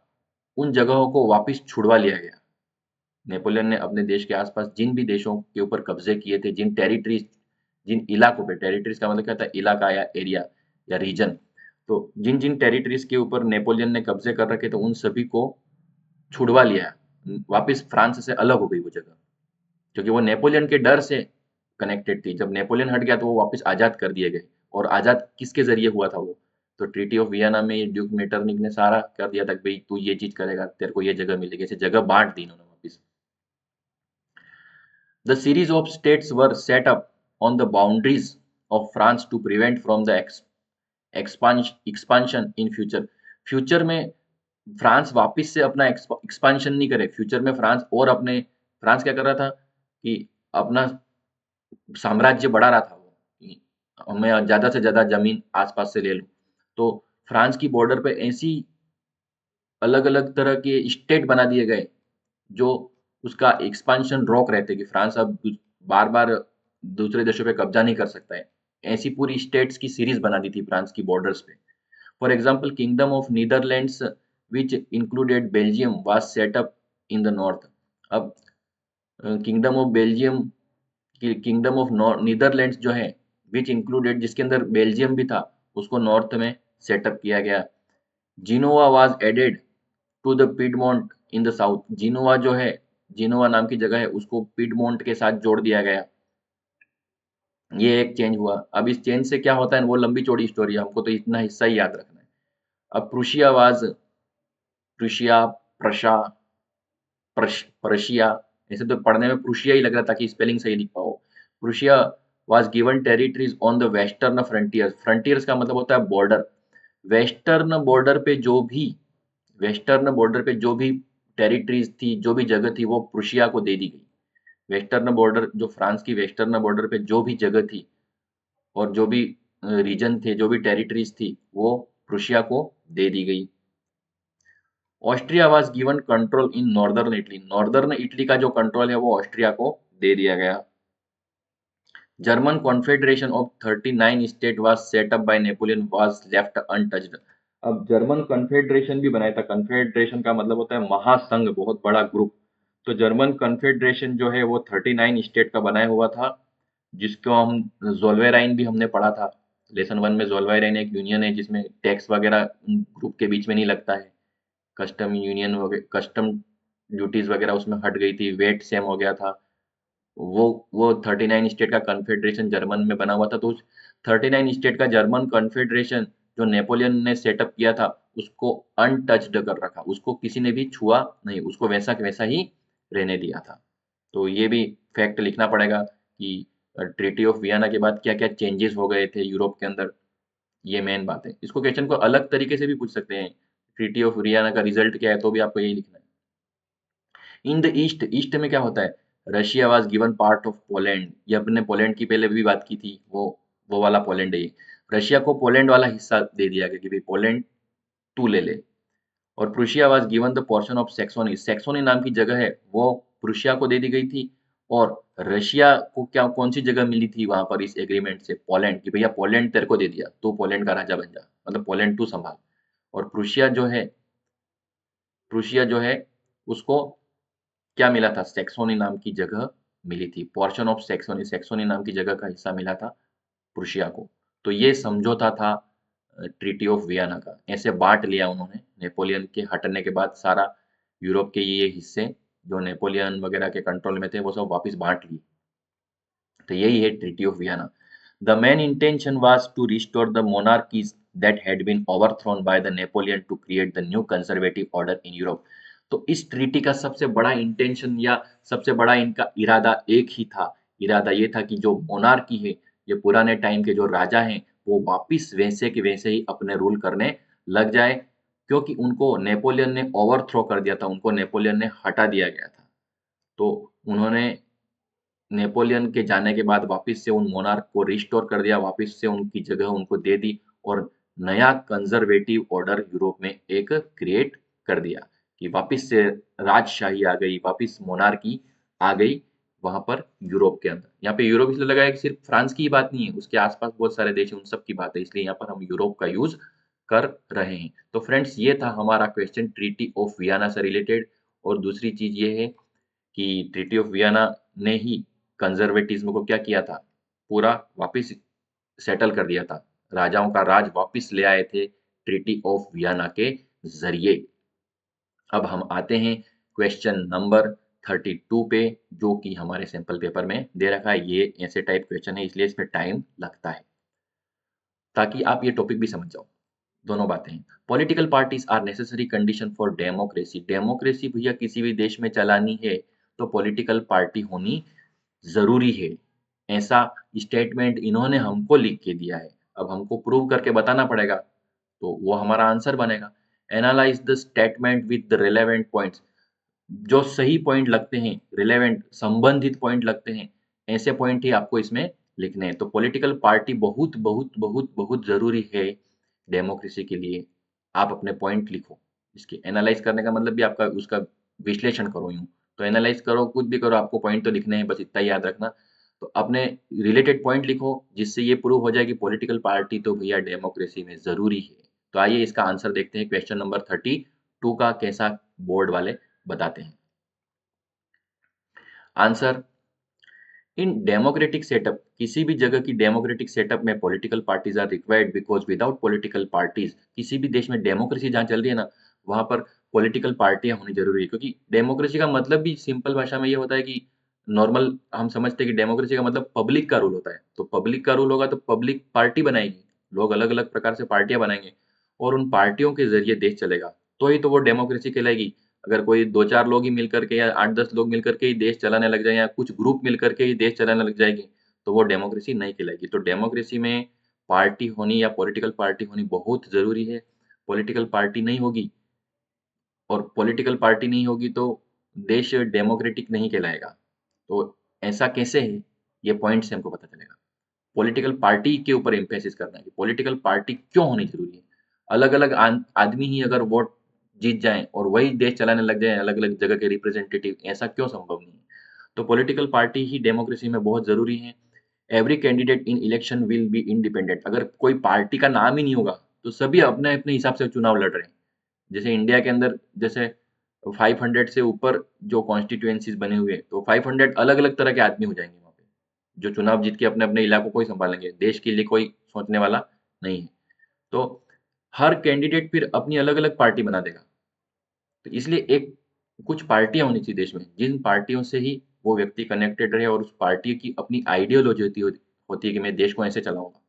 उन जगहों को वापस छुड़वा लिया गया। नेपोलियन ने अपने देश के आसपास जिन भी देशों के ऊपर कब्जे किए थे, जिन टेरिटरीज, जिन इलाकों पे, टेरिटरीज का मतलब क्या होता है, इलाका या एरिया या रीजन, तो जिन जिन टेरिटरीज के ऊपर नेपोलियन ने कब्जे कर रखे थे उन सभी को छुड़वा लिया, वापस फ्रांस से अलग हो गई वो जगह, क्योंकि वो नेपोलियन के डर से कनेक्टेड थी। जब नेपोलियन हट गया तो वो वापस आजाद कर दिए गए, और आजाद किसके जरिए हुआ था वो, तो ट्रीटी ऑफ वियना में ड्यूक मेटरनिक ने सारा कर दिया था कि भाई तू ये चीज करेगा तेरे को ये जगह मिलेगी, ऐसे जगह बांट दी इन्होंने वापस। The series of states were set up on the boundaries of France to prevent from the expansion in future। Future में फ्रांस वापस से अपना एक्सपांशन नहीं करे, फ्यूचर में फ्रांस और अपने फ्रांस क्या कर रहा था कि अपना साम्राज्य बढ़ा रहा था वो, कि मैं ज्यादा से ज्यादा जमीन आसपास से ले लूं। तो फ्रांस की बॉर्डर पे ऐसी अलग अलग तरह के स्टेट बना दिए गए जो उसका एक्सपांशन रोक रहे थे कि फ्रांस अब बार बार दूसरे देशों पे कब्जा नहीं कर सकता है। ऐसी पूरी स्टेट्स की सीरीज बना दी थी फ्रांस की बॉर्डर्स पे। For example kingdom of Netherlands which included Belgium was set up in the north. अब kingdom of Belgium kingdom of Netherlands जो है विच इंक्लूडेड, जिसके अंदर बेल्जियम भी था, उसको नॉर्थ में सेटअप किया गया। Genoa was added to the Piedmont in the south. Genoa जो है, जिनोवा नाम की जगह है, उसको पिडमोंट के साथ जोड़ दिया गया। ये एक चेंज हुआ। अब इस चेंज से क्या होता है वो लंबी चौड़ी स्टोरी है, हमको तो इतना हिस्सा ही याद रखना है। अब Prussia was, Prussia, Prussia, Prussia, ऐसे तो पढ़ने में प्रुशिया ही लग रहा था कि स्पेलिंग सही लिख पाओ। Prussia was given territories on the western frontiers. Frontiers का मतलब होता है बॉर्डर। वेस्टर्न बॉर्डर पे जो भी वेस्टर्न बॉर्डर पे जो भी टेरिटरीज थी, जो भी जगह थी, वो प्रुशिया को दे दी गई। वेस्टर्न बॉर्डर, जो फ्रांस की वेस्टर्न बॉर्डर पे जो भी जगह थी और जो भी रीजन थे, जो भी टेरिटरीज थी, वो प्रुशिया को दे दी गई। Austria was given control in northern Italy. Northern Italy का जो कंट्रोल है वो ऑस्ट्रिया को दे दिया गया। German confederation of 39 state was set up by Napoleon was left untouched. अब जर्मन कॉन्फेडरेशन भी बनाया था। कॉन्फेडरेशन का मतलब होता है महासंघ, बहुत बड़ा ग्रुप। तो जर्मन कॉन्फेडरेशन जो है वो 39 स्टेट का बनाया हुआ था, जिसको हम जोल्वेराइन भी हमने पढ़ा था लेसन वन में। जोल्वेराइन एक यूनियन है जिसमें टैक्स वगैरह ग्रुप के बीच में नहीं लगता है। कस्टम यूनियन वगैरह, कस्टम ड्यूटीज वगैरह उसमें हट गई थी, वेट सेम हो गया था। वो 39 स्टेट का कन्फेडरेशन जर्मन में बना हुआ था। तो उस 39 स्टेट का जर्मन कन्फेडरेशन जो नेपोलियन ने सेटअप किया था, उसको अनटच्ड कर रखा, उसको किसी ने भी छुआ नहीं, उसको वैसा के वैसा ही रहने दिया था। तो ये भी फैक्ट लिखना पड़ेगा कि ट्रीटी ऑफ वियना के बाद क्या क्या चेंजेस हो गए थे यूरोप के अंदर। ये मेन बात है। इसको क्वेश्चन को अलग तरीके से भी पूछ सकते हैं, ट्रीटी ऑफ वियना का रिजल्ट क्या है, तो भी आपको यही लिखना है। इन द ईस्ट, ईस्ट में क्या होता है, Russia was given part of Poland. ये अपने पोलैंड की पहले भी बात की थी, वो वाला पोलैंड है ये। रशिया को पोलैंड वाला हिस्सा दे दिया गया कि भाई पोलैंड तू ले ले। और Prussia was given the portion of Saxony. Saxony नाम की जगह है, वो प्रुशिया को दे दी गई थी। और रशिया को क्या, कौन सी जगह मिली थी वहां पर इस एग्रीमेंट से, पोलैंड, कि भैया पोलैंड तेरे को दे दिया, तू पोलैंड का राजा बन जा, मतलब पोलैंड तू संभाल। और प्रुशिया जो है उसको क्या मिला था, सैक्सोनी नाम की जगह मिली थी। पोर्शन ऑफ सैक्सोनी, सैक्सोनी नाम की जगह का हिस्सा मिला था प्रुशिया को। तो ये समझौता था ट्रीटी ऑफ वियना का। ऐसे बांट लिया उन्होंने नेपोलियन के हटने के बाद, सारा यूरोप के ये हिस्से जो नेपोलियन वगैरह के कंट्रोल में थे वो सब वापस बांट लिए। तो यही है treaty of Vienna. The main intention was to restore the monarchies that had been overthrown by the Napoleon to create the new conservative order in Europe. तो इस ट्रीटी का सबसे बड़ा इंटेंशन या सबसे बड़ा इनका इरादा एक ही था। इरादा ये था कि जो मोनार्की है, ये पुराने टाइम के जो राजा हैं, वो वापिस वैसे के वैसे ही अपने रूल करने लग जाए, क्योंकि उनको नेपोलियन ने ओवरथ्रो कर दिया था, उनको नेपोलियन ने हटा दिया गया था। तो उन्होंने नेपोलियन के जाने के बाद वापस से उन मोनार्क को रिस्टोर कर दिया, वापस से उनकी जगह उनको दे दी, और नया कंजर्वेटिव ऑर्डर यूरोप में एक क्रिएट कर दिया कि वापस से राजशाही आ गई, वापस मोनार्की आ गई वहां पर यूरोप के अंदर। यहाँ पे यूरोप इसलिए लगा है कि सिर्फ फ्रांस की ही बात नहीं है, उसके आसपास बहुत सारे देश हैं, उन सब की बात है, इसलिए यहाँ पर हम यूरोप का यूज कर रहे हैं। तो फ्रेंड्स, ये था हमारा क्वेश्चन ट्रीटी ऑफ वियना से रिलेटेड। और दूसरी चीज ये है कि ट्रीटी ऑफ वियना ने ही कंजर्वेटिज्म को क्या किया था, पूरा वापस सेटल कर दिया था। राजाओं का राज वापस ले आए थे ट्रीटी ऑफ वियना के जरिए। अब हम आते हैं क्वेश्चन नंबर 32 पे, जो कि हमारे सैंपल पेपर में दे रखा है। ये ऐसे टाइप क्वेश्चन है, इसलिए इसमें टाइम लगता है, ताकि आप ये टॉपिक भी समझ जाओ। दोनों बातें हैं। Political parties are necessary condition for democracy. Democracy भैया किसी भी देश में चलानी है तो पॉलिटिकल पार्टी होनी जरूरी है। ऐसा स्टेटमेंट इन्होंने हमको लिख के दिया है, अब हमको प्रूव करके बताना पड़ेगा, तो वो हमारा आंसर बनेगा। Analyse the statement with the relevant points. जो सही पॉइंट लगते हैं, रिलेवेंट संबंधित पॉइंट लगते हैं, ऐसे पॉइंट ही आपको इसमें लिखने हैं। तो पॉलिटिकल पार्टी बहुत बहुत बहुत बहुत जरूरी है डेमोक्रेसी के लिए। आप अपने पॉइंट लिखो, इसकी एनालाइज करने का मतलब भी आपका उसका विश्लेषण करो। यूं तो एनालाइज करो, कुछ भी करो, आपको पॉइंट तो लिखने हैं, बस इतना ही याद रखना। तो अपने रिलेटेड पॉइंट लिखो जिससे ये प्रूव हो जाए कि पॉलिटिकल पार्टी तो भैया डेमोक्रेसी में जरूरी है। तो आइए इसका आंसर देखते हैं। क्वेश्चन नंबर 32 का कैसा बोर्ड वाले बताते हैं आंसर। इन डेमोक्रेटिक सेटअप, किसी भी जगह की डेमोक्रेटिक सेटअप में political parties are required because without political parties, किसी भी देश में डेमोक्रेसी जहाँ चल रही है ना, वहां पर पॉलिटिकल पार्टियां होनी जरूरी है। क्योंकि डेमोक्रेसी का मतलब भी सिंपल भाषा में ये होता है कि नॉर्मल हम समझते हैं कि डेमोक्रेसी का मतलब पब्लिक का रूल होता है। तो पब्लिक का रूल होगा तो पब्लिक पार्टी बनाएगी, लोग अलग अलग प्रकार से पार्टियां बनाएंगे और उन पार्टियों के जरिए देश चलेगा, तो ही तो वो डेमोक्रेसी कहलाएगी। अगर कोई दो चार लोग ही मिलकर के या 8-10 लोग मिलकर के ही देश चलाने लग जाए या कुछ ग्रुप मिलकर के ही देश चलाने लग जाएगी, तो वो डेमोक्रेसी नहीं कहलाएगी। तो डेमोक्रेसी में पार्टी होनी या पॉलिटिकल पार्टी होनी बहुत जरूरी है। पॉलिटिकल पार्टी नहीं होगी और पॉलिटिकल पार्टी नहीं होगी तो देश डेमोक्रेटिक नहीं कहलाएगा। तो ऐसा कैसे है, ये पॉइंट से हमको पता चलेगा। पॉलिटिकल पार्टी के ऊपर एम्फेसिस करना है कि पॉलिटिकल पार्टी क्यों होनी जरूरी है। अलग अलग आदमी ही अगर वोट जीत जाएं और वही देश चलाने लग जाए, अलग अलग जगह के रिप्रेजेंटेटिव, ऐसा क्यों संभव नहीं है। तो पॉलिटिकल पार्टी ही डेमोक्रेसी में बहुत जरूरी है। Every candidate in election will be independent, अगर कोई पार्टी का नाम ही नहीं होगा तो सभी अपने अपने हिसाब से चुनाव लड़ रहे हैं। जैसे इंडिया के अंदर जैसे 500 से ऊपर जो कॉन्स्टिट्यूएंसीज बने हुए हैं, तो 500 अलग अलग तरह के आदमी हो जाएंगे वहाँ पे, जो चुनाव जीत के अपने अपने इलाकों को ही संभालेंगे, देश के लिए कोई सोचने वाला नहीं है। तो हर कैंडिडेट फिर अपनी अलग अलग पार्टी बना देगा। तो इसलिए एक कुछ पार्टियां होनी चाहिए देश में, जिन पार्टियों से ही वो व्यक्ति कनेक्टेड रहे और उस पार्टी की अपनी आइडियोलॉजी होती है कि मैं देश को ऐसे चलाऊंगा।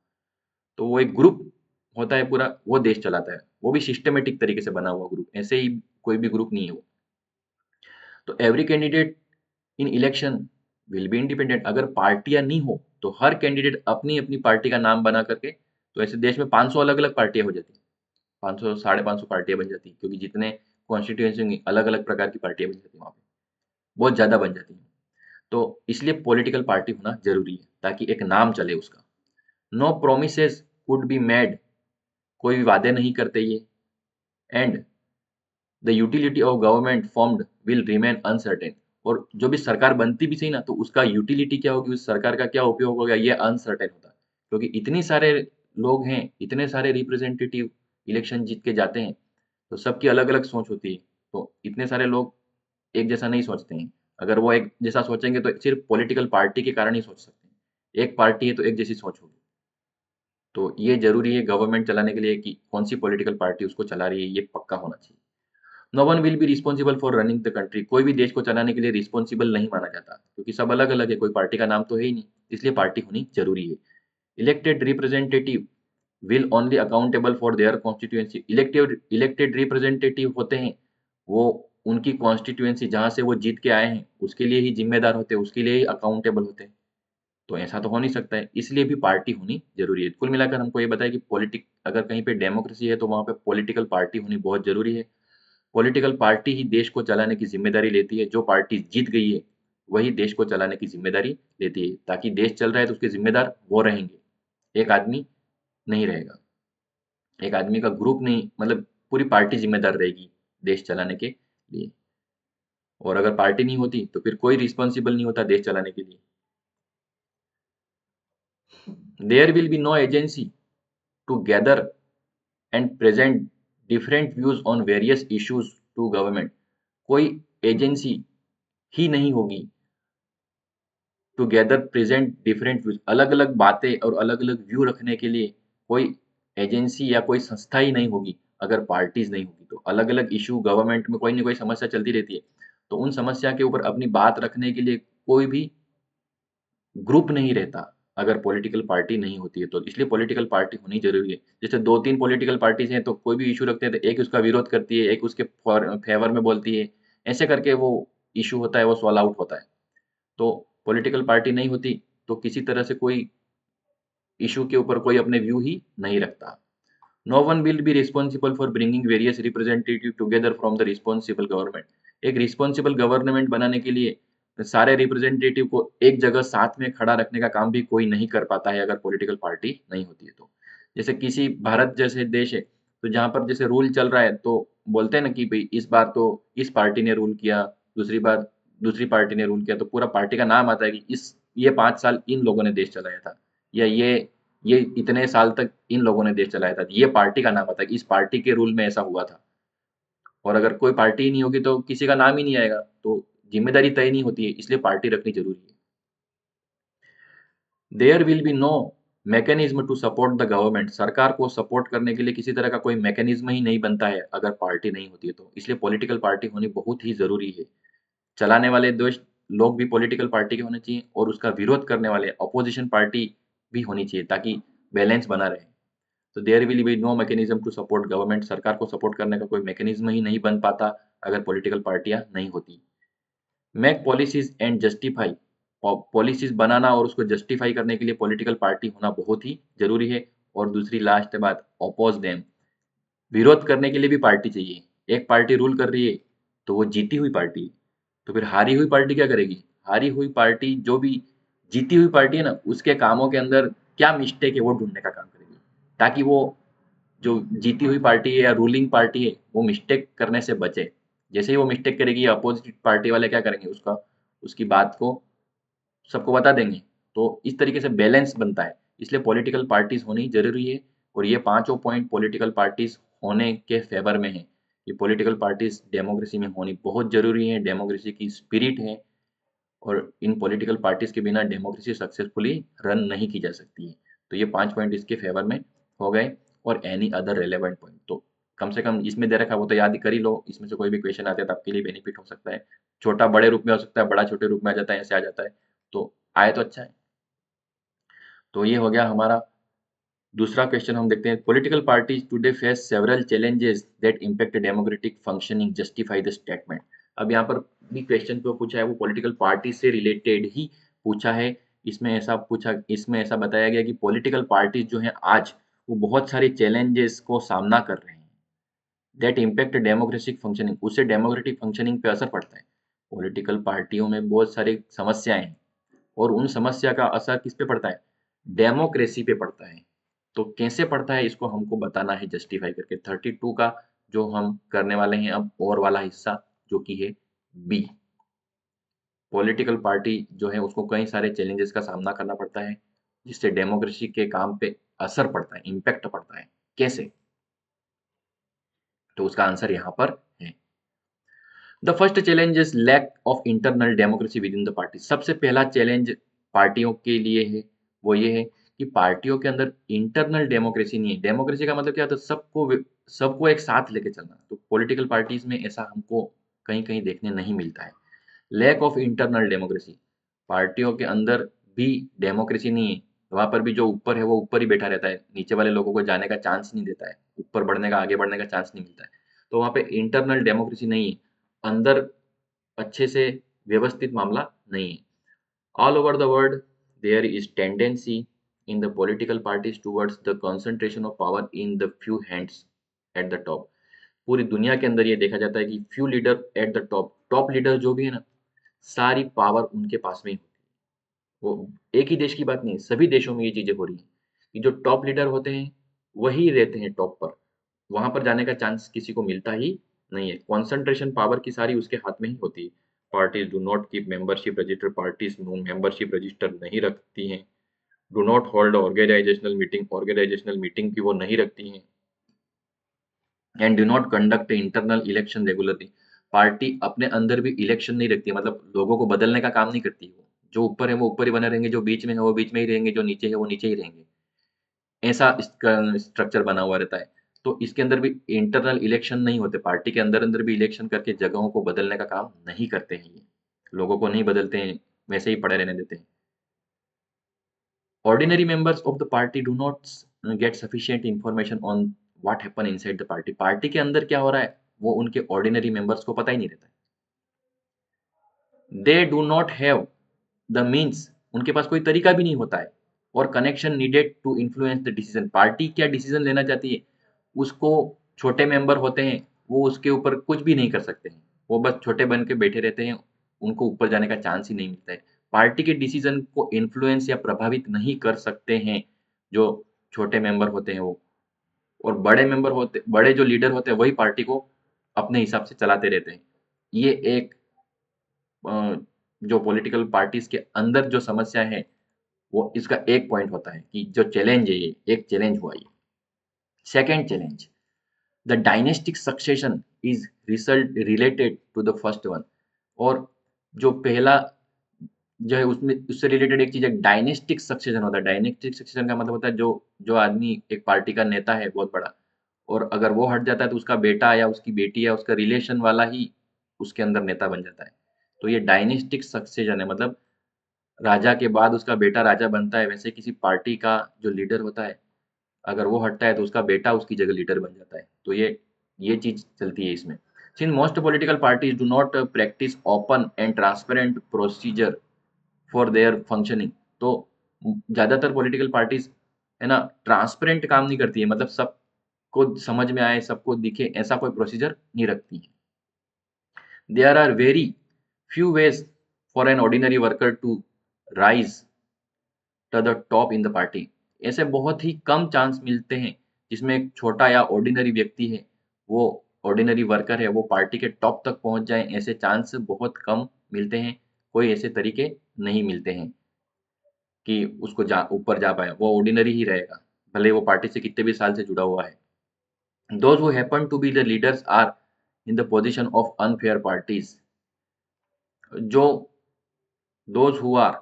तो वो एक ग्रुप होता है पूरा, वो देश चलाता है, वो भी सिस्टमेटिक तरीके से बना हुआ ग्रुप, ऐसे ही कोई भी ग्रुप नहीं है वो। तो every candidate in election will be independent, अगर पार्टियां नहीं हो तो हर कैंडिडेट अपनी अपनी पार्टी का नाम बना करके, तो ऐसे देश में 500 अलग अलग पार्टियां हो जाती हैं, 500 550 पार्टियां बन जाती हैं, क्योंकि जितने कॉन्स्टिट्यूएंसी होंगी अलग अलग प्रकार की पार्टियां बन जाती हैं वहाँ पे, बहुत ज्यादा बन जाती हैं। तो इसलिए पॉलिटिकल पार्टी होना जरूरी है ताकि एक नाम चले उसका। No promises could be made, कोई भी वादे नहीं करते ये। And the utility of government formed will remain uncertain, और जो भी सरकार बनती भी सही ना, तो उसका यूटिलिटी क्या होगी, उस सरकार का क्या उपयोग होगा, ये अनसर्टेन होता है। क्योंकि इतने सारे लोग हैं, इतने सारे रिप्रेजेंटेटिव इलेक्शन जीत के जाते हैं, तो सबकी अलग अलग सोच होती है। तो इतने सारे लोग एक जैसा नहीं सोचते हैं। अगर वो एक जैसा सोचेंगे तो सिर्फ पॉलिटिकल पार्टी के कारण ही सोच सकते हैं। एक पार्टी है तो एक जैसी सोच होगी। तो ये जरूरी है गवर्नमेंट चलाने के लिए कि कौन सी पॉलिटिकल पार्टी उसको चला रही है, ये पक्का होना चाहिए। No one will be responsible for running the country, कोई भी देश को चलाने के लिए रिस्पॉन्सिबल नहीं माना जाता, क्योंकि सब अलग अलग है, कोई पार्टी का नाम तो है ही नहीं, इसलिए पार्टी होनी जरूरी है। Elected representative will only accountable for their constituency, elected representative होते हैं, वो उनकी कॉन्स्टिट्यूएंसी जहां से वो जीत के आए हैं उसके लिए ही जिम्मेदार होते हैं, उसके लिए ही अकाउंटेबल होते हैं। तो ऐसा तो हो नहीं सकता है, इसलिए भी पार्टी होनी जरूरी है। कुल मिलाकर हमको ये बताया कि पॉलिटिक अगर कहीं पे डेमोक्रेसी है तो वहां पे पॉलिटिकल पार्टी होनी बहुत जरूरी है। पॉलिटिकल पार्टी ही देश को चलाने की जिम्मेदारी लेती है, जो पार्टी जीत गई है वही देश को चलाने की जिम्मेदारी लेती है, ताकि देश चल रहा है तो उसके जिम्मेदार वो रहेंगे, एक आदमी नहीं रहेगा, एक आदमी का ग्रुप नहीं, मतलब पूरी पार्टी जिम्मेदार रहेगी देश चलाने के लिए। और अगर पार्टी नहीं होती तो फिर कोई रिस्पॉन्सिबल नहीं होता देश चलाने के लिए। There will be no agency to gather and present different views on various issues to government, कोई एजेंसी ही नहीं होगी टुगेदर प्रेजेंट डिफरेंट व्यूज, अलग अलग बातें और अलग अलग व्यू रखने के लिए कोई एजेंसी या कोई संस्था ही नहीं होगी अगर पार्टीज नहीं होगी। तो अलग अलग इशू गवर्नमेंट में कोई ना कोई समस्या चलती रहती है, तो उन समस्या के ऊपर अपनी बात रखने के लिए कोई भी ग्रुप नहीं रहता अगर पॉलिटिकल पार्टी नहीं होती है। तो इसलिए पॉलिटिकल पार्टी होनी जरूरी है। जैसे दो तीन पॉलिटिकल पार्टीज हैं तो कोई भी इशू रखते हैं तो एक उसका विरोध करती है, एक उसके फेवर में बोलती है, ऐसे करके वो इशू होता है, वो सॉल्व आउट होता है। तो पॉलिटिकल पार्टी नहीं होती तो किसी तरह से कोई इशू के ऊपर कोई अपने व्यू ही नहीं रखता। No one will be responsible for bringing various representative together from the responsible government, एक रिस्पॉन्सिबल गवर्नमेंट बनाने के लिए सारे रिप्रेजेंटेटिव को एक जगह साथ में खड़ा रखने का काम भी कोई नहीं कर पाता है अगर पॉलिटिकल पार्टी नहीं होती है तो। जैसे किसी भारत जैसे देश है तो जहाँ पर जैसे रूल चल रहा है तो बोलते हैं ना कि भाई इस बार तो इस पार्टी ने रूल किया, दूसरी बार दूसरी पार्टी ने रूल किया, तो पूरा पार्टी का नाम आता है कि इस ये 5 साल इन लोगों ने देश चलाया था, या ये इतने साल तक इन लोगों ने देश चलाया था, ये पार्टी का नाम आता है कि इस पार्टी के रूल में ऐसा हुआ था। और अगर कोई पार्टी ही नहीं होगी तो किसी का नाम ही नहीं आएगा, तो जिम्मेदारी तय नहीं होती है, इसलिए पार्टी रखनी जरूरी है। There will be no mechanism to support the government, सरकार को सपोर्ट करने के लिए किसी तरह का कोई मैकेनिज्म ही नहीं बनता है अगर पार्टी नहीं होती है तो, इसलिए पॉलिटिकल पार्टी होनी बहुत ही जरूरी है। चलाने वाले देश लोग भी पॉलिटिकल पार्टी के होने चाहिए और उसका विरोध करने वाले अपोजिशन पार्टी भी होनी चाहिए ताकि बैलेंस बना रहे। तो there will be no mechanism to support government, सरकार को सपोर्ट करने का कोई मैकेनिज्म ही नहीं बन पाता अगर पॉलिटिकल पार्टियां नहीं होती। Make policies and justify, policies बनाना और उसको जस्टिफाई करने के लिए पॉलिटिकल पार्टी होना बहुत ही जरूरी है। और दूसरी लास्ट बात, अपोज देम, विरोध करने के लिए भी पार्टी चाहिए। एक पार्टी रूल कर रही है तो वो जीती हुई पार्टी है, तो फिर हारी हुई पार्टी क्या करेगी? हारी हुई पार्टी जो भी जीती हुई पार्टी है ना, उसके कामों के अंदर क्या मिस्टेक है वो ढूंढने का काम करेगी, ताकि वो जो जीती हुई पार्टी है या रूलिंग पार्टी है वो मिस्टेक करने से बचे। जैसे ही वो मिस्टेक करेगी, अपोजिट पार्टी वाले क्या करेंगे, उसका उसकी बात को सबको बता देंगे। तो इस तरीके से बैलेंस बनता है, इसलिए पॉलिटिकल पार्टीज होनी जरूरी है। और ये पांचों पॉइंट पॉलिटिकल पार्टीज होने के फेवर में है। ये पॉलिटिकल पार्टीज डेमोक्रेसी में होनी बहुत जरूरी है, डेमोक्रेसी की स्पिरिट है। और इन पॉलिटिकल पार्टीज के बिना डेमोक्रेसी सक्सेसफुली रन नहीं की जा सकती है। तो ये 5 पॉइंट इसके फेवर में हो गए। और एनी अदर रेलेवेंट पॉइंट तो कम से कम इसमें दे रखा है वो तो याद कर ही लो, इसमें से कोई भी क्वेश्चन आते हैं तो आपके लिए बेनिफिट हो सकता है। छोटा बड़े रूप में हो सकता है, बड़ा छोटे रूप में आ जाता है, ऐसे आ जाता है, तो आए तो अच्छा है। तो ये हो गया हमारा दूसरा क्वेश्चन। हम देखते हैं, political parties today face several challenges that impact democratic functioning, justify the statement. अब यहाँ पर भी क्वेश्चन जो पूछा है वो पॉलिटिकल पार्टी से रिलेटेड ही पूछा है। इसमें ऐसा बताया गया कि पॉलिटिकल पार्टीज जो हैं आज वो बहुत सारे चैलेंजेस को सामना कर रहे हैं, दैट इम्पैक्ट डेमोक्रेटिक फंक्शनिंग, उससे डेमोक्रेटिक फंक्शनिंग पे असर पड़ता है। पॉलिटिकल पार्टियों में बहुत सारी समस्याएं हैं और उन समस्या का असर किस पे पड़ता है? डेमोक्रेसी पे पड़ता है। तो कैसे पड़ता है इसको हमको बताना है जस्टिफाई करके। 32 का जो हम करने वाले हैं अब और वाला हिस्सा, जो कि है बी। पॉलिटिकल पार्टी जो है उसको कई सारे चैलेंजेस का सामना करना पड़ता है जिससे डेमोक्रेसी के काम पे असर पड़ता है, इम्पैक्ट पड़ता है। कैसे? तो उसका आंसर यहाँ पर है। The first challenge is lack of internal democracy within the party. सबसे पहला चैलेंज पार्टियों के लिए है वो ये है कि पार्टियों के अंदर इंटरनल डेमोक्रेसी नहीं है। डेमोक्रेसी का मतलब क्या होता है? सबको एक साथ लेके चलना। तो पॉलिटिकल पार्टीज में ऐसा हमको कहीं कहीं देखने नहीं मिलता है। लैक ऑफ इंटरनल डेमोक्रेसी, पार्टियों के अंदर भी डेमोक्रेसी नहीं है। वहां पर भी जो ऊपर है वो ऊपर ही बैठा रहता है, नीचे वाले लोगों को जाने का चांस नहीं देता है, ऊपर बढ़ने का, आगे बढ़ने का चांस नहीं मिलता है। तो वहां पे इंटरनल डेमोक्रेसी नहीं है, अंदर अच्छे से व्यवस्थित मामला नहीं है। All over the world there is tendency in the political parties towards the concentration of power in the few hands at the top. पूरी दुनिया के अंदर ये देखा जाता है कि few leader at the top, top leader जो भी है ना, सारी पावर उनके पास में ही होती है। वो एक ही देश की बात नहीं है, सभी देशों में ये चीजें हो रही हैं कि जो टॉप लीडर होते हैं वही रहते हैं टॉप पर, वहां पर जाने का चांस किसी को मिलता ही नहीं है। कॉन्सेंट्रेशन पावर की सारी उसके हाथ में ही होती है। Parties do not keep membership register, parties membership register नहीं रखती हैं। Do not hold organisational meeting, organisational meeting की वो नहीं रखती हैं। And do not conduct internal election regularly, party अपने अंदर भी इलेक्शन नहीं रखती है, मतलब लोगों को बदलने का काम नहीं करती है। वो जो ऊपर है वो ऊपर ही बने रहेंगे, जो बीच में है वो बीच में ही रहेंगे, जो नीचे है वो नीचे ही रहेंगे। ऐसा इसका स्ट्रक्चर बना हुआ रहता है। तो इसके अंदर भी इंटरनल इलेक्शन नहीं होते, पार्टी के अंदर अंदर भी इलेक्शन करके जगहों को बदलने का काम नहीं करते हैं ये, लोगों को नहीं बदलते हैं, वैसे ही पड़े रहने देते हैं। Ordinary members of the party do not gate sufficient information on what happen inside the party, party के अंदर क्या हो रहा है वो उनके ऑर्डिनरी मेंबर्स को पता ही नहीं रहता है। They do not have the means, उनके पास कोई तरीका भी नहीं होता है, और connection needed to influence the decision, party क्या डिसीजन लेना चाहती है उसको छोटे मेंबर होते हैं वो उसके ऊपर कुछ भी नहीं कर सकते हैं। वो बस छोटे बन के बैठे रहते हैं, उनको ऊपर जाने का चांस ही नहीं मिलता है। पार्टी के डिसीजन को इन्फ्लुएंस या प्रभावित नहीं कर सकते हैं जो छोटे मेंबर होते हैं वो, और बड़े जो लीडर होते हैं वही पार्टी को अपने हिसाब से चलाते रहते हैं। ये एक जो पॉलिटिकल पार्टीज के अंदर जो समस्या है वो इसका एक पॉइंट होता है कि जो चैलेंज है, ये एक चैलेंज हुआ ये। Second challenge, the dynastic succession is result related to the first one. और जो पहला जो है उसमें उससे रिलेटेड एक चीज है, डायनेस्टिक सक्सेशन होता है। डायनेस्टिक सक्सेशन का मतलब होता है जो जो आदमी एक पार्टी का नेता है बहुत बड़ा, और अगर वो हट जाता है तो उसका बेटा या उसकी बेटी या उसका रिलेशन वाला ही उसके अंदर नेता बन जाता है। तो ये डायनेस्टिक सक्सेशन है, मतलब राजा के बाद उसका बेटा राजा बनता है। वैसे किसी पार्टी का जो लीडर होता है, अगर वो हटता है तो उसका बेटा उसकी जगह लीडर बन जाता है। तो ये चीज चलती है इसमें। Since most political parties do not practice open and transparent procedure for their functioning, तो ज्यादातर पॉलिटिकल पार्टीज है ना ट्रांसपेरेंट काम नहीं करती है, मतलब सबको समझ में आए, सबको दिखे, ऐसा कोई प्रोसीजर नहीं रखती है। There are very few ways for an ordinary worker to rise to the top in the party। ऐसे बहुत ही कम चांस मिलते हैं जिसमें एक छोटा या ऑर्डिनरी व्यक्ति है, वो ऑर्डिनरी वर्कर है, वो पार्टी के टॉप तक पहुंच जाए। ऐसे चांस बहुत कम मिलते हैं, कोई ऐसे तरीके नहीं मिलते हैं कि उसको ऊपर जा पाए। वो ऑर्डिनरी ही रहेगा, भले वो पार्टी से कितने भी साल से जुड़ा हुआ है। Those who happen to be the leaders are in the position of unfair parties। जो those who are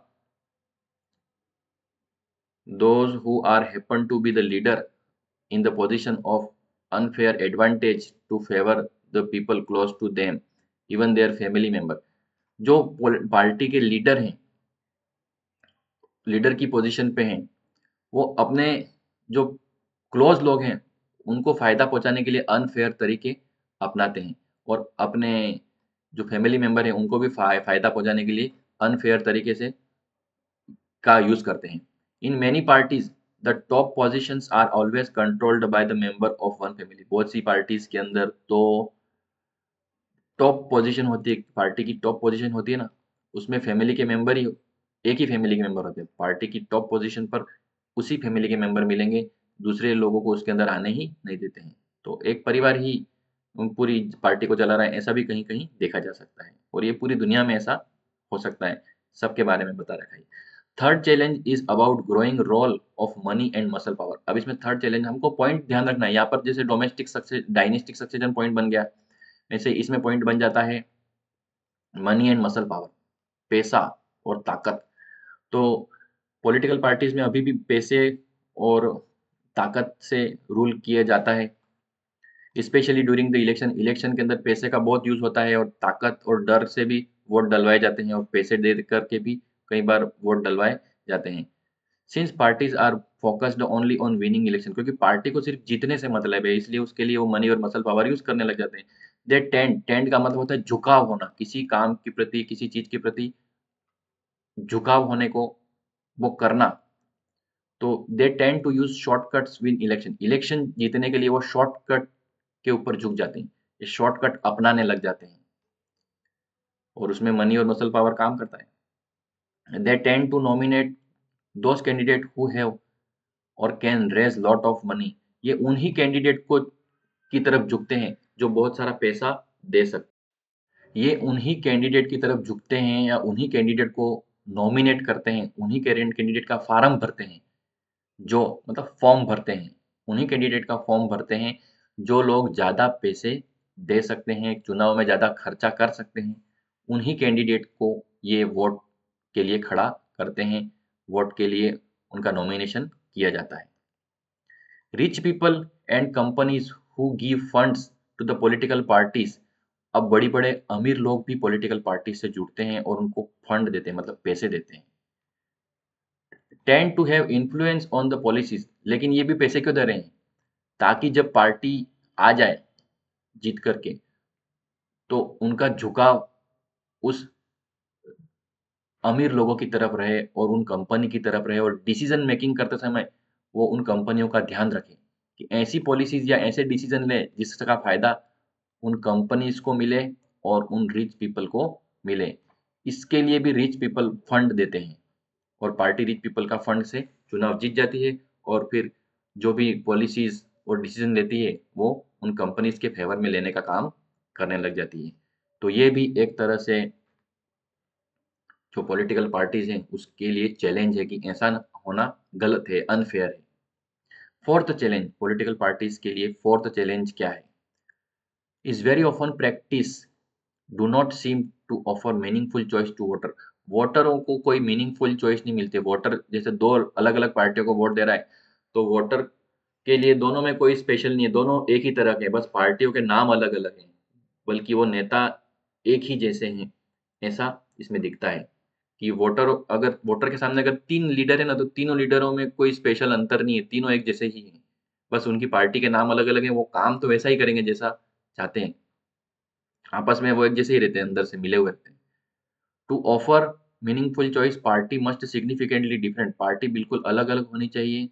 those who are happen to be the leader in the position of unfair advantage to favor the people close to them, even their family member। जो party के leader हैं, leader की position पे हैं, वो अपने जो close लोग हैं उनको फायदा पहुंचाने के लिए अनफेयर तरीके अपनाते हैं, और अपने जो फैमिली मेंबर हैं उनको भी फायदा पहुंचाने के लिए अनफेयर तरीके से का यूज करते हैं। In many parties the top positions are always controlled by the member of one family. बहुत सी पार्टीज के अंदर तो टॉप पोजीशन होती है, पार्टी की टॉप पोजीशन होती है ना, उसमें फैमिली के मेंबर ही एक ही फैमिली के मेंबर होते हैं। पार्टी की टॉप पोजीशन पर उसी फैमिली के मेंबर मिलेंगे, दूसरे लोगों को उसके अंदर आने ही नहीं देते हैं। तो एक परिवार ही पूरी पार्टी को चला रहा है, ऐसा भी कहीं कहीं देखा जा सकता है, और ये पूरी दुनिया में ऐसा हो सकता है। सबके बारे में बता रखा है। Third challenge is about growing role of money and muscle power. अब इसमें थर्ड चैलेंज हमको पॉइंट ध्यान रखना है यहाँ पर, जैसे domestic success dynastic succession point बन गया, वैसे इसमें पॉइंट बन जाता है मनी एंड मसल पावर, पैसा और ताकत। तो पॉलिटिकल पार्टीज में अभी भी पैसे और ताकत से रूल किया जाता है, specially during the election. Election के अंदर पैसे का बहुत यूज होता है, और ताकत और डर से भी वोट डलवाए जाते हैं, और पैसे दे करके भी कई बार वोट डलवाए जाते हैं। Since parties are focused only on winning election, क्योंकि पार्टी को सिर्फ जीतने से मतलब है, इसलिए उसके लिए वो मनी और मसल पावर यूज करने लग जाते हैं। दे टेंड का मतलब होता है झुकाव होना, किसी काम के प्रति, किसी चीज के प्रति झुकाव होने को वो करना। तो they tend to use shortcuts win election. Election जीतने के लिए वो शॉर्टकट के ऊपर झुक जाते हैं, ये शॉर्टकट अपनाने लग जाते हैं, और उसमें मनी और मसल पावर काम करता है। They tend to nominate those candidate who have और can raise lot of money. ये उन्हीं कैंडिडेट को की तरफ झुकते हैं जो बहुत सारा पैसा दे सकते। ये उन्हीं कैंडिडेट की तरफ झुकते हैं या उन्हीं कैंडिडेट को नॉमिनेट करते हैं, उन्हीं कैंडिडेट का फार्म भरते हैं, जो मतलब फॉर्म भरते हैं, उन्हीं कैंडिडेट का फॉर्म भरते हैं जो लोग ज़्यादा पैसे दे सकते हैं, चुनाव में ज़्यादा खर्चा कर सकते हैं। उन्हीं कैंडिडेट को ये वोट के लिए खड़ा करते हैं, वोट के लिए उनका नॉमिनेशन किया जाता है। Rich people and companies who give funds to the political parties. अब बड़ी बड़े अमीर लोग भी पॉलिटिकल पार्टी से जुड़ते हैं और उनको फंड देते हैं, मतलब पैसे देते हैं। Tend to have influence on the policies. लेकिन ये भी पैसे क्यों दे रहे हैं? ताकि जब पार्टी आ जाए जीत करके, तो उनका झुकाव उस अमीर लोगों की तरफ रहे और उन कंपनी की तरफ रहे, और डिसीजन मेकिंग करते समय वो उन कंपनियों का ध्यान रखें कि ऐसी पॉलिसीज या ऐसे डिसीजन ले जिसका फायदा उन कंपनीज को मिले और उन रिच पीपल को मिले। इसके लिए भी रिच पीपल फंड देते हैं और पार्टी रिच पीपल का फंड से चुनाव जीत जाती है और फिर जो भी पॉलिसीज और डिसीजन लेती है वो उन कंपनीज के फेवर में लेने का काम करने लग जाती है। तो ये भी एक तरह से जो पॉलिटिकल पार्टीज हैं उसके लिए चैलेंज है कि ऐसा होना गलत है, अनफेयर है। फोर्थ चैलेंज पॉलिटिकल पार्टीज के लिए, फोर्थ चैलेंज क्या है? Is very often practice do not seem to offer meaningful choice to voter. वोटरों को कोई मीनिंगफुल चॉइस नहीं मिलती। वोटर जैसे दो अलग अलग पार्टियों को वोट दे रहा है तो वोटर के लिए दोनों में कोई स्पेशल नहीं है, दोनों एक ही तरह के हैं, बस पार्टियों के नाम अलग अलग हैं, बल्कि वो नेता एक ही जैसे हैं, ऐसा इसमें दिखता है कि वोटर के सामने अगर तीन लीडर है ना तो तीनों लीडरों में कोई स्पेशल अंतर नहीं है, तीनों एक जैसे ही हैं, बस उनकी पार्टी के नाम अलग अलग हैं, वो काम तो वैसा ही करेंगे जैसा चाहते हैं, आपस में वो एक जैसे ही रहते हैं, अंदर से मिले हुए रहते हैं। To offer meaningful choice party must significantly different, party बिल्कुल अलग अलग होनी चाहिए।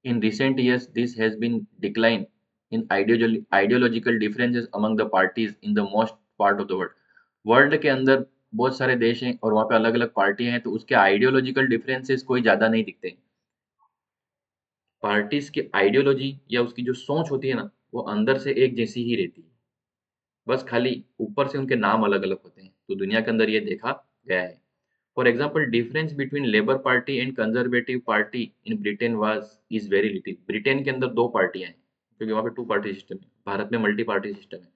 In recent years this has been decline in ideological differences among the parties in the most part of the world. World के अंदर बहुत सारे देश हैं और वहाँ पे अलग अलग पार्टियां हैं तो उसके आइडियोलॉजिकल डिफरेंसेस कोई ज़्यादा नहीं दिखते। पार्टीज की आइडियोलॉजी या उसकी जो सोच होती है ना वो अंदर से एक जैसी ही रहती है, बस खाली ऊपर से उनके नाम अलग अलग होते हैं। तो दुनिया के अंदर ये देखा गया है। For example difference between labour party and conservative party in Britain was is very little. Britain के अंदर दो पार्टियां हैं क्योंकि वहाँ पे टू पार्टी सिस्टम है, भारत में मल्टी पार्टी सिस्टम है।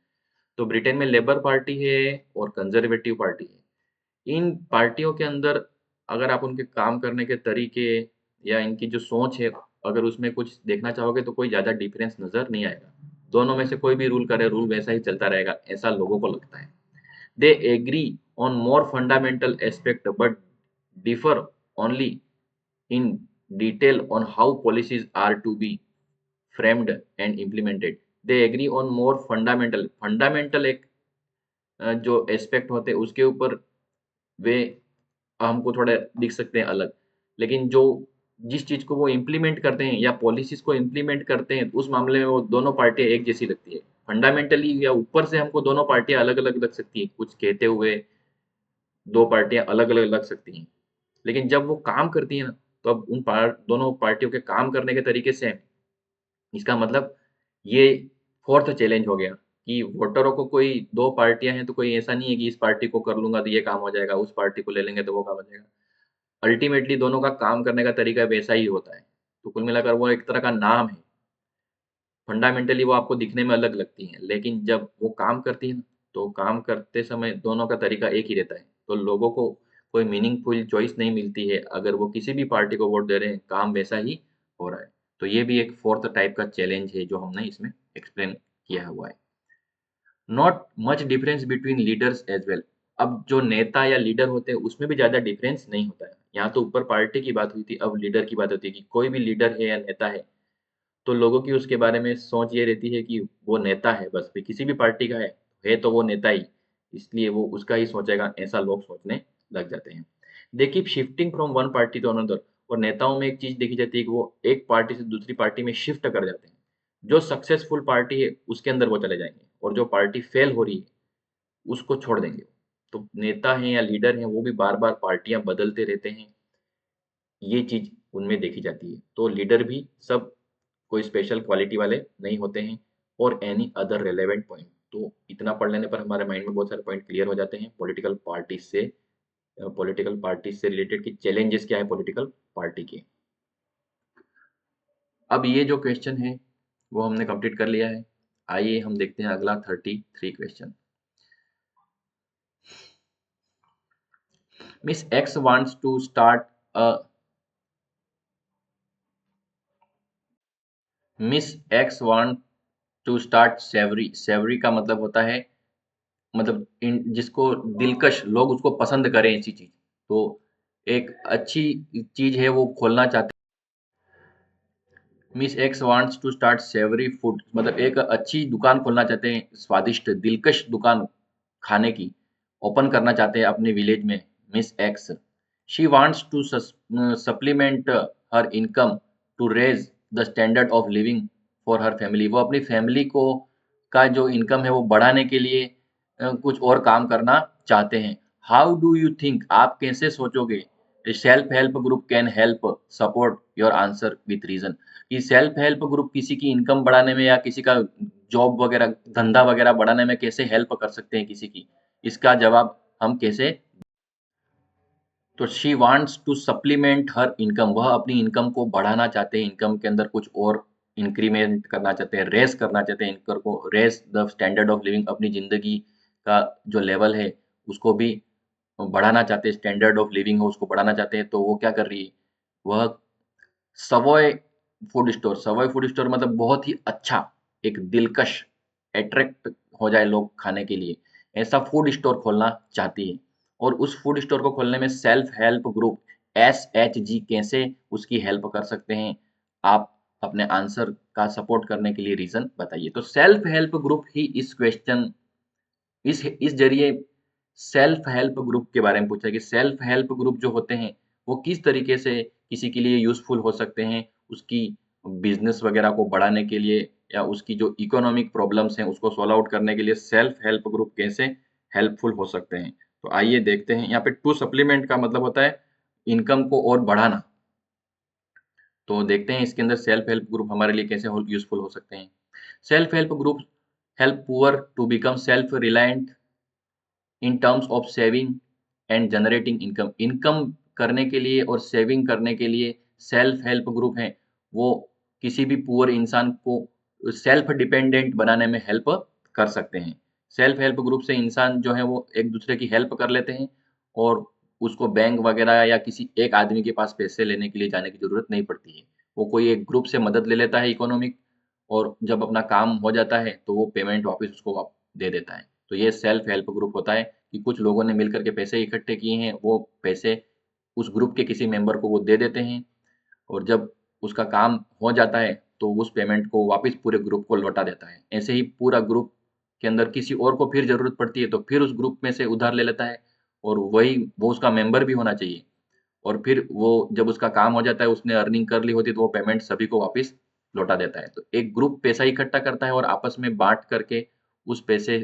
तो ब्रिटेन में लेबर पार्टी है और कंजर्वेटिव पार्टी है। इन पार्टियों के अंदर अगर आप उनके काम करने के तरीके या इनकी जो सोच है अगर उसमें कुछ देखना चाहोगे तो कोई ज़्यादा डिफरेंस नज़र नहीं आएगा। दोनों में से कोई भी रूल करे रूल वैसा ही चलता रहेगा, ऐसा लोगों को लगता है। They agree on more fundamental aspect but differ only in detail on how policies are to be framed and implemented. They agree on more fundamental एक जो एस्पेक्ट होते हैं उसके ऊपर वे हमको थोड़ा दिख सकते हैं अलग, लेकिन जो जिस चीज को वो इम्प्लीमेंट करते हैं या पॉलिसीज को इम्प्लीमेंट करते हैं उस मामले में वो दोनों पार्टियां एक जैसी लगती है। फंडामेंटली या ऊपर से हमको दोनों पार्टियां अलग अलग लग सकती हैं, कुछ कहते हुए दो पार्टियां अलग अलग लग सकती हैं, लेकिन जब वो काम करती है ना तो अब दोनों पार्टियों के काम करने के तरीके सेम। इसका मतलब ये फोर्थ चैलेंज हो गया कि वोटरों को कोई दो पार्टियां हैं तो कोई ऐसा नहीं है कि इस पार्टी को कर लूंगा तो ये काम हो जाएगा, उस पार्टी को ले लेंगे तो वो काम हो जाएगा। अल्टीमेटली दोनों का काम करने का तरीका वैसा ही होता है। तो कुल मिलाकर वो एक तरह का नाम है। फंडामेंटली वो आपको दिखने में अलग लगती हैं लेकिन जब वो काम करती है ना तो काम करते समय दोनों का तरीका एक ही रहता है। तो लोगों को कोई मीनिंगफुल चॉइस नहीं मिलती है अगर वो किसी भी पार्टी को वोट दे रहे हैं, काम वैसा ही हो रहा है। तो ये भी एक फोर्थ टाइप का चैलेंज है जो हमने इसमें एक्सप्लेन किया हुआ है। Not much difference between leaders as well. अब जो नेता या लीडर होते हैं उसमें भी ज़्यादा डिफरेंस नहीं होता है। यहाँ तो ऊपर पार्टी की बात हुई थी, अब लीडर की बात होती है कि कोई भी लीडर है या नेता है तो लोगों की उसके बारे में सोच ये रहती है कि वो नेता है, बस भी किसी भी पार्टी का है तो वो नेता ही, इसलिए वो उसका ही सोचेगा, ऐसा लोग सोचने लग जाते हैं। They keep shifting from one party to another. और नेताओं में एक चीज देखी जाती है कि वो एक पार्टी से दूसरी पार्टी में शिफ्ट कर जाते हैं। जो सक्सेसफुल पार्टी है उसके अंदर वो चले जाएंगे और जो पार्टी फेल हो रही है उसको छोड़ देंगे। तो नेता हैं या लीडर हैं वो भी बार बार पार्टियां बदलते रहते हैं, ये चीज उनमें देखी जाती है। तो लीडर भी सब कोई स्पेशल क्वालिटी वाले नहीं होते हैं। और एनी अदर रेलेवेंट पॉइंट, तो इतना पढ़ लेने पर हमारे माइंड में बहुत सारे पॉइंट क्लियर हो जाते हैं पॉलिटिकल पार्टी से रिलेटेड की चैलेंजेस क्या है पॉलिटिकल पार्टी के। अब ये जो क्वेश्चन है वो हमने कंप्लीट कर लिया है। आइए हम देखते हैं अगला 33 question. Miss X wants to start a Miss X want to start savoury. Savoury का मतलब होता है, मतलब जिसको दिलकश लोग उसको पसंद करें ऐसी चीज। तो एक अच्छी चीज है वो खोलना चाहते हैं। Miss X wants to start savoury food, मतलब एक अच्छी दुकान खोलना चाहते हैं, स्वादिष्ट दिलकश दुकान खाने की ओपन करना चाहते हैं अपने विलेज में। Miss X she wants to supplement her income to raise the standard of living for her family. वो अपनी फैमिली को का जो इनकम है वो बढ़ाने के लिए कुछ और काम करना चाहते हैं। हाउ डू यू थिंक, आप कैसे सोचोगे, self help group can help support your answer with reason, कि सेल्फ हेल्प ग्रुप किसी की इनकम बढ़ाने में या किसी का जॉब वगैरह धंधा वगैरह बढ़ाने में कैसे हेल्प कर सकते हैं किसी की, इसका जवाब हम कैसे। तो she wants to supplement her income, वह अपनी इनकम को बढ़ाना चाहते हैं, इनकम के अंदर कुछ और इंक्रीमेंट करना चाहते हैं, रेस करना चाहते हैं, इनकम को raise the standard of living, अपनी जिंदगी का जो लेवल है उसको भी बढ़ाना चाहते हैं, स्टैंडर्ड ऑफ लिविंग हो उसको बढ़ाना चाहते हैं। तो वो क्या कर रही है, वह Savoy food store, Savoy food store मतलब बहुत ही अच्छा, एक दिलकश, अट्रैक्ट हो जाए लोग खाने के लिए, ऐसा फूड स्टोर खोलना चाहती है। और उस फूड स्टोर को खोलने में सेल्फ हेल्प ग्रुप SHG कैसे उसकी हेल्प कर सकते हैं, आप अपने आंसर का सपोर्ट करने के लिए रीजन बताइए। तो सेल्फ हेल्प ग्रुप ही इस क्वेश्चन, इस जरिए सेल्फ हेल्प ग्रुप के बारे में पूछा है कि सेल्फ हेल्प ग्रुप जो होते हैं वो किस तरीके से किसी के लिए यूजफुल हो सकते हैं, उसकी बिजनेस वगैरह को बढ़ाने के लिए या उसकी जो इकोनॉमिक प्रॉब्लम्स हैं उसको सॉल्व आउट करने के लिए सेल्फ हेल्प ग्रुप कैसे हेल्पफुल हो सकते हैं। तो आइए देखते हैं, यहाँ पे टू सप्लीमेंट का मतलब होता है इनकम को और बढ़ाना। तो देखते हैं इसके अंदर सेल्फ हेल्प ग्रुप हमारे लिए कैसे यूजफुल हो सकते हैं। Self help group help poor to become self reliant in terms of saving and generating income, income करने के लिए और सेविंग करने के लिए सेल्फ हेल्प ग्रुप हैं, वो किसी भी पुअर इंसान को सेल्फ डिपेंडेंट बनाने में हेल्प कर सकते हैं। सेल्फ हेल्प ग्रुप से इंसान जो है वो एक दूसरे की हेल्प कर लेते हैं और उसको बैंक वगैरह या किसी एक आदमी के पास पैसे लेने के लिए जाने की ज़रूरत नहीं पड़ती है। वो कोई एक ग्रुप से मदद ले लेता है इकोनॉमिक, और जब अपना काम हो जाता है तो वो पेमेंट वापस उसको दे देता है। तो ये सेल्फ हेल्प ग्रुप होता है कि कुछ लोगों ने मिलकर के पैसे इकट्ठे किए हैं, वो पैसे उस ग्रुप के किसी मेंबर को वो दे देते हैं, और जब उसका काम हो जाता है तो उस पेमेंट को वापस पूरे ग्रुप को लौटा देता है। ऐसे ही पूरा ग्रुप के अंदर किसी और को फिर ज़रूरत पड़ती है तो फिर उस ग्रुप में से उधार ले लेता है, और वही वो उसका मेंबर भी होना चाहिए, और फिर वो जब उसका काम हो जाता है उसने अर्निंग कर ली होती है तो वो पेमेंट सभी को वापस लौटा देता है। तो एक ग्रुप पैसा इकट्ठा करता है और आपस में बाँट करके उस पैसे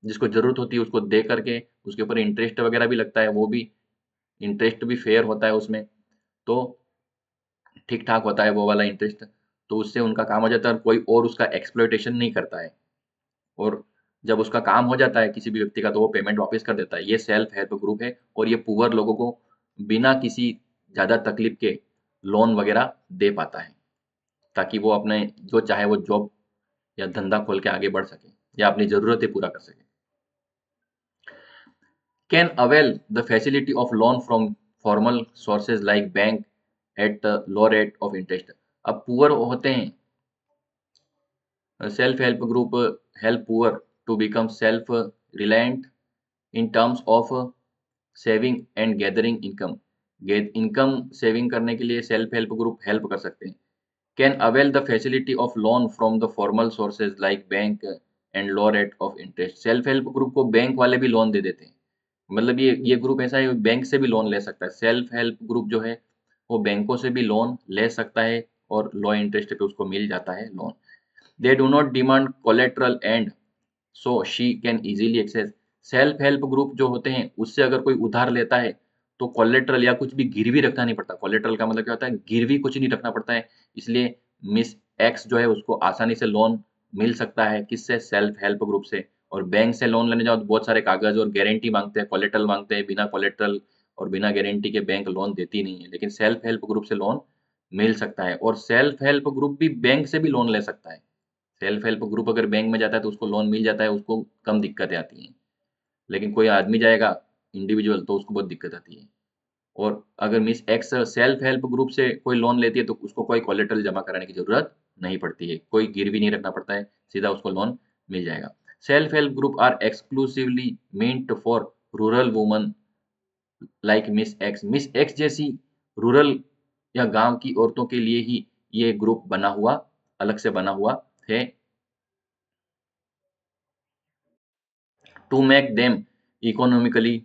जिसको ज़रूरत होती है उसको दे करके उसके ऊपर इंटरेस्ट वगैरह भी लगता है, वो भी इंटरेस्ट भी फेयर होता है उसमें। तो ठीक-ठाक होता है वो वाला इंटरेस्ट, तो उससे उनका काम हो जाता है और कोई और उसका एक्सप्लॉइटेशन नहीं करता है। और जब उसका काम हो जाता है किसी भी व्यक्ति का तो वो पेमेंट वापस कर देता है। ये सेल्फ हेल्प ग्रुप है और ये पुअर लोगों को बिना किसी ज़्यादा तकलीफ के लोन वगैरह दे पाता है, ताकि वो अपने जो चाहे वो जॉब या धंधा खोल के आगे बढ़ सके या अपनी ज़रूरतें पूरा कर सके। Can avail the facility of loan from formal sources like bank at low rate of interest. अब पुअर होते हैं, self help group help poor to become self reliant in terms of saving and gathering income, income saving करने के लिए self help group help कर सकते हैं। Can avail the facility of loan from the formal sources like bank and low rate of interest, self help group को bank वाले भी loan दे देते हैं, मतलब ये ग्रुप ऐसा है बैंक से भी लोन ले सकता है। सेल्फ हेल्प ग्रुप जो है वो बैंकों से भी लोन ले सकता है और लो इंटरेस्ट पे उसको मिल जाता है loan. They do not demand collateral and so she can easily access, self help group जो होते हैं उससे अगर कोई उधार लेता है तो कोलेट्रल या कुछ भी गिरवी रखना नहीं पड़ता। कोलेट्रल का मतलब क्या होता है, गिरवी कुछ नहीं रखना पड़ता है, इसलिए मिस एक्स जो है उसको आसानी से लोन मिल सकता है, किससे, सेल्फ हेल्प ग्रुप से। और बैंक से लोन लेने जाओ तो बहुत सारे कागज और गारंटी मांगते हैं, कोलेट्रल मांगते हैं, बिना कोलेट्रल और बिना गारंटी के बैंक लोन देती नहीं है, लेकिन सेल्फ हेल्प ग्रुप से लोन मिल सकता है। और सेल्फ हेल्प ग्रुप भी बैंक से भी लोन ले सकता है। सेल्फ हेल्प ग्रुप अगर बैंक में जाता है तो उसको लोन मिल जाता है, उसको कम दिक्कतें आती हैं, लेकिन कोई आदमी जाएगा इंडिविजुअल तो उसको बहुत दिक्कत आती है। और अगर miss x self help group से कोई लोन लेती है तो उसको कोई कोलेटरल जमा कराने की जरूरत नहीं पड़ती है, कोई गिरवी नहीं रखना पड़ता है, सीधा उसको लोन मिल जाएगा। Self help group are exclusively meant for rural woman like Miss X जैसी रूरल या गांव की औरतों के लिए ही ये ग्रुप बना हुआ, अलग से बना हुआ है, to make them economically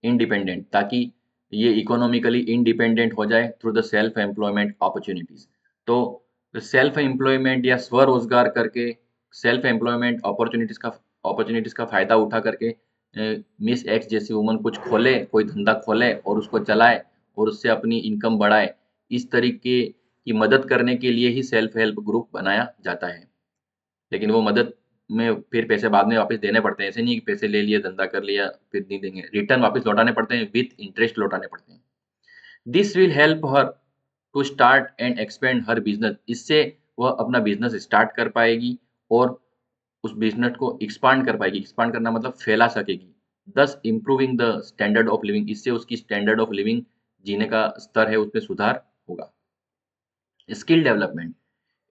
independent, ताकि ये इकोनॉमिकली इंडिपेंडेंट हो जाए through the self employment opportunities. तो सेल्फ एम्प्लॉयमेंट या स्वरोजगार करके, सेल्फ एम्प्लॉयमेंट अपॉर्चुनिटीज का फायदा उठा करके मिस एक्स जैसी वुमन कुछ खोले, कोई धंधा खोले और उसको चलाए और उससे अपनी इनकम बढ़ाए। इस तरीके की मदद करने के लिए ही सेल्फ हेल्प ग्रुप बनाया जाता है। लेकिन वो मदद में फिर पैसे बाद में वापस देने पड़ते हैं। ऐसे नहीं कि पैसे ले लिए, धंधा कर लिया, फिर नहीं देंगे। रिटर्न वापस लौटाने पड़ते हैं, विथ इंटरेस्ट लौटाने पड़ते हैं। This will help her to start and expand her business. इससे वह अपना बिजनेस स्टार्ट कर पाएगी और उस बिजनेस को एक्सपांड कर पाएगी। एक्सपांड करना मतलब फैला सकेगी। दस improving the standard of living. इससे उसकी स्टैंडर्ड ऑफ लिविंग, जीने का स्तर है, उसमें सुधार होगा। Skill development,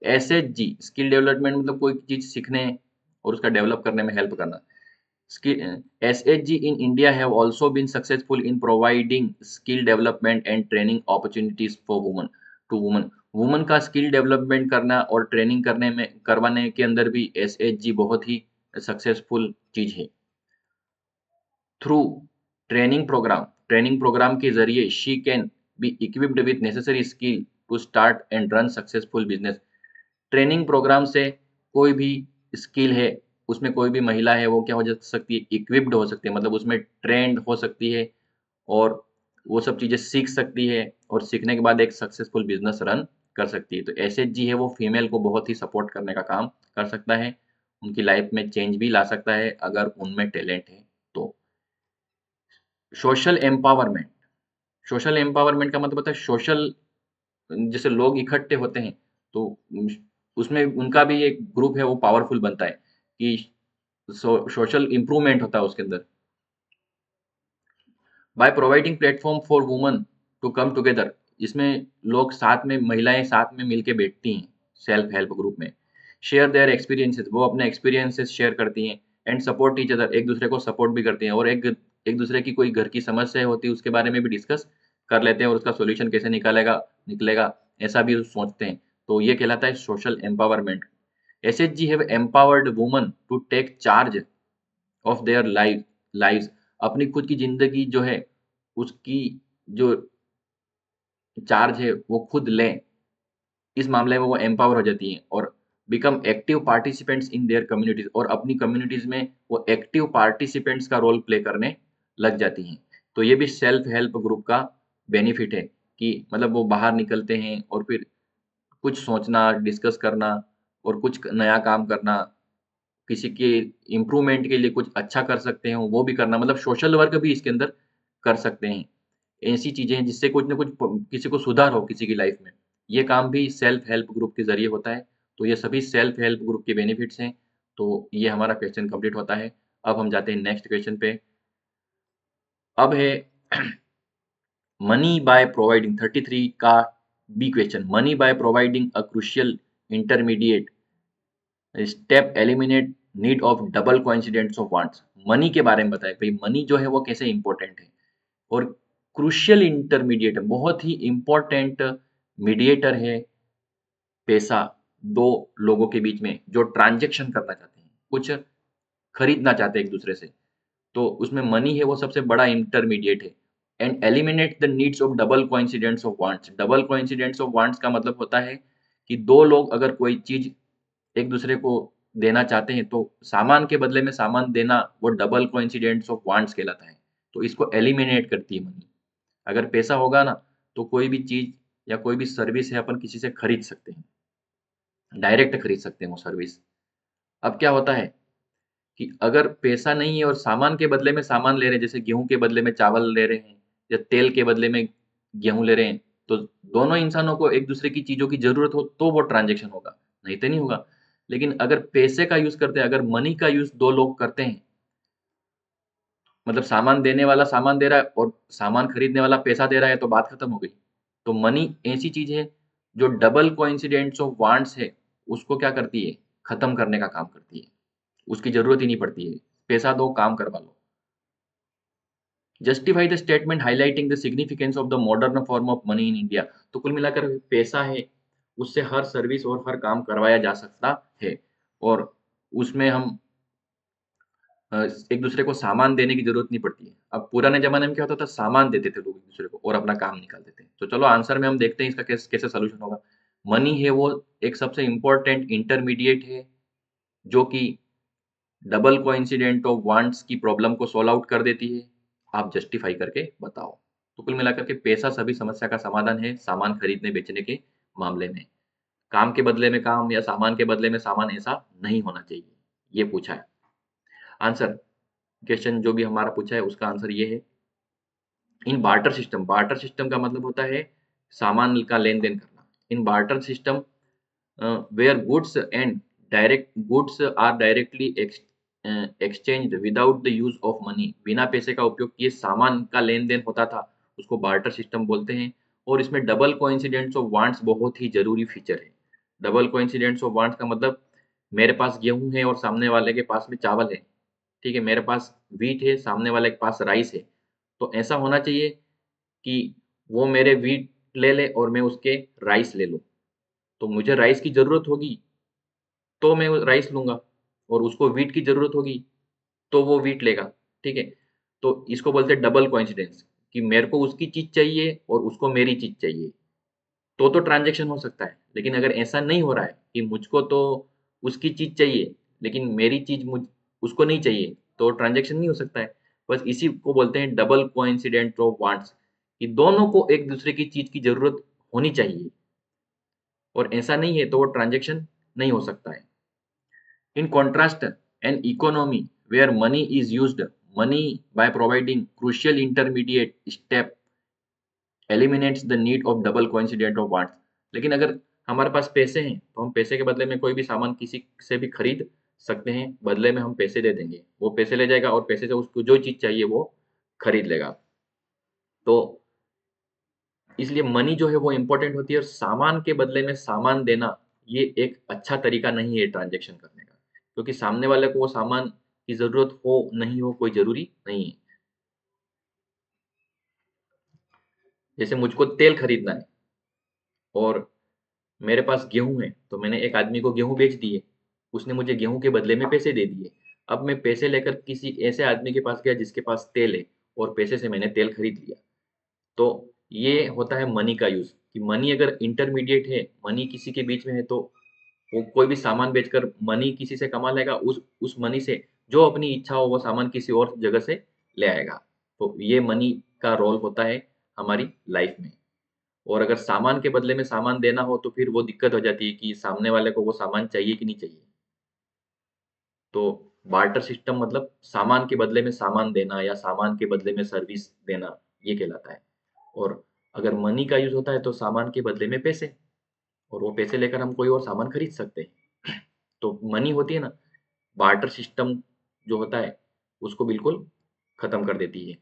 SHG, skill development मतलब कोई चीज सीखने और उसका डेवलप करने में हेल्प करना। SHG in India have also been successful in providing skill development and training opportunities for woman to woman. Woman का स्किल डेवलपमेंट करना और ट्रेनिंग करने में करवाने के अंदर भी एसएचजी बहुत ही सक्सेसफुल चीज है। थ्रू ट्रेनिंग प्रोग्राम के जरिए she can be equipped with necessary skill to start and run successful business. Training programme से कोई भी स्किल है, उसमें कोई भी महिला है, वो क्या हो जा सकती है, इक्विप्ड हो सकती है, मतलब उसमें ट्रेंड हो सकती है और वो सब चीज़ें सीख सकती है और सीखने के बाद एक सक्सेसफुल बिजनेस रन कर सकती है। तो एसएचजी है वो फीमेल को बहुत ही सपोर्ट करने का काम कर सकता है, उनकी लाइफ में चेंज भी ला सकता है अगर उनमें टैलेंट है तो। सोशल एम्पावरमेंट, सोशल एम्पावरमेंट का मतलब होता है सोशल, जैसे लोग इकट्ठे होते हैं तो उसमें उनका भी एक ग्रुप है वो पावरफुल बनता है कि सोशल इंप्रूवमेंट होता है उसके अंदर। By providing platform for woman to come together, इसमें लोग साथ में, महिलाएं साथ में मिलके बैठती हैं सेल्फ हेल्प ग्रुप में। शेयर देयर एक्सपीरियंसेस, वो अपने एक्सपीरियंसेस शेयर करती हैं। एंड सपोर्ट ईच अदर, एक दूसरे को सपोर्ट भी करती हैं और एक एक दूसरे की कोई घर की समस्या होती है उसके बारे में भी डिस्कस कर लेते हैं और उसका सोल्यूशन कैसे निकलेगा ऐसा भी सोचते हैं। तो ये कहलाता है social empowerment. SHG have empowered woman to take charge of their lives, अपनी खुद की जिंदगी जो है उसकी जो चार्ज है वो खुद लें। इस मामले में वो एम्पावर हो जाती हैं और become active participants in their communities, और अपनी कम्युनिटीज में वो एक्टिव पार्टिसिपेंट्स का रोल प्ले करने लग जाती हैं। तो ये भी सेल्फ हेल्प ग्रुप का बेनिफिट है कि मतलब वो बाहर निकलते हैं और फिर कुछ सोचना, डिस्कस करना और कुछ नया काम करना, किसी के इम्प्रूवमेंट के लिए कुछ अच्छा कर सकते हैं वो भी करना, मतलब सोशल वर्क भी इसके अंदर कर सकते हैं। ऐसी चीज़ें हैं जिससे कुछ ना कुछ किसी को सुधार हो किसी की लाइफ में, ये काम भी सेल्फ हेल्प ग्रुप के ज़रिए होता है। तो ये सभी सेल्फ हेल्प ग्रुप के बेनिफिट्स हैं। तो ये हमारा क्वेश्चन कंप्लीट होता है। अब हम जाते हैं नेक्स्ट क्वेश्चन पे। अब है मनी बाय प्रोवाइडिंग, 33 का B question. Money by providing a crucial intermediate step eliminate need of double coincidence of wants. Money के बारे में बताएं भाई, मनी जो है वो कैसे इंपॉर्टेंट है और क्रूशियल इंटरमीडिएट है, बहुत ही इंपॉर्टेंट मीडिएटर है पैसा दो लोगों के बीच में जो ट्रांजैक्शन करना चाहते हैं, कुछ खरीदना चाहते हैं एक दूसरे से। तो उसमें मनी है वो सबसे बड़ा इंटरमीडिएट है। And eliminate the needs of double coincidence of wants. Double coincidence of wants का मतलब होता है कि दो लोग अगर कोई चीज एक दूसरे को देना चाहते हैं तो सामान के बदले में सामान देना वो डबल कोइंसिडेंस ऑफ वांट्स कहलाता है। तो इसको एलिमिनेट करती है मनी। अगर पैसा होगा ना तो कोई भी चीज या कोई भी सर्विस है अपन किसी से खरीद सकते हैं, डायरेक्ट खरीद सकते हैं वो सर्विस। अब क्या होता है कि अगर पैसा नहीं है और सामान के बदले में सामान ले रहे हैं, जैसे गेहूं के बदले में चावल ले रहे हैं या तेल के बदले में गेहूं ले रहे हैं, तो दोनों इंसानों को एक दूसरे की चीजों की जरूरत हो तो वो ट्रांजेक्शन होगा, नहीं तो नहीं होगा। लेकिन अगर पैसे का यूज करते हैं, अगर मनी का यूज दो लोग करते हैं, मतलब सामान देने वाला सामान दे रहा है और सामान खरीदने वाला पैसा दे रहा है, तो बात खत्म हो गई। तो मनी ऐसी चीज है जो डबल कोइंसिडेंस ऑफ वांट्स है उसको क्या करती है, खत्म करने का काम करती है। उसकी जरूरत ही नहीं पड़ती है, पैसा दो काम करवा लो। Justify the statement highlighting the significance of the modern form of money in India. तो कुल मिलाकर पैसा है उससे हर सर्विस और हर काम करवाया जा सकता है और उसमें हम एक दूसरे को सामान देने की जरूरत नहीं पड़ती है। अब पुराने जमाने में क्या होता था, सामान देते थे लोग एक दूसरे को और अपना काम निकाल देते हैं। तो चलो आंसर में हम देखते हैं इसका कैसे सोल्यूशन होगा। मनी है वो एक सबसे इंपॉर्टेंट इंटरमीडिएट है जो कि डबल कोइंसिडेंट ऑफ वांट्स की प्रॉब्लम को सॉल्व आउट कर देती है। आप जस्टिफाई करके बताओ। तो कुल मिलाकर के पैसा सभी समस्या का समाधान है सामान खरीदने बेचने के मामले में। काम के बदले में काम या सामान के बदले में सामान, ऐसा नहीं होना चाहिए। ये पूछा है आंसर। क्वेश्चन जो भी हमारा पूछा है उसका आंसर ये है। इन बार्टर सिस्टम का मतलब होता है सामान का लेन देन करना। In barter system where goods are directly exchanged without the use of money. बिना पैसे का उपयोग किए सामान का लेन देन होता था, उसको बार्टर सिस्टम बोलते हैं। और इसमें डबल कोइंसिडेंस ऑफ वांट्स बहुत ही जरूरी फीचर है। डबल कोइंसिडेंस ऑफ वांट्स का मतलब मेरे पास गेहूं है और सामने वाले के पास में चावल है। ठीक है, मेरे पास व्हीट है, सामने वाले के पास राइस है। तो ऐसा होना चाहिए कि वो मेरे व्हीट ले ले और मैं उसके राइस ले लूं। तो मुझे राइस की जरूरत होगी तो मैं राइस लूंगा, और उसको व्हीट की जरूरत होगी तो वो व्हीट लेगा। ठीक है, तो इसको बोलते हैं डबल कोइंसिडेंस, कि मेरे को उसकी चीज चाहिए और उसको मेरी चीज चाहिए, तो ट्रांजैक्शन हो सकता है। लेकिन अगर ऐसा नहीं हो रहा है कि मुझको तो उसकी चीज चाहिए लेकिन मेरी चीज मुझ उसको नहीं चाहिए, तो ट्रांजैक्शन नहीं हो सकता है। बस इसी को बोलते हैं डबल कोइंसिडेंट ऑफ वांट्स, कि दोनों को एक दूसरे की चीज की जरूरत होनी चाहिए, और ऐसा नहीं है तो वो ट्रांजैक्शन नहीं हो सकता है। In contrast, an economy where money is used, money by providing crucial intermediate step eliminates the need of double coincident of wants। लेकिन अगर हमारे पास पैसे हैं तो हम पैसे के बदले में कोई भी सामान किसी से भी खरीद सकते हैं। बदले में हम पैसे दे देंगे, वो पैसे ले जाएगा और पैसे से उसको जो चीज चाहिए वो खरीद लेगा। तो इसलिए मनी जो है वो इंपॉर्टेंट होती है, और सामान के बदले में सामान देना ये एक अच्छा तरीका नहीं है ट्रांजेक्शन करने का, क्योंकि सामने वाले को वो सामान की जरूरत हो नहीं हो कोई जरूरी नहीं है। जैसे मुझको तेल खरीदना है और मेरे पास गेहूं है, तो मैंने एक आदमी को गेहूं बेच दिए, उसने मुझे गेहूं के बदले में पैसे दे दिए। अब मैं पैसे लेकर किसी ऐसे आदमी के पास गया जिसके पास तेल है, और पैसे से मैंने तेल खरीद लिया। तो ये होता है मनी का यूज, कि मनी अगर इंटरमीडिएट है, मनी किसी के बीच में है, तो वो कोई भी सामान बेचकर मनी किसी से कमा लेगा, उस मनी से जो अपनी इच्छा हो वो सामान किसी और जगह से ले आएगा। तो ये मनी का रोल होता है हमारी लाइफ में। और अगर सामान के बदले में सामान देना हो तो फिर वो दिक्कत हो जाती है कि सामने वाले को वो सामान चाहिए कि नहीं चाहिए। तो बार्टर सिस्टम मतलब सामान के बदले में सामान देना या सामान के बदले में सर्विस देना, ये कहलाता है। और अगर मनी का यूज होता है तो सामान के बदले में पैसे, और वो पैसे लेकर हम कोई और सामान खरीद सकते हैं। तो मनी होती है ना, बार्टर सिस्टम जो होता है उसको बिल्कुल खत्म कर देती है।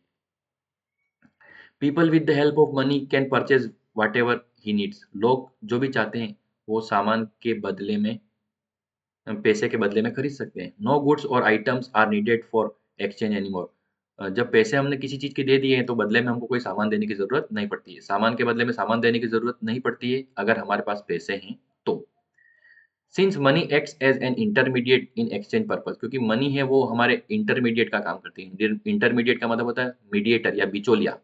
People with the help of money can purchase what ever he needs. लोग जो भी चाहते हैं वो सामान के बदले में, पैसे के बदले में खरीद सकते हैं। नो गुड्स और items are needed for exchange anymore. जब पैसे हमने किसी चीज के दे दिए हैं तो बदले में हमको कोई सामान देने की जरूरत नहीं पड़ती है। सामान के बदले में सामान देने की जरूरत नहीं पड़ती है अगर हमारे पास पैसे हैं तो। Since money acts as an intermediate in exchange purpose, क्योंकि मनी है वो हमारे इंटरमीडिएट का काम करती है। इंटरमीडिएट का मतलब होता है मीडिएटर या बिचौलिया।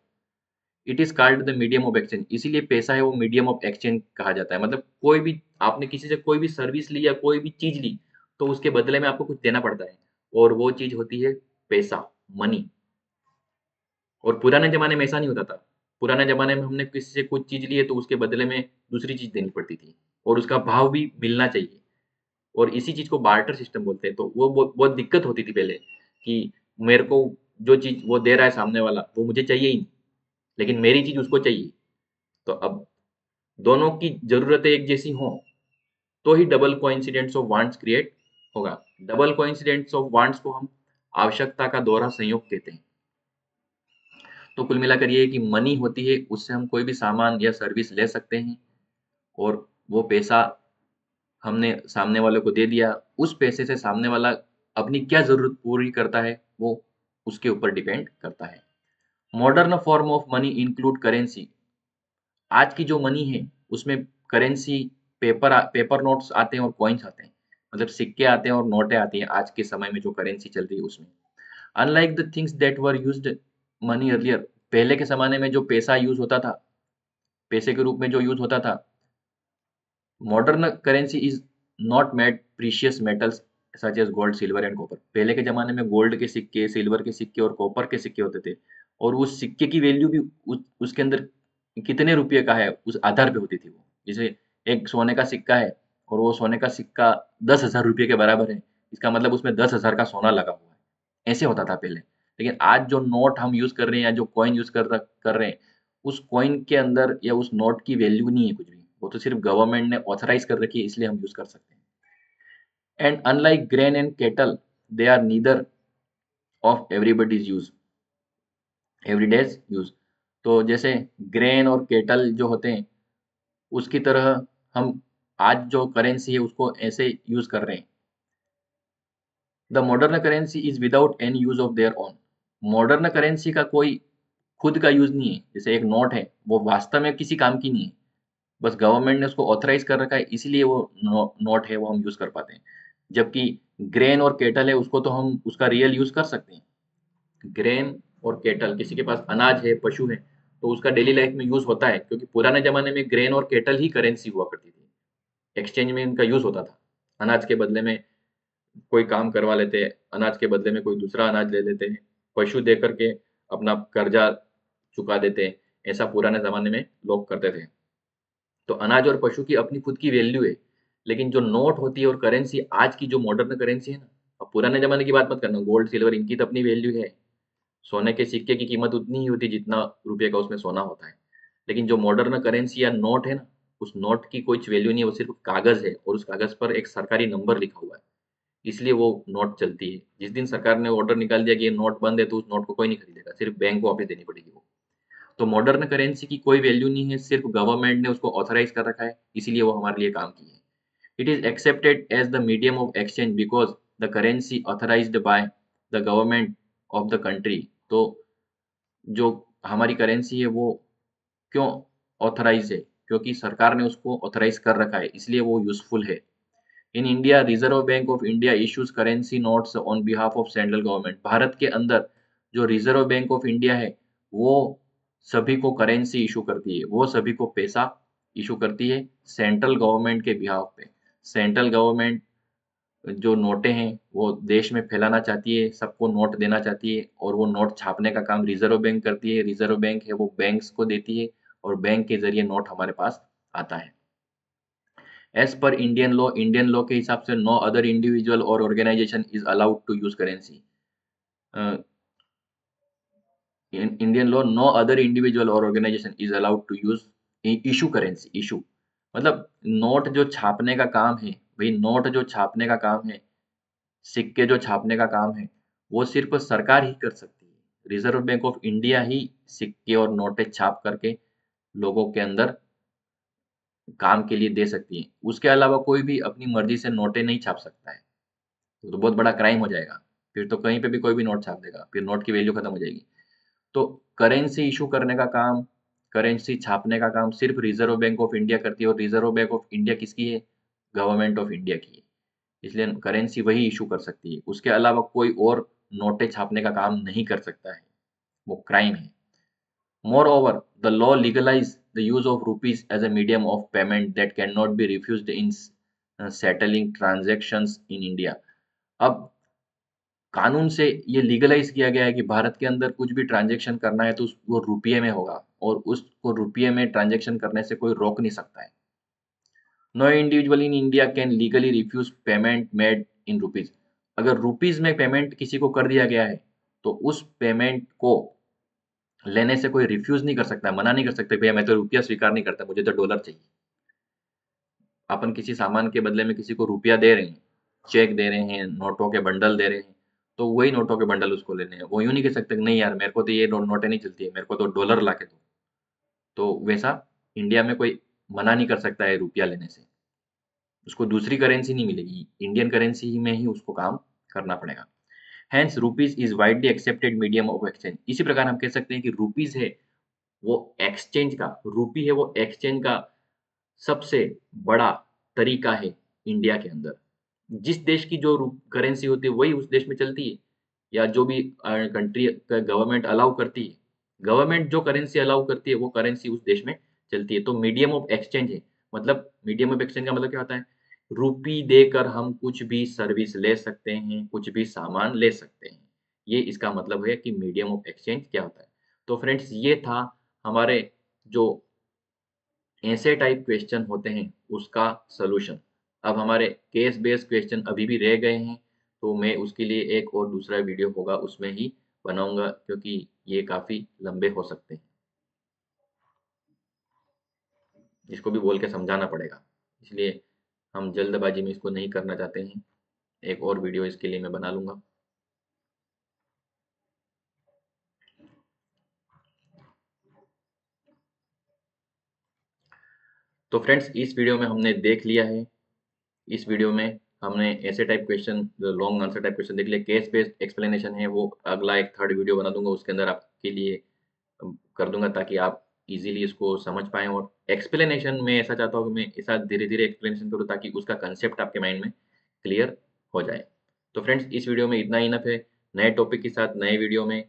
It is called the medium of exchange, इसीलिए पैसा है वो मीडियम ऑफ एक्सचेंज कहा जाता है। मतलब कोई भी आपने किसी से कोई भी सर्विस ली या कोई भी चीज ली, तो उसके बदले में आपको कुछ देना पड़ता है, और वो चीज होती है पैसा, मनी। और पुराने जमाने में ऐसा नहीं होता था। पुराने जमाने में हमने किसी से कुछ चीज ली है तो उसके बदले में दूसरी चीज देनी पड़ती थी, और उसका भाव भी मिलना चाहिए। और इसी चीज को बार्टर सिस्टम बोलते हैं। तो वो बहुत दिक्कत होती थी पहले, कि मेरे को जो चीज वो दे रहा है सामने वाला वो मुझे चाहिए ही नहीं, लेकिन मेरी चीज उसको चाहिए। तो अब दोनों की जरूरतें एक जैसी हों तो ही double coincidence of wants create होगा। डबल कोइंसिडेंस ऑफ वांट्स को हम आवश्यकता का दोहरा संयोग कहते हैं। तो कुल मिलाकर ये है कि मनी होती है, उससे हम कोई भी सामान या सर्विस ले सकते हैं, और वो पैसा हमने सामने वाले को दे दिया, उस पैसे से सामने वाला अपनी क्या जरूरत पूरी करता है वो उसके ऊपर डिपेंड करता है। Modern form of money include currency. आज की जो मनी है उसमें करेंसी, पेपर नोट्स आते हैं और कॉइन्स आते हैं। मतलब सिक्के आते हैं और नोटें आती हैं आज के समय में जो करेंसी चल रही है उसमें। Unlike the things that were used money earlier, पहले के जमाने में जो पैसा यूज होता था, पैसे के रूप में जो यूज होता था, modern currency is not made precious metals such as gold, silver and copper. पहले के ज़माने में गोल्ड के सिक्के, सिल्वर के सिक्के और कॉपर के सिक्के होते थे, और उस सिक्के की वैल्यू भी उसके अंदर कितने रुपये का है उस आधार पे होती थी वो। जैसे एक सोने का सिक्का है और वो सोने का सिक्का 10,000 रुपये के बराबर है, इसका मतलब उसमें 10,000 का सोना लगा हुआ है। ऐसे होता था पहले। लेकिन आज जो नोट हम यूज़ कर रहे हैं या जो कॉइन यूज़ कर रहे हैं, उस कॉइन के अंदर या उस नोट की वैल्यू नहीं है कुछ भी। वो तो सिर्फ गवर्नमेंट ने ऑथराइज़ कर रखी है, इसलिए हम यूज़ कर सकते हैं। And unlike grain and cattle, they are neither of everybody's use, everyday's use. तो जैसे ग्रेन और केटल जो होते हैं, उसकी तरह हम आज जो करेंसी है उसको ऐसे यूज़ कर रहे हैं। The modern currency is without any use of their own. Modern currency का कोई खुद का यूज नहीं है। जैसे एक नोट है, वो वास्तव में किसी काम की नहीं है, बस गवर्नमेंट ने उसको ऑथराइज कर रखा है, इसीलिए वो नोट है, वो हम यूज कर पाते हैं। जबकि ग्रेन और केटल है, उसको तो हम उसका रियल यूज कर सकते हैं। ग्रेन और केटल, किसी के पास अनाज है, पशु है, तो उसका डेली लाइफ में यूज होता है, क्योंकि पुराने जमाने में ग्रेन और केटल ही करेंसी हुआ करती थी। एक्सचेंज में इनका यूज होता था। अनाज के बदले में कोई काम करवा लेते हैं, अनाज के बदले में कोई दूसरा अनाज ले लेते हैं, पशु दे करके अपना कर्जा चुका देते हैं। ऐसा पुराने ज़माने में लोग करते थे। तो अनाज और पशु की अपनी खुद की वैल्यू है, लेकिन जो नोट होती है और करेंसी, आज की जो मॉडर्न करेंसी है ना, अब पुराने ज़माने की बात मत करना, गोल्ड, सिल्वर इनकी तो अपनी वैल्यू है। सोने के सिक्के की कीमत उतनी ही होती जितना रुपये का उसमें सोना होता है। लेकिन जो मॉडर्न करेंसी या नोट है ना, उस नोट की कोई वैल्यू नहीं है, वो सिर्फ कागज़ है और उस कागज़ पर एक सरकारी नंबर लिखा हुआ है। इसलिए वो नोट चलती है। जिस दिन सरकार ने ऑर्डर निकाल दिया कि ये नोट बंद है, तो उस नोट को कोई नहीं खरीदेगा, सिर्फ बैंक को वापस देनी पड़ेगी वो। तो मॉडर्न करेंसी की कोई वैल्यू नहीं है, सिर्फ गवर्नमेंट ने उसको ऑथराइज कर रखा है, इसीलिए वो हमारे लिए काम की है। It is accepted as the medium of exchange because the currency authorised by the government of the country. तो जो हमारी करेंसी है वो क्यों ऑथराइज है? क्योंकि सरकार ने उसको ऑथराइज कर रखा है, इसलिए वो यूजफुल है। In India, reserve bank of India issues currency notes on behalf of central government. Bharat के अंदर जो रिजर्व बैंक ऑफ इंडिया है, वो सभी को करेंसी इशू करती है, वो सभी को पैसा इशू करती है सेंट्रल गवर्नमेंट के बिहाफ पे। सेंट्रल गवर्नमेंट जो नोटें हैं वो देश में फैलाना चाहती है, सबको नोट देना चाहती है, और वो नोट छापने का काम रिजर्व बैंक करती है। रिजर्व बैंक है वो बैंक्स को देती है, और बैंक के जरिए नोट हमारे पास आता है। एज पर इंडियन लॉ के हिसाब से no other individual or organisation is allowed to use currency. Indian law, no other individual or organisation is allowed to use issue currency. Issue मतलब नोट जो छापने का काम है, भाई नोट जो छापने का काम है, सिक्के जो छापने का काम है, वो सिर्फ सरकार ही कर सकती है। रिजर्व बैंक ऑफ इंडिया ही सिक्के और नोटें छाप करके लोगों के अंदर काम के लिए दे सकती है। उसके अलावा कोई भी अपनी मर्जी से नोटें नहीं छाप सकता है, तो बहुत बड़ा क्राइम हो जाएगा। फिर तो कहीं पे भी कोई भी नोट छाप देगा, फिर नोट की वैल्यू खत्म हो जाएगी। तो करेंसी इशू करने का काम, करेंसी छापने का काम सिर्फ रिजर्व बैंक ऑफ इंडिया करती है, और रिजर्व बैंक ऑफ इंडिया किसकी है? गवर्नमेंट ऑफ इंडिया की है। इसलिए करेंसी वही इशू कर सकती है, उसके अलावा कोई और नोटें छापने का काम नहीं कर सकता है, वो क्राइम है। Moreover, the law legalizes the use of rupees as a medium of payment that cannot be refused in settling transactions in India. अब कानून से ये लीगलाइज किया गया है कि भारत के अंदर कुछ भी ट्रांजैक्शन करना है तो वो रुपये में होगा, और उसको रुपये में ट्रांजैक्शन करने से कोई रोक नहीं सकता है। No individual in India can legally refuse payment made in rupees. अगर रुपीज में पेमेंट किसी को कर दिया गया है, तो उस पेमेंट को लेने से कोई रिफ्यूज नहीं कर सकता, मना नहीं कर सकते, भैया मैं तो रुपया स्वीकार नहीं करता, मुझे तो डॉलर चाहिए। अपन किसी सामान के बदले में किसी को रुपया दे रहे हैं, चेक दे रहे हैं, नोटों के बंडल दे रहे हैं, तो वही नोटों के बंडल उसको लेने हैं। वो यूं नहीं कह सकते कि नहीं यार, मेरे को तो ये नोटें नहीं चलती है, मेरे को तो डॉलर ला के दो। तो वैसा इंडिया में कोई मना नहीं कर सकता है रुपया लेने से। उसको दूसरी करेंसी नहीं मिलेगी, इंडियन करेंसी में ही उसको काम करना पड़ेगा। Hence rupees is widely accepted medium of exchange. इसी प्रकार हम कह सकते हैं कि रुपीज है वो एक्सचेंज का, रूपी है वो एक्सचेंज का सबसे बड़ा तरीका है इंडिया के अंदर। जिस देश की जो करेंसी होती है वही उस देश में चलती है, या जो भी कंट्री का गवर्नमेंट अलाउ करती है, गवर्नमेंट जो करेंसी अलाउ करती है वो करेंसी उस देश में चलती है। तो मीडियम ऑफ एक्सचेंज है। मतलब मीडियम ऑफ एक्सचेंज का मतलब क्या होता है? रुपी देकर हम कुछ भी सर्विस ले सकते हैं, कुछ भी सामान ले सकते हैं। ये इसका मतलब है कि मीडियम ऑफ एक्सचेंज क्या होता है। तो फ्रेंड्स ये था हमारे जो ऐसे टाइप क्वेश्चन होते हैं उसका सॉल्यूशन। अब हमारे केस बेस्ड क्वेश्चन अभी भी रह गए हैं, तो मैं उसके लिए एक और दूसरा वीडियो होगा उसमें ही बनाऊँगा, क्योंकि ये काफ़ी लंबे हो सकते हैं। इसको भी बोल के समझाना पड़ेगा, इसलिए हम जल्दबाजी में इसको नहीं करना चाहते हैं। एक और वीडियो इसके लिए मैं बना लूँगा। तो फ्रेंड्स इस वीडियो में हमने देख लिया है, इस वीडियो में हमने ऐसे type question, long answer type question देख लिया। केस बेस्ड एक्सप्लेनेशन है वो अगला एक थर्ड वीडियो बना दूंगा, उसके अंदर आपके लिए कर दूंगा ताकि आप इजीली इसको समझ पाएँ। और एक्सप्लेनेशन में ऐसा चाहता हूँ कि मैं ऐसा धीरे-धीरे एक्सप्लेनेशन करूँ ताकि उसका कांसेप्ट आपके माइंड में क्लियर हो जाए। तो फ्रेंड्स इस वीडियो में इतना इनफ है। नए टॉपिक के साथ नए वीडियो में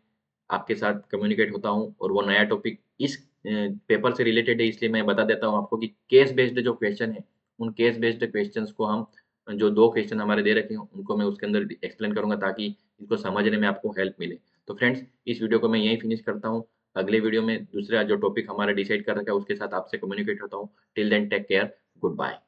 आपके साथ कम्युनिकेट होता हूँ, और वो नया टॉपिक इस पेपर से रिलेटेड है, इसलिए मैं बता देता हूँ आपको कि केस बेस्ड जो क्वेश्चन है, उन केस बेस्ड क्वेश्चंस को हम जो 2 क्वेश्चन हमारे दे रखे हैं उनको मैं उसके अंदर एक्सप्लेन करूँगा ताकि इसको समझने में आपको हेल्प मिले। तो फ्रेंड्स इस वीडियो को मैं यहीं फिनिश करता हूँ। अगले वीडियो में दूसरा जो टॉपिक हमारा डिसाइड कर रखा है उसके साथ आपसे कम्युनिकेट होता हूँ। Till then take care, good bye.